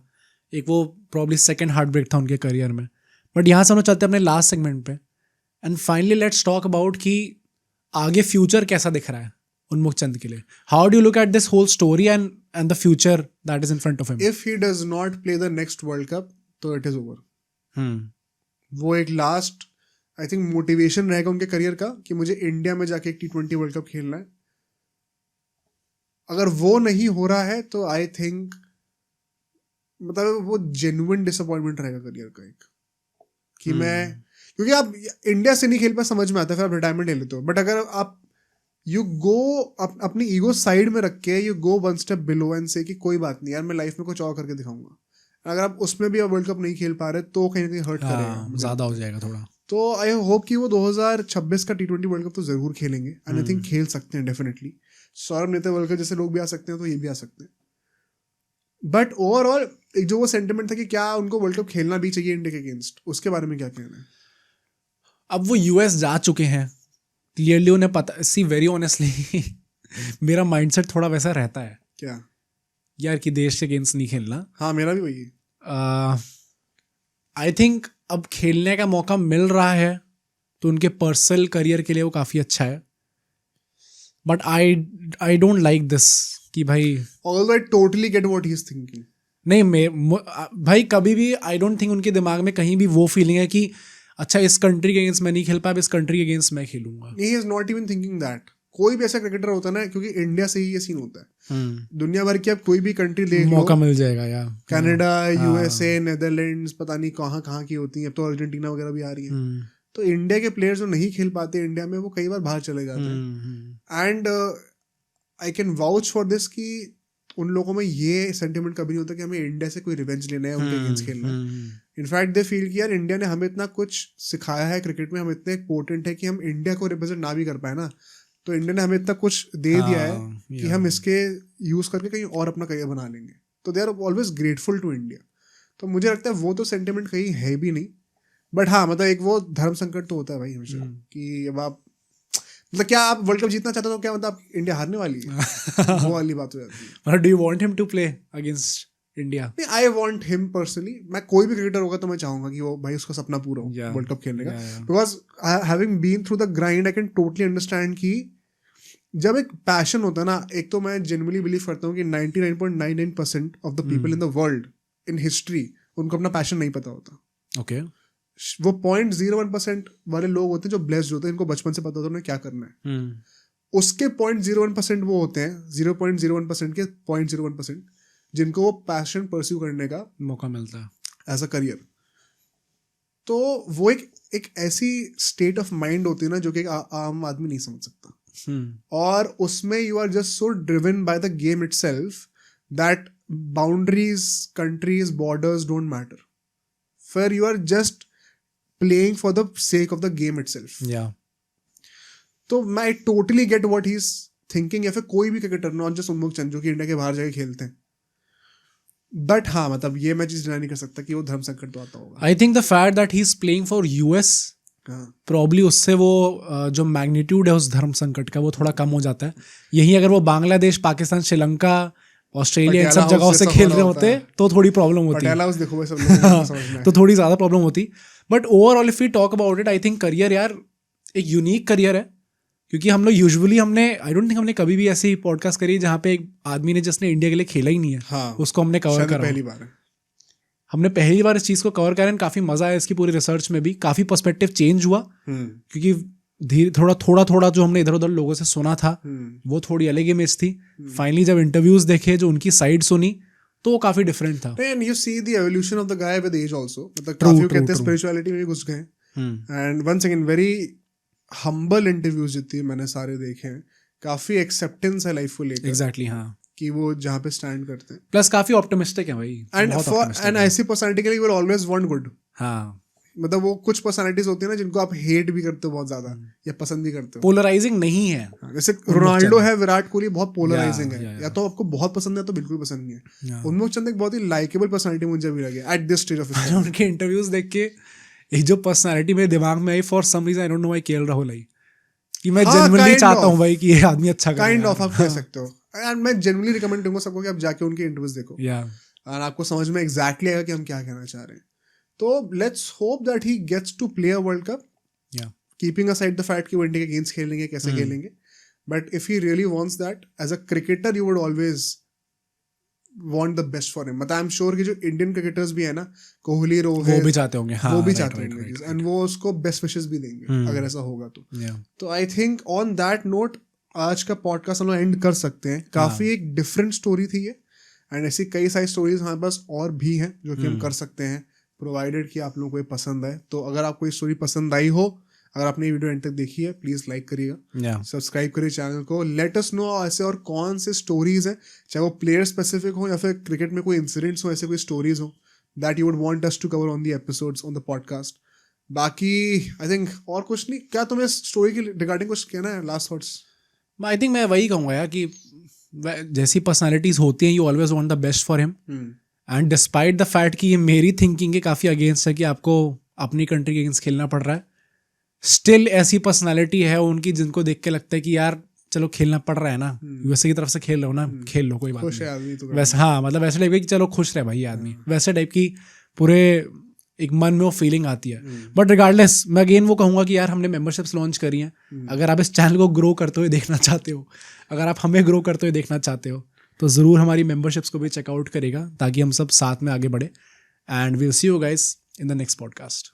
एक वो प्रॉब्ली सेकंड हार्ट ब्रेक था उनके करियर में। बट यहाँ से हम लोग चलते हैं अपने लास्ट सेगमेंट पे, and finally let's talk about कि आगे फ्यूचर कैसा दिख रहा है उन्मुख चंद के लिए। How do you look at this whole story and the future that is in front of him? If he does not play the next world cup, तो it is over. वो एक लास्ट आई थिंक मोटिवेशन रहेगा उनके career का, कि मुझे India में जाके एक T20 वर्ल्ड कप खेलना है। अगर वो नहीं हो रहा है, तो आई थिंक मतलब वो जेन्युइन डिसअपॉइंटमेंट रहेगा करियर का एक, कि मैं, क्योंकि आप इंडिया से नहीं खेल पाए समझ में आता है, फिर आप रिटायरमेंट ले लेते हो। बट अगर आप यू गो अपनी ईगो साइड में रख के you go one step below and से कि कोई बात नहीं यार, मैं लाइफ में कुछ और करके दिखाऊंगा, अगर आप उसमें भी वर्ल्ड कप नहीं खेल पा रहे, तो कहीं ना कहीं हर्ट करेगा, ज्यादा हो जाएगा थोड़ा। तो आई होप कि वो 2026 का T20 वर्ल्ड कप तो जरूर खेलेंगे, एंड आई थिंक खेल सकते हैं डेफिनेटली। सौरभ नेता वर्ल्ड कप जैसे लोग भी आ सकते हैं, तो ये भी आ सकते हैं। बट ओवरऑल एक जो वो सेंटिमेंट था कि क्या उनको वर्ल्ड कप खेलना भी चाहिए इंडिया के अगेंस्ट, उसके बारे में क्या कहना है? अब वो US जा चुके हैं, क्लियरली उन्हें पता, सी वेरी ऑनेस्टली मेरा माइंडसेट थोड़ा वैसा रहता है, क्या यार कि देश के अगेंस्ट नहीं खेलना। हाँ मेरा भी वही है। आई थिंक अब खेलने का मौका मिल रहा है, तो उनके पर्सनल करियर के लिए वो काफ़ी अच्छा है। But I don't like this कि भाई, although I totally get what he is thinking. नहीं भाई कभी भी आई डोंट थिंक उनके दिमाग में कहीं भी वो फीलिंग है कि अच्छा इस कंट्री के अगेंस्ट मैं नहीं खेल पाया, इस कंट्री के अगेंस्ट मैं खेलूंगा। He is not even thinking that. कोई भी ऐसा क्रिकेटर होता है ना, क्योंकि इंडिया से ही ये सीन होता है, दुनिया भर की आप कोई भी कंट्री ले मौका मिल जाएगा यार, कनाडा, USA, नेदरलैंड्स, पता नहीं कहाँ की होती हैं, अब तो अर्जेंटीना वगैरह भी आ रही हैं। तो इंडिया के प्लेयर्स जो नहीं खेल पाते इंडिया में, वो कई बार बाहर चले जाते हैं। And I can vouch for this कि उन लोगों में ये सेंटिमेंट कभी नहीं होता कि हमें इंडिया से कोई रिवेंज लेना है, उनके अगेंस्ट खेलना है। इनफैक्ट दे फील कि यार इंडिया ने हमें इतना कुछ सिखाया है क्रिकेट में, हम इतने इम्पोर्टेंट है कि हम इंडिया को रिप्रेजेंट ना भी कर पाए ना, तो इंडिया ने हमें इतना कुछ दे दिया है कि हम इसके यूज करके कहीं और अपना करियर बना लेंगे। तो they are always grateful to India. तो मुझे लगता है वो तो सेंटिमेंट कहीं है भी नहीं। बट हाँ मतलब एक वो धर्म संकट तो होता है भाई हमेशा, कि अब आप मतलब क्या आप वर्ल्ड कप जीतना चाहते हो, तो क्या मतलब इंडिया हारने वाली है वो वाली बात हो जाती है। Do you want him to play against India? नहीं, आई वॉन्ट हिम पर्सनली, मैं कोई भी क्रिकेटर होगा तो मैं चाहूंगा कि वो भाई उसका सपना पूरा हो वर्ल्ड कप खेलने का, because having been through the grind I can totally understand कि जब एक पैशन होता है ना, एक तो मैं जेन्युइनली बिलीव करता हूँ कि 99.99% of the people in the world in history उनको अपना पैशन नहीं पता होता. ओके. वो 0.01% वाले लोग होते हैं जो ब्लेस्ड होते हैं, इनको बचपन से पता होता है उन्हें क्या करना है. उसके 0.01% वो होते हैं, 0.01% के 0.01% जिनको वो पैशन परस्यू करने का मौका मिलता है एज अ करियर. तो वो एक ऐसी स्टेट ऑफ माइंड होती है ना जो कि आम आदमी नहीं समझ सकता. और उसमें you are just so driven by the game itself that boundaries, countries, borders don't matter. फिर you are just playing for the sake of the game itself. तो मैं totally get what he is thinking. या फिर कोई भी cricketer, not just उन्मुख चंद जो कि इंडिया के बाहर जाके खेलते हैं. बट हाँ, मतलब ये मैं चीज डिनाई नहीं कर सकता कि वो धर्म संकट तो आता होगा. I think the fact that he is playing for US probably उससे वो जो मैग्नीट्यूड है उस धर्म संकट का वो थोड़ा कम हो जाता है. यही अगर वो बांग्लादेश, पाकिस्तान, श्रीलंका, ऑस्ट्रेलिया, इन सब जगहों से खेल रहे होते तो थोड़ी प्रॉब्लम होती है. तो थोड़ी ज्यादा प्रॉब्लम होती. But overall if we talk about it, I think career यार एक यूनिक करियर है. क्योंकि हम लोग यूजुअली आई डोंट थिंक हमने कभी भी ऐसी पॉडकास्ट करी जहाँ पे एक आदमी ने जिसने इंडिया के लिए खेला ही नहीं है उसको हमने कवर करा. पहली बार है हमने पहली बार इस चीज को कवर करा. काफी मजा आया इसकी पूरी रिसर्च में भी. काफी पर्सपेक्टिव चेंज हुआ क्योंकि धीरे थोड़ा जो हमने इधर उधर लोगों से सुना था वो थोड़ी अलग इमेज थी. फाइनली जब इंटरव्यूज देखे, जो उनकी साइड सुनी, तो वो काफी डिफरेंट था. And you see the evolution of the guy with age also. मतलब काफी कहते हैं स्पिरिचुअलिटी में भी घुस गए. And once again very humble interviews जितने मैंने सारे देखे हैं. काफी एक्सेप्टेंस है लाइफ को लेकर. एग्जैक्टली हाँ, कि वो जहाँ पे स्टैंड करते हैं. प्लस काफी ऑप्टिमिस्टिक है भाई. एंड ऐसी पर्सनालिटी के लिए विल ऑलवेज वांट गुड. हाँ, मतलब वो कुछ पर्सनालिटीज होती है ना जिनको आप हेट भी करते हो बहुत ज्यादा या पसंद भी करते हो. पोलराइजिंग नहीं है. जैसे रोनाल्डो है, विराट कोहली बहुत पोलराइजिंग है. या तो आपको बहुत पसंद है तो बिल्कुल पसंद नहीं है. उन्मुख चंद एक बहुत ही लाइकेबल पर्सनालिटी मुझे भी लगी at this stage of history. उनके इंटरव्यूज देख के एक जो पर्सनालिटी मेरे दिमाग में आई, for some reason I don't know why, KL Rahul आई. कि मैं जेन्युइनली चाहता हूँ भाई कि ये आदमी अच्छा करे. काइंड ऑफ आप कह सकते हो. एंड मैं जेन्युइनली रिकमेंड करूंगा सबको कि आप जाके उनके इंटरव्यूज देखो. और आपको समझ में एग्जैक्टली आएगा कि हम क्या कहना चाह रहे हैं. तो let's hope that he gets to play a world cup, keeping aside the fact कि वो इंडिया के अगेंस्ट खेलेंगे, कैसे खेलेंगे. But if he really wants that as a cricketer, you would always want the best for him. मतलब I am sure कि जो इंडियन क्रिकेटर्स भी है ना, कोहली, रोहित, वो भी चाहते होंगे. वो भी चाहते होंगे एंड वो उसको बेस्ट विशेस भी देंगे अगर ऐसा होगा तो. तो I think on that note आज का पॉडकास्ट हम लोग एंड कर सकते हैं. काफी एक डिफरेंट स्टोरी थी ये. एंड ऐसी कई सारी स्टोरीज हमारे पास और भी हैं जो कि हम कर सकते हैं, प्रोवाइडेड कि आप लोगों को ये पसंद आए. तो अगर आपको ये स्टोरी पसंद आई हो, अगर आपने ये वीडियो एंड तक देखी है, प्लीज लाइक करिएगा, सब्सक्राइब करिए चैनल को. लेट अस नो ऐसे और कौन से स्टोरीज हैं, चाहे वो प्लेयर स्पेसिफिक हो या फिर क्रिकेट में कोई इंसिडेंट्स हो, ऐसे कोई स्टोरीज हो that you would want us to cover on the episodes on the podcast. बाकी आई थिंक और कुछ नहीं. क्या तुम्हें स्टोरी के रिगार्डिंग कुछ कहना है, लास्ट थॉट्स? आई थिंक मैं वही कहूँगा यार कि जैसी पर्सनालिटीज होती हैं, you always want the best for him. And despite the fact कि ये मेरी थिंकिंग के काफ़ी अगेंस्ट है कि आपको अपनी कंट्री के अगेंस्ट खेलना पड़ रहा है, स्टिल ऐसी पर्सनालिटी है उनकी जिनको देख के लगता है कि यार चलो खेलना पड़ रहा है ना, यूएसए की तरफ से खेल रहे हो ना, खेल लो, कोई बात नहीं. तो वैसे हाँ, मतलब वैसे टाइप की चलो खुश रहे भाई आदमी, वैसे टाइप की पूरे एक मन में वो फीलिंग आती है. बट रिगार्डलेस मैं अगेन वो कहूँगा कि यार हमने मेंबरशिप्स लॉन्च करी हैं. अगर आप इस चैनल को ग्रो करते हुए देखना चाहते हो, अगर आप हमें ग्रो करते हुए देखना चाहते हो, तो ज़रूर हमारी मेंबरशिप्स को भी चेकआउट करेगा ताकि हम सब साथ में आगे बढ़े. And we will see you guys in the next podcast.